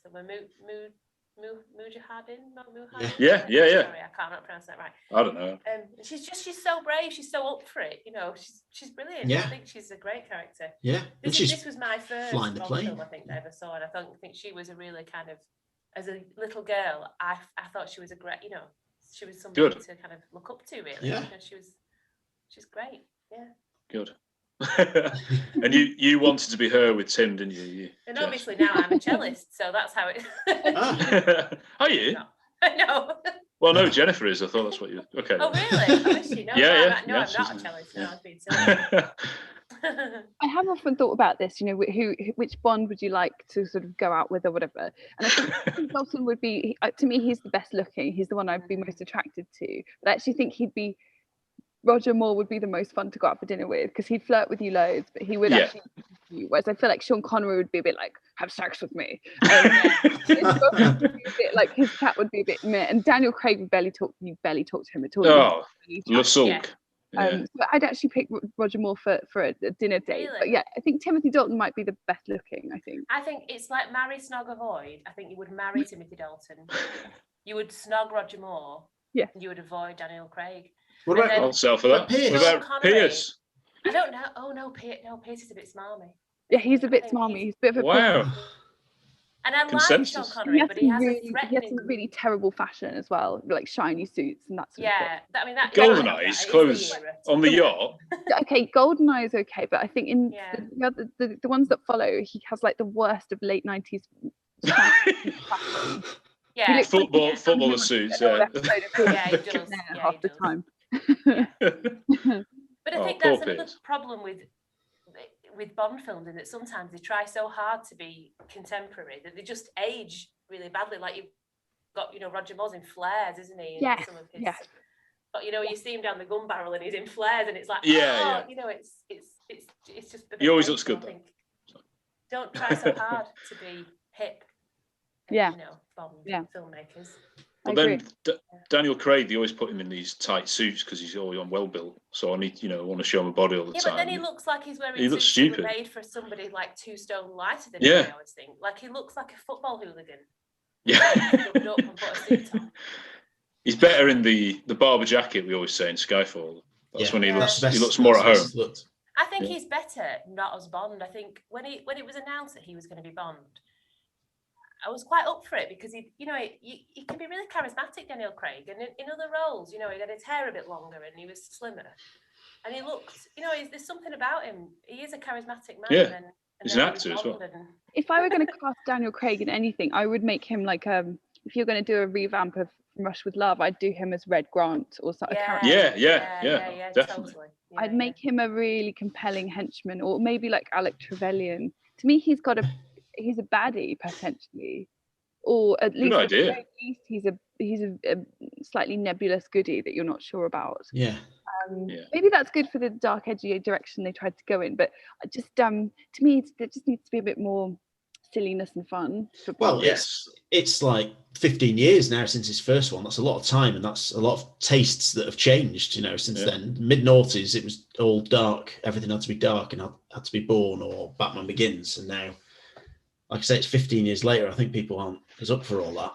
Mujahideen?
Yeah.
Sorry, I can't pronounce that right.
I don't know.
She's so brave. She's so up for it. She's brilliant.
Yeah.
I think she's a great character.
Yeah.
This was my first
flying the plane.
film I think I ever saw, and I think she was a really kind of, as a little girl, I thought she was a great, she was somebody
Good.
to kind of look up to, really.
Yeah.
You know, she's great. Yeah.
Good. And you wanted to be her with Tim, didn't you?
And obviously now I'm a cellist, so that's how it.
Are you?
No. No.
Well, no, Jennifer is. I thought that's what you. Okay.
Oh really? Oh, is she? No,
Yeah,
no, I'm not a cellist. No, I was being silly.
I have often thought about this, you know, which Bond would you like to sort of go out with or whatever. And I think Dalton would be, to me, he's the best looking. He's the one I'd be most attracted to. But I actually think Roger Moore would be the most fun to go out for dinner with, because he'd flirt with you loads, but he would actually you. Whereas I feel like Sean Connery would be a bit like, have sex with me. Like his chat would be a bit meh. And Daniel Craig would barely talk to him at all.
Oh, Le Sulk.
So I'd actually pick Roger Moore for a dinner date.
Really?
But yeah, I think Timothy Dalton might be the best looking, I think.
I think it's like marry, snog, avoid. I think you would marry Timothy Dalton. You would snog Roger Moore.
Yeah.
And you would avoid Daniel Craig.
What about
I'll sell for that.
Pierce?
What about Pierce?
I don't know. Oh no, Pierce is a bit smarmy.
Yeah, he's a bit smarmy. He's a bit of a
Wow.
And I
Consensus.
like Sean Connery, but he has
he has
threatening.
some really terrible fashion as well, like shiny suits and that sort of
Yeah, that
Goldeneye clothes on the yacht.
thing. Okay, Goldeneye is okay, but I think in the ones that follow, he has like the worst of late 90s fashion.
Yeah,
Footballer suits. Yeah.
he does.
Half the time.
But I think that's another
Pierce.
problem with Bond films, in that sometimes they try so hard to be contemporary that they just age really badly. Like you've got, Roger Moore's in flares, isn't he?
Yes.
Some of his, but you see him down the gun barrel and he's in flares, and it's like, it's just.
He always looks good, though.
Don't try so hard to be hip. Bond filmmakers.
But then Daniel Craig, they always put him in these tight suits because he's always on well built. So I need, I want to show him a body all the time.
Yeah, but then he looks like he's wearing
looks
suits that were
stupid.
made for somebody like 2 stone lighter than him, I always think. Like he looks like a football hooligan.
Yeah.
Up and put a suit on.
He's better in the barber jacket, we always say, in Skyfall. That's when he looks more at home.
I think he's better not as Bond. I think when it was announced that he was going to be Bond, I was quite up for it because he can be really charismatic, Daniel Craig, and in other roles, he had his hair a bit longer and he was slimmer, and he looked, there's something about him. He is a charismatic man.
Yeah,
and
he's an actor as well.
If I were going to cast Daniel Craig in anything, I would make him like if you're going to do a revamp of Rush with Love, I'd do him as Red Grant or something.
Yeah, definitely.
Totally.
I'd make him a really compelling henchman, or maybe like Alec Trevelyan. To me, he's a baddie potentially, or at least, he's a slightly nebulous goodie that you're not sure about. Maybe that's good for the dark, edgy direction they tried to go in, but just to me it just needs to be a bit more silliness and fun.
Well, it's like 15 years now since his first one. That's a lot of time, and that's a lot of tastes that have changed, since then. Mid-noughties, it was all dark. Everything had to be dark and had to be Bourne or Batman Begins, and now, like I say, it's 15 years later. I think people aren't as up for all that.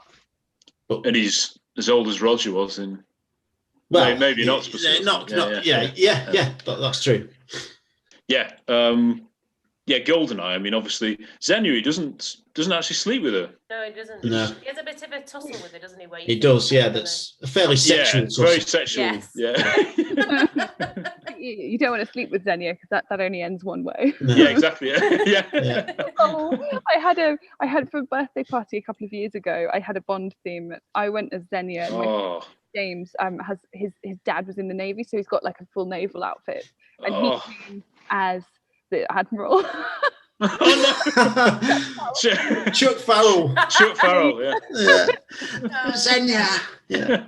And he's as old as Roger was in.
Well,
maybe not specifically.
That's true.
Yeah. Goldeneye. I mean, obviously, Zenui doesn't actually sleep with her.
No, he doesn't.
No.
He has a bit of a tussle with her, doesn't he?
He does. Yeah, that's a fairly sexual.
Very sexual.
Yes.
Yeah.
You don't want to sleep with Xenia because that only ends one way.
No.
Yeah, exactly. Yeah.
I had for a birthday party a couple of years ago. I had a Bond theme. I went as Xenia. And James has his dad was in the Navy, so he's got like a full naval outfit, and he came as the Admiral.
Chuck Farrell.
Chuck Farrell, yeah.
Xenia. Yeah.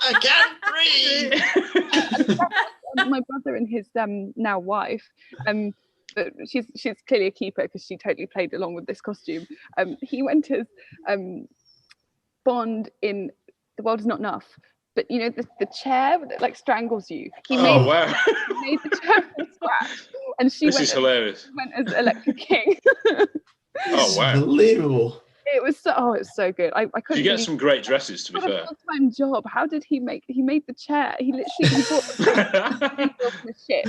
I can't breathe.
My brother and his now wife, but she's clearly a keeper because she totally played along with this costume. He went as Bond in The World Is Not Enough. But the chair that like strangles you. He made the chair from scratch, and
This is hilarious.
Went as Electric King.
Oh wow!
Unbelievable.
It was so good. I couldn't.
You get some great dresses, to be fair.
A full-time job. How did he make? He made the chair. He literally bought the ship,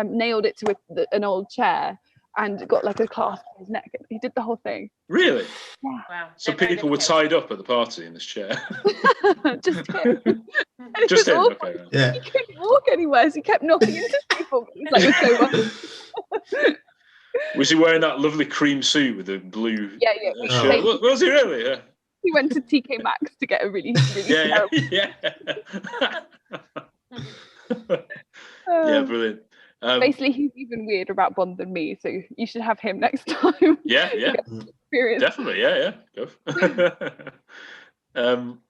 nailed it to an old chair, and got like a clasp on his neck. He did the whole thing.
Really?
Yeah.
Wow.
So
They're very
people were
dedicated.
tied up at the party in this chair.
Just him. And it
Just
was
him.
awful.
Okay. Right.
Yeah.
He couldn't walk anywhere, so he kept knocking into people. He's like, "We're so well."
Was he wearing that lovely cream suit with the blue
Yeah.
shirt? Was he really? Yeah.
He went to TK Maxx to get a really
Yeah.
terrible.
Yeah, brilliant.
Basically, he's even weirder about Bond than me, so you should have him next time.
Yeah.
Experience.
Definitely, yeah. Go.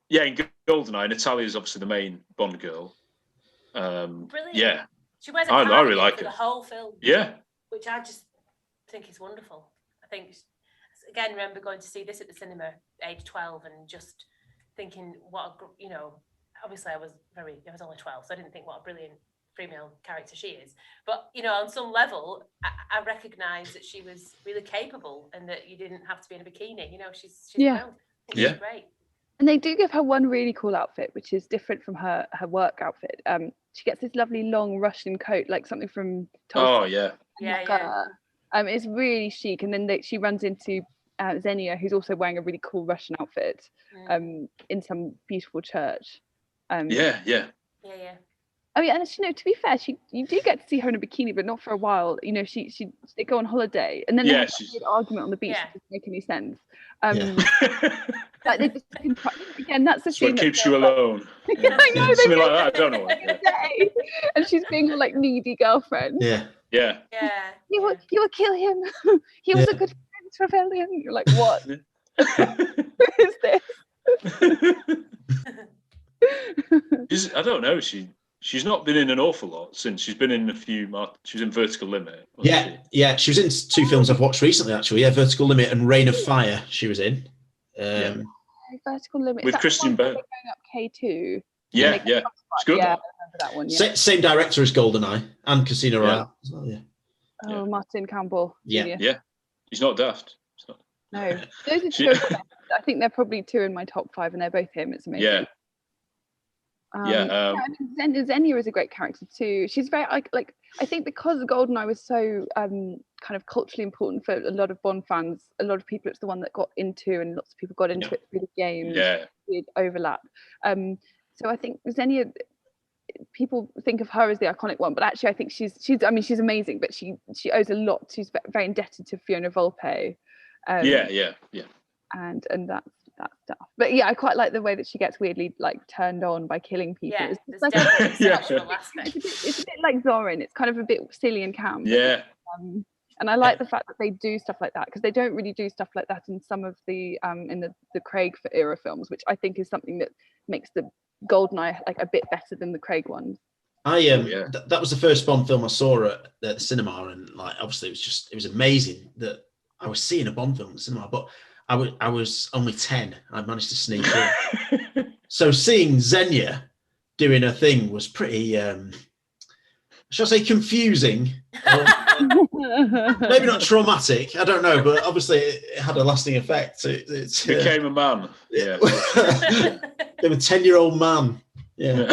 Yeah, in GoldenEye, Natalia's obviously the main Bond girl.
Brilliant.
Yeah,
She wears a
I really
cardigan
like
for the
her.
whole film.
Yeah,
Which I just think is wonderful. I think, again, remember going to see this at the cinema, age 12, and just thinking, obviously I was only 12, so I didn't think what a brilliant female character she is. But, on some level, I recognise that she was really capable and that you didn't have to be in a bikini. She's brilliant. She's great.
And they do give her one really cool outfit, which is different from her work outfit. She gets this lovely long Russian coat, like something from Tolstoy.
Oh, yeah.
Yeah.
It's really chic. And then she runs into Xenia, who's also wearing a really cool Russian outfit in some beautiful church.
Yeah.
I mean, and to be fair, you do get to see her in a bikini, but not for a while. They go on holiday, and then they have a good argument on the beach. It doesn't make any sense. Like they just again, that's the
That's
scene
what keeps you alone.
I know,
Something like that. I don't know. What,
day. And she's being a like needy girlfriend.
Yeah.
You will kill him. He was a good friend to rebellion. You're like, what? Who is this?
I don't know. She's not been in an awful lot since. She's been in a few. She was in Vertical Limit.
Yeah. She was in two films I've watched recently, actually. Yeah, Vertical Limit and Reign of Fire. She was in.
Vertical Limit
with Christian Bale.
Going up K2.
Yeah. It's good.
Yeah, I remember that one. Yeah.
Same director as GoldenEye and Casino Royale as well. Yeah.
Oh, Martin Campbell.
Yeah.
Jr.
He's not daft.
No, those are two. I think they're probably two in my top 5, and they're both him. It's amazing.
Yeah.
Xenia is a great character too. She's very like I think because GoldenEye was so kind of culturally important for a lot of Bond fans, a lot of people it's the one that got into, and lots of people got into it through the game. Weird overlap. So I think Xenia, people think of her as the iconic one, but actually I think she's amazing, but she owes a lot. She's very indebted to Fiona Volpe. And that's stuff. But yeah, I quite like the way that she gets weirdly like turned on by killing people.
Yeah,
it's like it's a bit like Zorin. It's kind of a bit silly and camp.
Yeah.
And I like the fact that they do stuff like that, because they don't really do stuff like that in some of the in the Craig era films, which I think is something that makes the GoldenEye like a bit better than the Craig ones.
That was the first Bond film I saw at the cinema, and like obviously it was amazing that I was seeing a Bond film at the cinema, but I was only 10. I managed to sneak in. So seeing Xenia doing her thing was pretty, shall I say, confusing? Maybe not traumatic. I don't know, but obviously it had a lasting effect. It
became a man. Yeah.
Became a 10-year-old man. Yeah.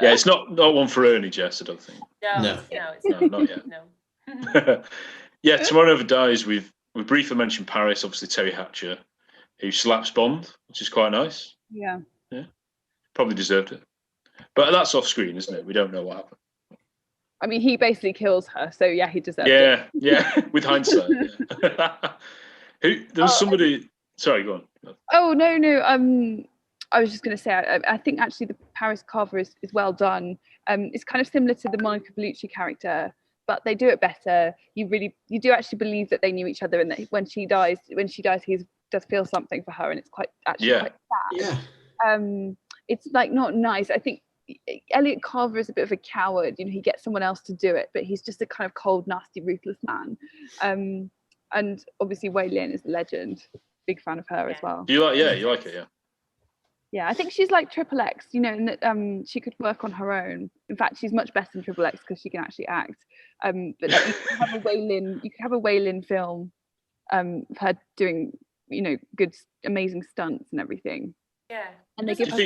Yeah, it's not one for Ernie, Jess, I don't think.
No, it's not.
Not yet.
No.
Yeah, Tomorrow Never Dies. We briefly mentioned Paris, obviously Terry Hatcher, who slaps Bond, which is quite nice.
Yeah.
Probably deserved it. But that's off screen, isn't it? We don't know what happened.
I mean, he basically kills her, so yeah, he deserved it.
Yeah, with hindsight. There was somebody. Sorry, go on.
Oh no. I was just going to say, I think actually the Paris Carver is well done. It's kind of similar to the Monica Bellucci character, but they do it better. You do actually believe that they knew each other, and that when she dies, he does feel something for her, and it's quite sad.
Yeah.
It's like not nice. I think Elliot Carver is a bit of a coward. He gets someone else to do it, but he's just a kind of cold, nasty, ruthless man. And obviously Wei Lin is a legend. Big fan of her as well.
You like it, yeah.
Yeah, I think she's like Triple X, and that she could work on her own. In fact, she's much better than Triple X because she can actually act. But like, you could have a Wei Lin film of her doing, good, amazing stunts and everything.
Yeah.
And they give her.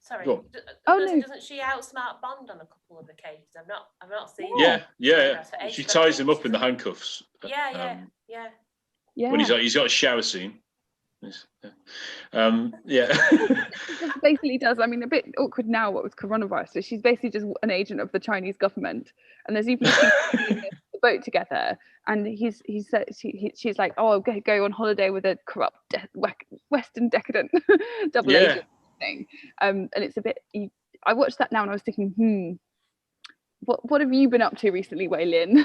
Sorry.
Go on.
Doesn't she outsmart Bond on a couple of occasions? I've not seen.
Yeah. She ties him up in the handcuffs.
Yeah.
When he's got a shower scene.
Basically does. I mean, a bit awkward now what with coronavirus. So she's basically just an agent of the Chinese government, and there's even the boat together. And she's like, oh, I'll go on holiday with a corrupt Western decadent double agent thing. And it's a bit. I watched that now and I was thinking, what have you been up to recently, Wei Lin?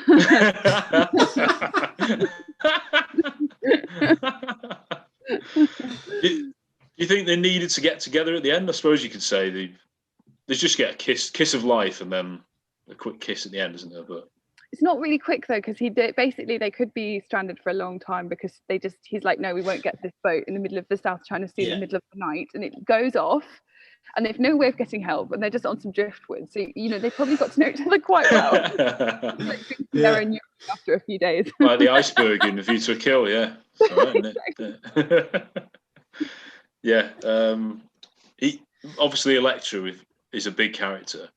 Do you think they needed to get together at the end? I suppose you could say they just get a kiss of life and then a quick kiss at the end, isn't there? But
it's not really quick though, because basically they could be stranded for a long time because he's like, no, we won't get this boat in the middle of the South China Sea in the middle of the night, and it goes off and they've no way of getting help and they're just on some driftwood. So they probably got to know each other quite well. They're in Europe after a few days.
Like the iceberg in A View to a Kill, yeah. It's all right, isn't it? Yeah. He obviously Electra is a big character.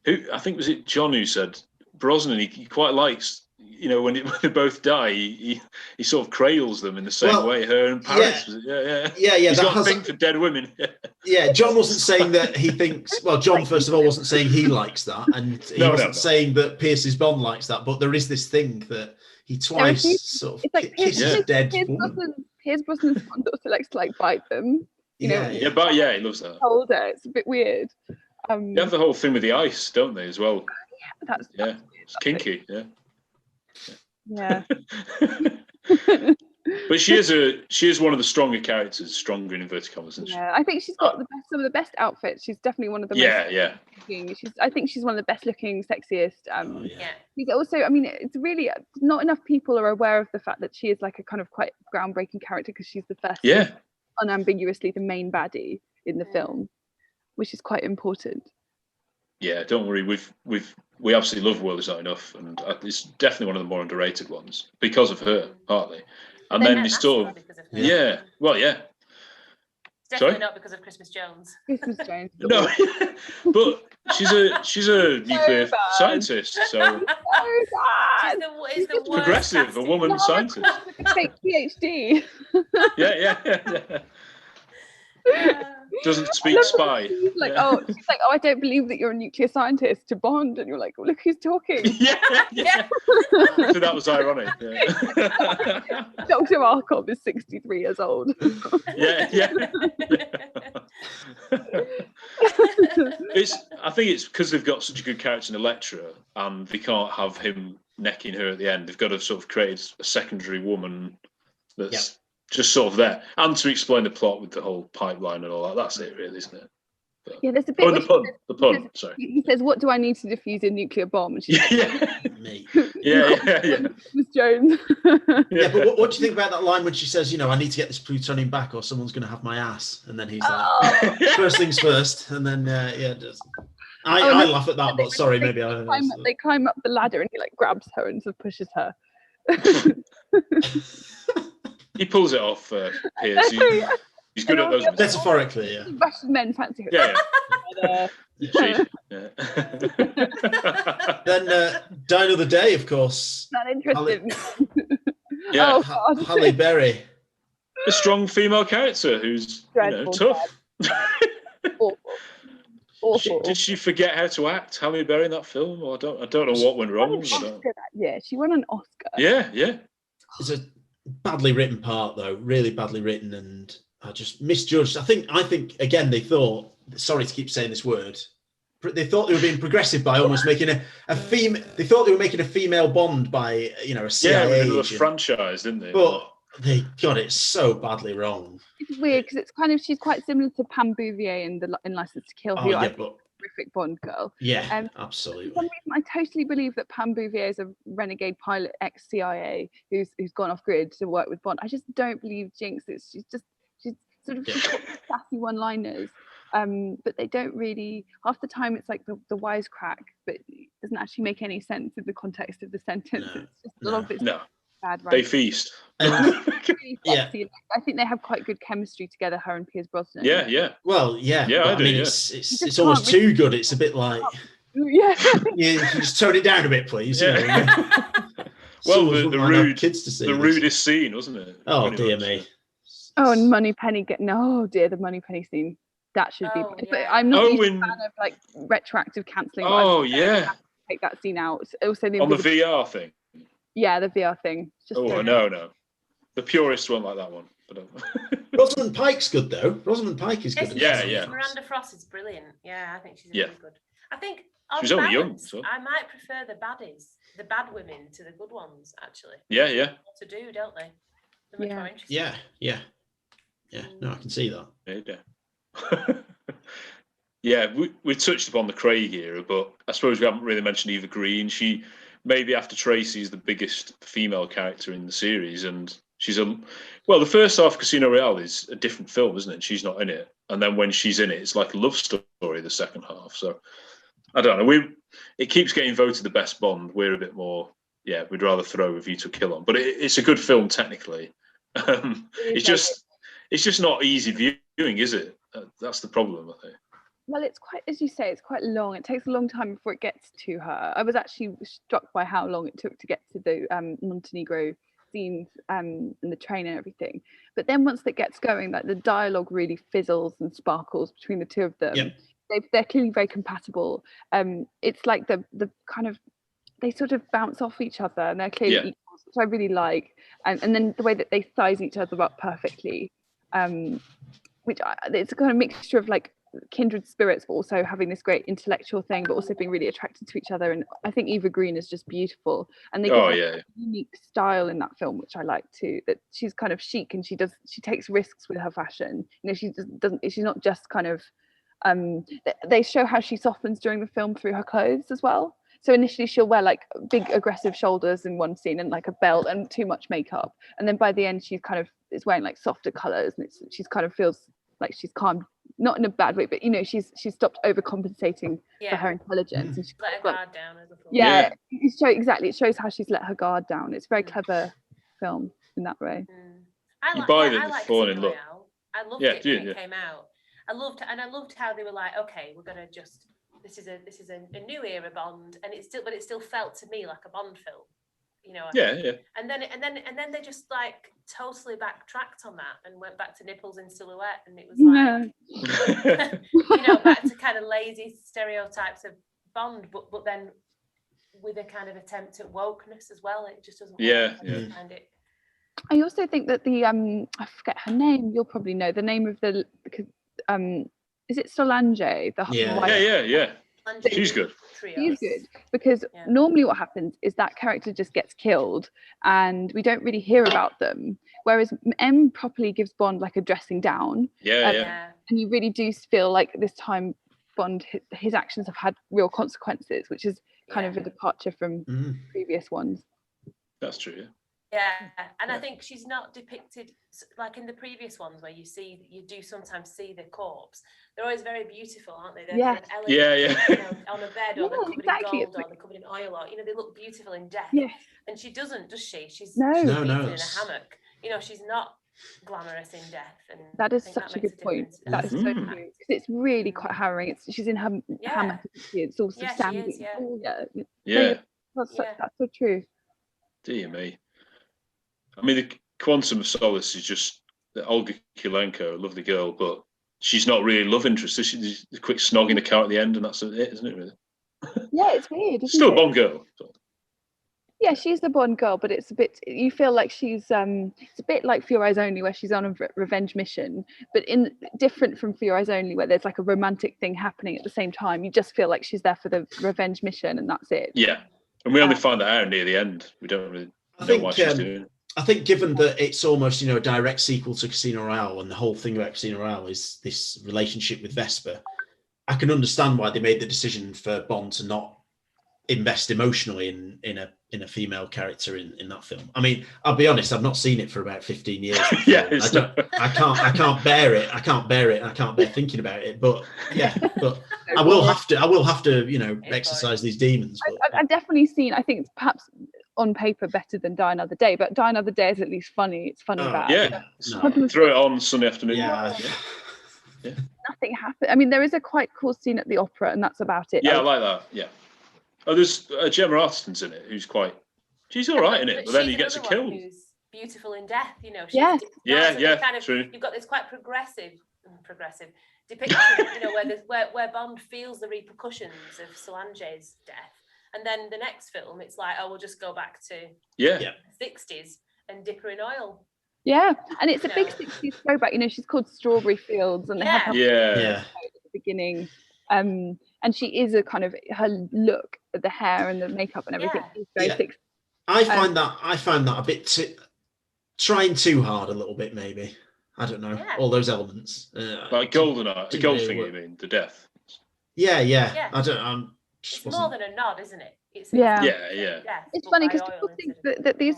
Who I think was it John who said Brosnan he quite likes, when they both die, he sort of cradles them in the same way. Her and Paris, yeah. He's got a thing for dead women.
Yeah, John wasn't saying that he thinks. Well, John first of all wasn't saying he likes that, and he wasn't saying that Pierce's Bond likes that. But there is this thing that he twice sort of kisses a dead woman.
Pierce Brosnan's Bond also likes to bite them.
He loves that.
Hold it. It's a bit weird.
They have the whole thing with the ice, don't they, as well?
That's
it's kinky.
Yeah.
But she is one of the stronger characters, stronger in inverted commas, isn't she?
Yeah, I think she's got some of the best outfits. She's definitely one of the most looking. I think she's one of the best looking, sexiest. She's also, it's really not enough people are aware of the fact that she is like a kind of quite groundbreaking character because she's the first, unambiguously the main baddie in the film, which is quite important.
Yeah, don't worry. We absolutely love World Is Not Enough, and it's definitely one of the more underrated ones because of her, partly. And then it's sort of
Definitely not because of Christmas Jones.
No, but she's a nuclear scientist, so
she's the
progressive, a woman scientist.
Fake PhD.
Yeah. Doesn't speak spy.
She's like, oh, I don't believe that you're a nuclear scientist to Bond, and you're like, well, look who's talking.
Yeah. So that was ironic. Yeah.
Dr. Markov is 63 years old.
Yeah. I think it's because they've got such a good character in Electra, and they can't have him necking her at the end. They've got to sort of create a secondary woman that's just sort of there, and to explain the plot with the whole pipeline and all that. That's it, really, isn't it? But,
there's a bit.
The pun. Sorry.
He says, "What do I need to defuse a nuclear bomb?" And she's
me.
Yeah.
Miss Jones.
But what do you think about that line when she says, "I need to get this plutonium back, or someone's going to have my ass"? And then he's like, "First things first," and then I laugh at that, but sorry, maybe
they climb up the ladder and he grabs her and sort of pushes her.
He pulls it off, Pierce. He's good at those.
Metaphorically,
Russian men fancy her.
Yeah.
Then Die Another Day, of course.
Not interesting.
Halle Berry.
A strong female character who's tough.
Awful.
Did she forget how to act, Halle Berry, in that film? Or I don't know what went wrong.
Yeah, she won an Oscar.
Yeah.
It's a badly written part, though, really badly written, and I just misjudged. I think again, they thought, sorry to keep saying this word, they thought they were being progressive by almost making a female. They thought they were making a female Bond by a CIA agent.
A franchise, didn't they?
But they got it so badly wrong.
It's weird because it's kind of, she's quite similar to Pam Bouvier in License to Kill, who I think is a terrific Bond girl.
Yeah, absolutely.
For some reason, I totally believe that Pam Bouvier is a renegade pilot, ex-CIA, who's gone off grid to work with Bond. I just don't believe Jinx. She's sort of she's got sassy one-liners, but they don't really. Half the time, it's like the wisecrack, but it doesn't actually make any sense in the context of the sentence. It's just a lot of it's bad writing.
They feast.
And
Really sexy. I think they have quite good chemistry together, her and Pierce Brosnan.
Yeah.
Well, yeah.
I
mean,
do,
it's almost too good. It's a bit like,
yeah.
you just tone it down a bit, please.
Yeah.
You know,
Well, the
kids to see
the
this.
rudest scene, wasn't it?
Oh,
Pretty
dear
much,
me.
Oh, and Moneypenny the Moneypenny scene. That should be. But
Yeah.
I'm not usually a fan of like retroactive cancelling.
Oh, yeah.
Take that scene out. Also,
On the VR thing.
Yeah, the VR thing. Just
no. The purists won't like that one. But,
Rosamund Pike's good though. Rosamund Pike is good.
Yeah.
Miranda Frost is brilliant. Yeah, I think she's really good. I think
she's only young. So.
I might prefer the baddies, the bad women, to the good ones. Actually.
Yeah.
What to do, don't they? They're much more interesting.
Yeah. No, I can see that.
Yeah. Yeah, we touched upon the Craig era, but I suppose we haven't really mentioned Eva Green. She, maybe after Tracy, is the biggest female character in the series, and she's the first half of Casino Royale is a different film, isn't it? She's not in it, and then when she's in it, it's like a love story. The second half, so I don't know. It keeps getting voted the best Bond. We're a bit more, we'd rather throw A View to Kill on, but it's a good film technically. It's just not easy viewing, is it? That's the problem, I think.
Well, it's quite, as you say, it's quite long. It takes a long time before it gets to her. I was actually struck by how long it took to get to the Montenegro scenes and the train and everything. But then once it gets going, like the dialogue really fizzles and sparkles between the two of them.
Yep.
They're clearly very compatible. It's like the kind of, they sort of bounce off each other and they're clearly equals, which I really like. And then the way that they size each other up perfectly, it's a kind of mixture of like kindred spirits, but also having this great intellectual thing, but also being really attracted to each other. And I think Eva Green is just beautiful, and they give her a unique style in that film, which I like too. That she's kind of chic and she takes risks with her fashion. You know, she's not just kind of. They show how she softens during the film through her clothes as well. So initially she'll wear like big aggressive shoulders in one scene and like a belt and too much makeup, and then by the end she's kind of is wearing like softer colors, and she's kind of feels like she's calmed, not in a bad way, but you know, she's stopped overcompensating for her intelligence. And she's
let her guard down as a film.
It shows how she's let her guard down. It's a very clever film in that way.
I loved it when it came out. I loved how they were like, okay, we're gonna just this is a new era Bond, and it still felt to me like a Bond film. You know, and then they just like totally backtracked on that and went back to nipples in silhouette, and it was like you know, back to kind of lazy stereotypes of Bond, but then with a kind of attempt at wokeness as well. It just doesn't work. Find it.
I also think that the I forget her name. You'll probably know the name of the is it Solange?
Yeah. She's good.
She's good because normally what happens is that character just gets killed and we don't really hear about them. Whereas M properly gives Bond like a dressing down. And you really do feel like this time Bond, his actions have had real consequences, which is kind of a departure from previous ones.
That's true.
And I think she's not depicted like in the previous ones where you do sometimes see the corpse. They're always very beautiful, aren't they? They're you know, on a bed, or they're covered in gold, or they're covered in oil, or you know, they look beautiful in death. And she doesn't, does she? She's in a hammock. You know, she's not glamorous in death. And
that is such a good point. That is so true, because it's really quite harrowing. She's in her hammock. It's all sort of sandy. That's so true.
Dear me. I mean, the Quantum of Solace is just Olga Kurylenko, a lovely girl, but she's not really love interest. She's a quick snog in the car at the end, and that's it, isn't it? Really?
Yeah, it's weird.
Still a Bond girl.
Yeah, she's the Bond girl, but it's a bit. You feel like she's. It's a bit like For Your Eyes Only, where she's on a revenge mission, but different from For Your Eyes Only, where there's like a romantic thing happening at the same time. You just feel like she's there for the revenge mission, and that's it.
Yeah, and we only find that out near the end. We don't really know why she's doing it.
I think given that it's almost, a direct sequel to Casino Royale, and the whole thing about Casino Royale is this relationship with Vesper, I can understand why they made the decision for Bond to not invest emotionally in a female character in that film. I mean, I'll be honest, I've not seen it for about 15 years. I can't bear it. I can't bear it. I can't bear thinking about it. But I will have to, exercise these demons.
I've definitely seen, I think perhaps on paper better than Die Another Day, but Die Another Day is at least funny. It's funny bad.
Yeah,
No.
throw it on Sunday afternoon.
Yeah.
Nothing happened. I mean, there is a quite cool scene at the opera, and that's about it.
Yeah, I like that. Yeah. Oh, there's Gemma Arterton's in it, who's she's all right in it, but then he gets killed.
Who's beautiful in death, you know.
Yes.
Kind of,
true.
You've got this quite progressive depiction, you know, where Bond feels the repercussions of Solange's death, and then the next film, it's like, oh, we'll just go back to the 60s and dip her in oil.
Yeah, and it's a big 60s throwback. You know, she's called Strawberry Fields, and they have
at
the beginning. And she is a kind of, her look, the hair and the makeup and everything is very 60s.
I find that a bit trying too hard a little bit, maybe. I don't know, all those elements.
Like Goldeneye, the Goldfinger, you mean, the death.
Yeah. I don't.
It's more than a nod, isn't it? It's
It's funny because people think that these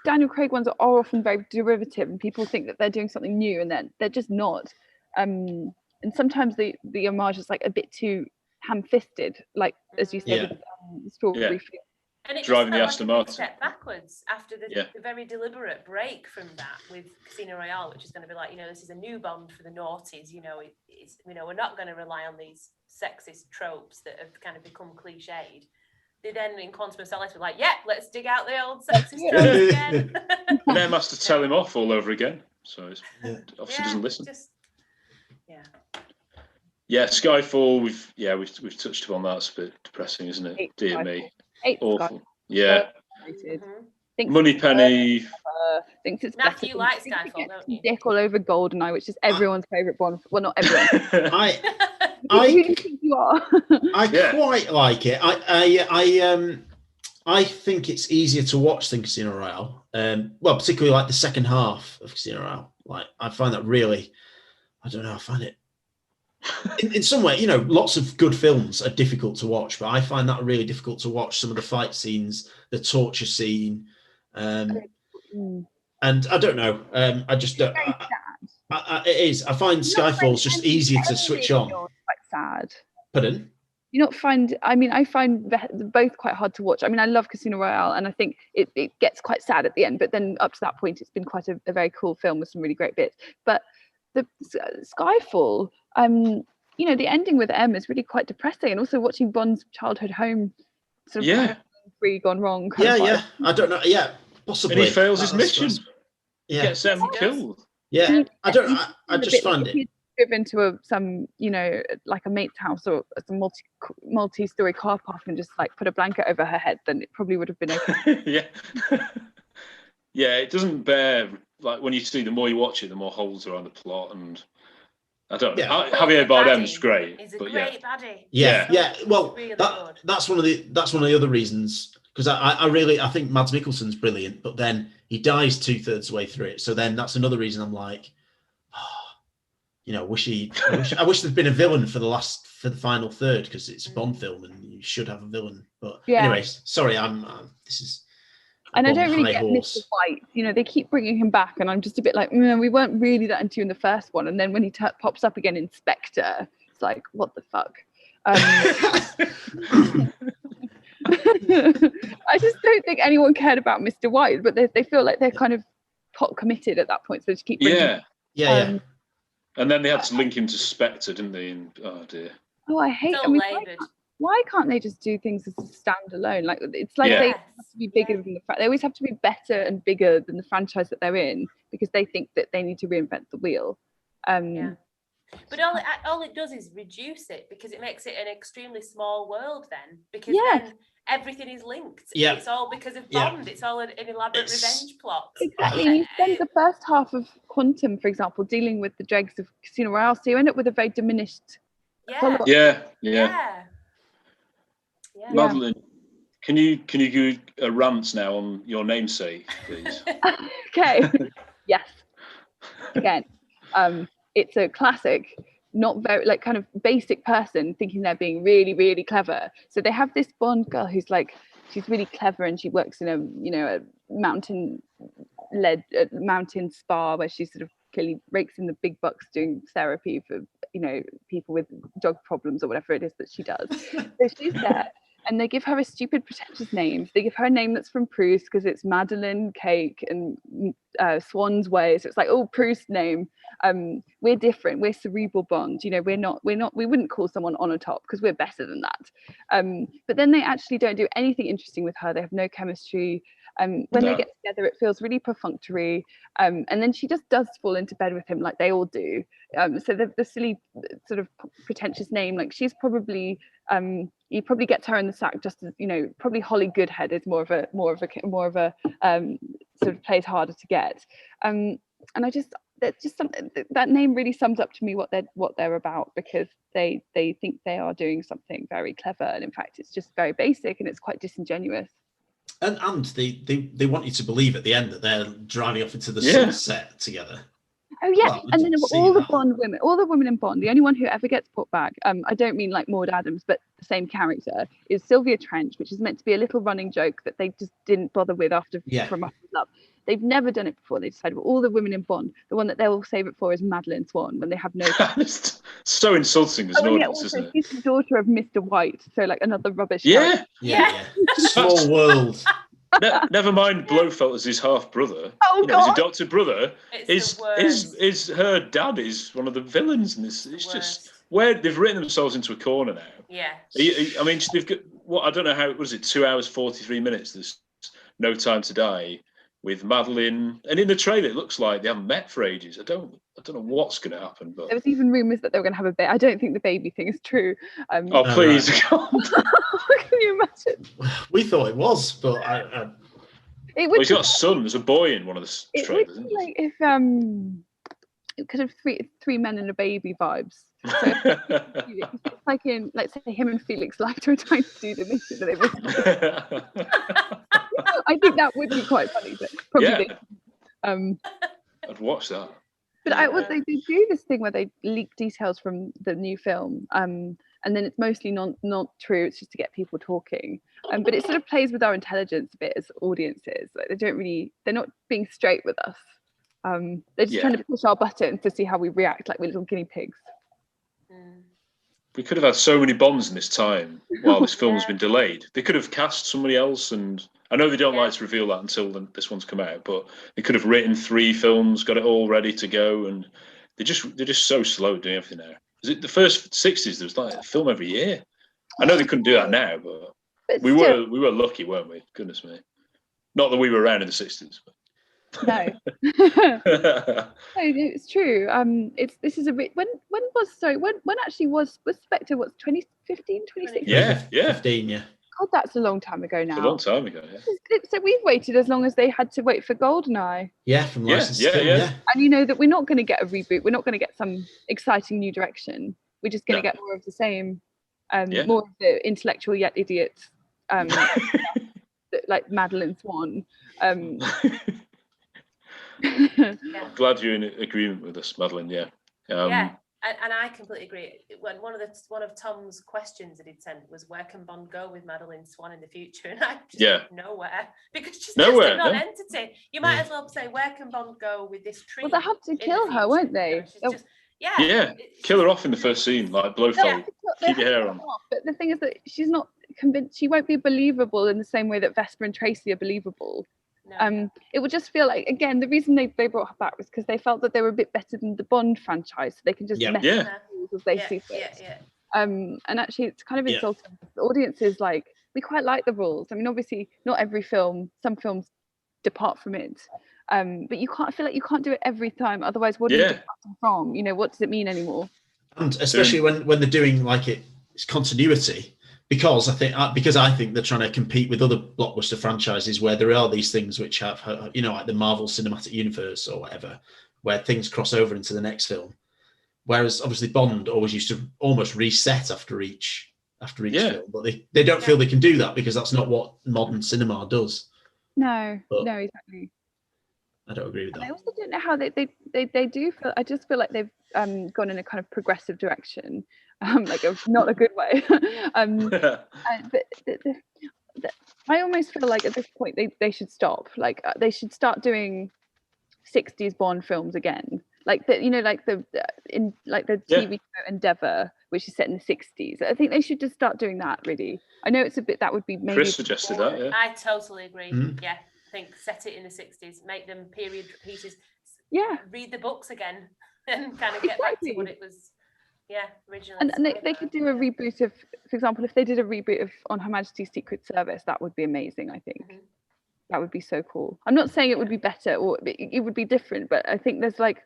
Daniel Craig ones are often very derivative, and people think that they're doing something new, and they're just not. And sometimes the homage is like a bit too ham-fisted, like as you said, with Strawberry Fields.
And it
driving the
just
Aston
felt like a
Martin
step backwards after the very deliberate break from that with Casino Royale, which is going to be like, you know, this is a new Bond for the noughties. You know, it's, you know, we're not going to rely on these sexist tropes that have kind of become cliched. They then in Quantum of Solace were like, let's dig out the old sexist tropes again.
And then has to tell him off all over again, so it's obviously doesn't listen. Skyfall. We've touched upon that. It's a bit depressing, isn't it? Dear me. Awful. Moneypenny.
Thinks it's
Matthew likes Skyfall, don't you?
Dick all over Goldeneye, which is everyone's favourite Bond. Well, not everyone. Who do you think you are?
I quite like it. I think it's easier to watch than Casino Royale. Particularly like the second half of Casino Royale. Like I find that really, I don't know. I find it. In some way, you know, lots of good films are difficult to watch, but I find that really difficult to watch. Some of the fight scenes, the torture scene, and I don't know. I just don't. It is. I find Skyfall's just easier to switch on.
Quite sad.
Pardon?
You not find? I mean, I find both quite hard to watch. I mean, I love Casino Royale, and I think it gets quite sad at the end. But then up to that point, it's been quite a very cool film with some really great bits. But the Skyfall. You know, the ending with M is really quite depressing, and also watching Bond's childhood home sort of free gone wrong.
I don't know. Yeah, possibly.
And he fails his mission. Gets M killed.
Yeah, I don't. I just find it.
He'd driven to some, you know, like a mate's house or some multi-story car park and just like put a blanket over her head, then it probably would have been okay.
It doesn't bear, like when you see, the more you watch it, the more holes are on the plot, and I don't know. Javier Bardem's great.
He's a great baddie.
Yeah. Well,
really
that's one of the other reasons, because I think Mads Mikkelsen's brilliant, but then he dies 2/3 the way through it. So then that's another reason I'm like, you know, I wish there'd been a villain for the final third, because it's a Bond film and you should have a villain. But anyways, sorry, this is.
And I don't really get Mr. White. You know, they keep bringing him back, and I'm just a bit like, we weren't really that into you in the first one. And then when he pops up again in Spectre, it's like, what the fuck? I just don't think anyone cared about Mr. White, but they feel like they're kind of pot committed at that point, so they just keep bringing
him.
And then they had to link him to Spectre, didn't they? And, oh dear.
Oh, I hate. Why can't they just do things as a standalone? Like it's like they have to be bigger than the they always have to be better and bigger than the franchise that they're in, because they think that they need to reinvent the wheel.
But all it does is reduce it, because it makes it an extremely small world then, because then everything is linked. It's all because of Bond. It's all an elaborate revenge plot.
Exactly. You spend the first half of Quantum, for example, dealing with the dregs of Casino Royale, so you end up with a very diminished
Madeline, can you do a rant now on your namesake, please?
Okay. Yes. Again, it's a classic, not very like kind of basic person thinking they're being really, really clever. So they have this Bond girl who's like, she's really clever, and she works in a mountain spa where she sort of clearly rakes in the big bucks doing therapy for people with dog problems or whatever it is that she does. So she's there. and they give her a stupid pretentious name. They give her a name that's from Proust because it's Madeline Cake and Swan's Way. So it's like, oh, Proust name. We're different. We're cerebral Bond. You know, we wouldn't call someone on a top because we're better than that. But then they actually don't do anything interesting with her. They have no chemistry. When they get together, it feels really perfunctory. And then she just does fall into bed with him like they all do. So the silly sort of pretentious name, like she's probably he probably gets her in the sack just as, you know, probably Holly Goodhead is more of a sort of plays harder to get. And I just, that's just something, that name really sums up to me what they're about, because they think they are doing something very clever, and in fact it's just very basic and it's quite disingenuous.
And they want you to believe at the end that they're driving off into the sunset together.
Oh yeah,
well,
and then all the women in Bond, the only one who ever gets put back, I don't mean like Maud Adams, but the same character, is Sylvia Trench, which is meant to be a little running joke that they just didn't bother with after From Russia with Love. They've never done it before. They decided, well, all the women in Bond, the one that they'll save it for is Madeline Swan, when they have no.
It's so insulting as an audience, isn't it?
She's the daughter of Mr. White, so like another rubbish.
Yeah.
Small world.
Never mind Blofeld as his half brother.
Oh God,
his adopted brother is her dad is one of the villains in this. It's just where they've written themselves into a corner now.
Yeah.
I mean, they've got I don't know how. What is it? 2 hours 43 minutes. There's No Time to Die with Madeline, and in the trailer it looks like they haven't met for ages. I don't know what's going to happen. But
there was even rumours that they were going to have a baby. I don't think the baby thing is true.
Please!
Right. Can you imagine?
We thought it was, but
he's got a son. There's a boy in one of the trailers.
It would be like if it could have three men and a baby vibes. So it's like in, let's say, him and Felix Leiter are trying to do the mission that they were. I think that would be quite funny, but probably
I'd watch that.
But they do this thing where they leak details from the new film, and then it's mostly not true. It's just to get people talking. But it sort of plays with our intelligence a bit as audiences. Like they're not being straight with us. They're just trying to push our buttons to see how we react, like we're little guinea pigs.
We could have had so many Bonds in this time while this film has been delayed. They could have cast somebody else, and I know they don't like to reveal that until this one's come out, but they could have written 3 films, got it all ready to go, and they're just so slow at doing everything now. Was it the first 60s? There was like a film every year. I know they couldn't do that now, but we were lucky, weren't we? Goodness me. Not that we were around in the 60s. But.
No. No, it's true. When actually was Spectre? What's 2015, 2016?
Yeah.
15, yeah.
God, that's a long time ago now.
It's a long time ago, yeah.
So we've waited as long as they had to wait for Goldeneye.
Yeah, from license to film, yeah.
And you know that we're not going to get a reboot. We're not going to get some exciting new direction. We're just going to get more of the same, more of the intellectual yet idiots, like Madeline Swan.
Glad you're in agreement with us, Madeline. Yeah.
And I completely agree. When one of Tom's questions that he'd sent was, "Where can Bond go with Madeline Swan in the future?" And I just nowhere, because she's just a non-entity. You might as well say, "Where can Bond go with this tree?"
Well, they have to kill her, won't they?
Kill her off in the first scene, like Blofeld. Keep your hair on.
But the thing is that she's not convinced. She won't be believable in the same way that Vesper and Tracy are believable. No. It would just feel like, again, the reason they brought her back was because they felt that they were a bit better than the Bond franchise, so they can just mess with the rules as they see fit. And actually, it's kind of insulting. The audience is like, we quite like the rules. I mean, obviously, not every film. Some films depart from it, but you can't feel like you can't do it every time. Otherwise, what do you depart from? You know, what does it mean anymore?
And especially when they're doing like it's continuity. Because I think they're trying to compete with other blockbuster franchises where there are these things which have, like the Marvel Cinematic Universe or whatever, where things cross over into the next film. Whereas obviously Bond always used to almost reset after each film, but they don't feel they can do that because that's not what modern cinema does.
No, exactly.
I don't agree with that.
I also don't know how they do feel. I just feel like they've gone in a kind of progressive direction. Not a good way. But I almost feel like at this point they should stop. Like they should start doing 60s Bond films again. Like the TV show Endeavour which is set in the 60s. I think they should just start doing that, really. I know it's a bit, that would be maybe...
Chris suggested that, yeah.
I totally agree. Yeah, I think set it in the 60s, make them period pieces.
Yeah.
Read the books again and kind of get back to what it was, originally.
And they could do a reboot of, for example, if they did a reboot of On Her Majesty's Secret Service, that would be amazing, I think. Mm-hmm. That would be so cool. I'm not saying it would be better or it would be different, but I think there's like,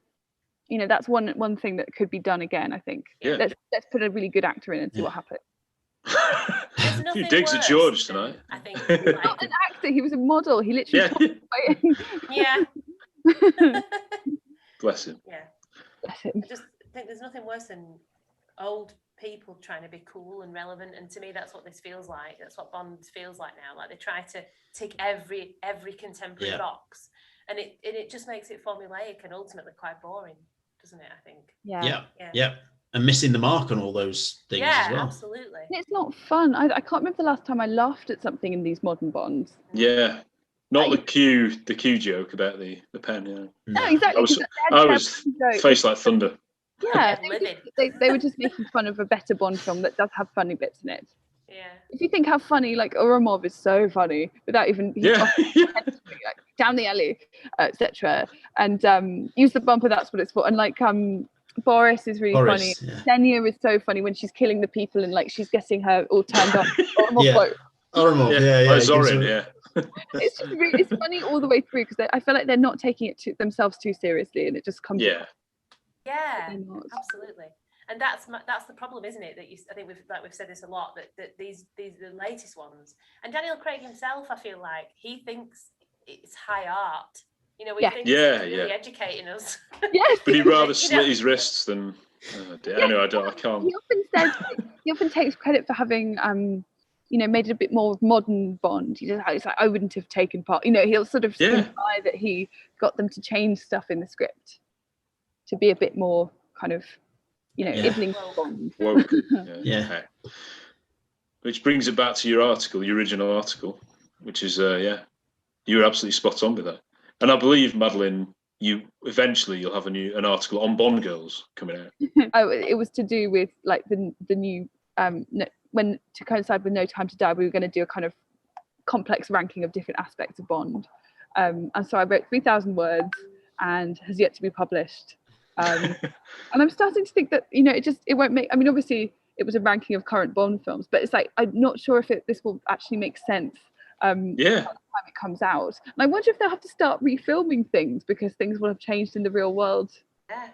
you know, that's one thing that could be done again, I think.
Yeah.
Let's put a really good actor in and see what happens.
A few digs at George tonight.
I think.
He's not an actor, he was a model. He literally
Bless him.
Yeah.
Bless him.
I just think there's nothing worse than old people trying to be cool and relevant, and to me that's what this feels like. That's what Bond feels like now. Like they try to tick every contemporary box, and it just makes it formulaic and ultimately quite boring, doesn't it? I think.
Yeah. And missing the mark on all those things as well.
Absolutely.
And it's not fun. I can't remember the last time I laughed at something in these modern Bonds.
Yeah. Not the Q joke about the pen,
No, exactly.
I was face like thunder.
Yeah, they were just making fun of a better Bond film that does have funny bits in it.
Yeah.
If you think how funny, like Oromov is so funny without even like, down the alley, etc. And use the bumper. That's what it's for. And like Boris is really funny. Xenia is so funny when she's killing the people and like she's getting her all turned on.
Oromov,
It's just really, it's funny all the way through because I feel like they're not taking it to themselves too seriously, and it just comes.
Yeah, absolutely. And that's the problem, isn't it? That I think we've said this a lot. That these the latest ones, and Daniel Craig himself, I feel like he thinks it's high art. You know, he thinks he's really educating us.
Yes,
but he'd rather slit his wrists than. Anyway, I can't.
He often takes credit for having made it a bit more modern Bond. It's like I wouldn't have taken part. He'll sort of imply that he got them to change stuff in the script to be a bit more kind of, Islington Bond.
Woke. Okay. Which brings it back to your original article, which is you're absolutely spot on with that. And I believe, Madeline, you'll have an article on Bond girls coming out.
It was to do with like the new when to coincide with No Time to Die, we were going to do a kind of complex ranking of different aspects of Bond. And so I wrote 3,000 words and has yet to be published. And I'm starting to think that, it won't make, obviously it was a ranking of current Bond films, but it's like, I'm not sure if this will actually make sense by the time it comes out. And I wonder if they'll have to start refilming things because things will have changed in the real world.
Yeah.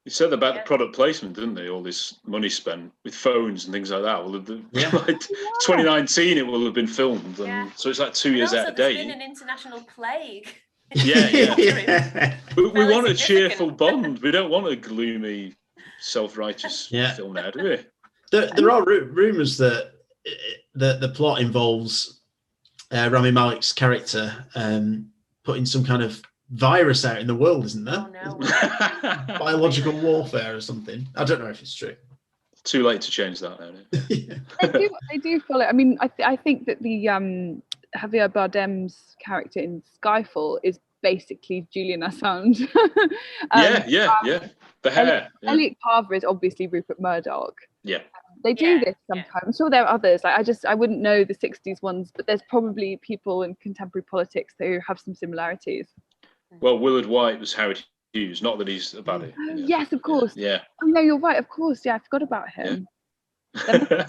You said about the product placement, didn't they? All this money spent with phones and things like that. Well, like 2019, it will have been filmed, and so it's like 2 years out of date.
There's been an international plague.
Yeah. We want a cheerful Bond. We don't want a gloomy, self-righteous film now, do we?
There are rumours that the plot involves Rami Malek's character putting some kind of virus out in the world, isn't there?
Oh, no.
Biological warfare or something. I don't know if it's true.
Too late to change that now.
They do follow. I think that the Javier Bardem's character in Skyfall is basically Julian Assange.
The hair.
Elliot Carver is obviously Rupert Murdoch.
Yeah.
They do this sometimes. I'm sure there are others. Like I wouldn't know the 60s ones, but there's probably people in contemporary politics who have some similarities.
Well, Willard White was Howard Hughes, not that he's a baddie.
Yes, of course.
Yeah.
Oh, no, you're right. Of course. Yeah, I forgot about him.
Yeah.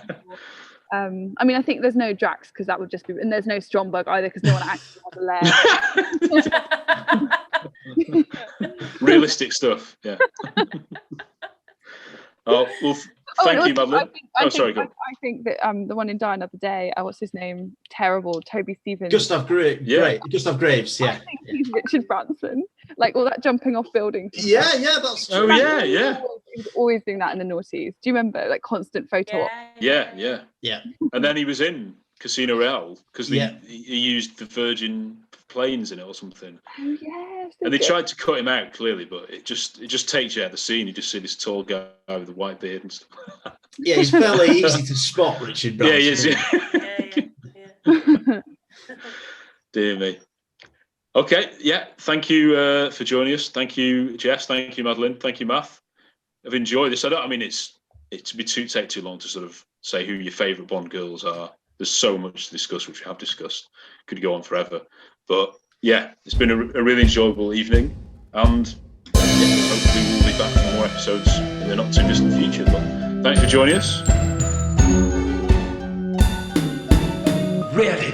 I think there's no Drax because that would just be, and there's no Stromberg either because no one actually has a lair.
Realistic stuff. Yeah. Oh well. Thank you, Madeline. Sorry, go on.
I think that the one in Die Another Day, what's his name? Terrible, Toby Stephens.
Gustav Graves. Gustav Graves. Yeah.
I think he's Richard Branson. Like all that jumping off buildings.
Yeah, that's true.
Oh yeah.
He was always doing that in the noughties. Do you remember, like constant photo op?
Yeah. And then he was in Casino Royale because he used the Virgin planes in it or something.
Oh yes.
And they tried to cut him out clearly, but it just takes you out of the scene. You just see this tall guy with a white beard and stuff.
Yeah, he's fairly easy to spot, Richard Branson.
Yeah, he is. Yeah. Dear me. Okay, thank you for joining us. Thank you, Jess. Thank you, Madeline. Thank you, Math. I've enjoyed this. It's it'd be take too long to sort of say who your favourite Bond girls are. There's so much to discuss, which we have discussed. Could go on forever. But yeah, it's been a really enjoyable evening, and hopefully we'll be back for more episodes in the not too distant future. But thanks for joining us.
Really,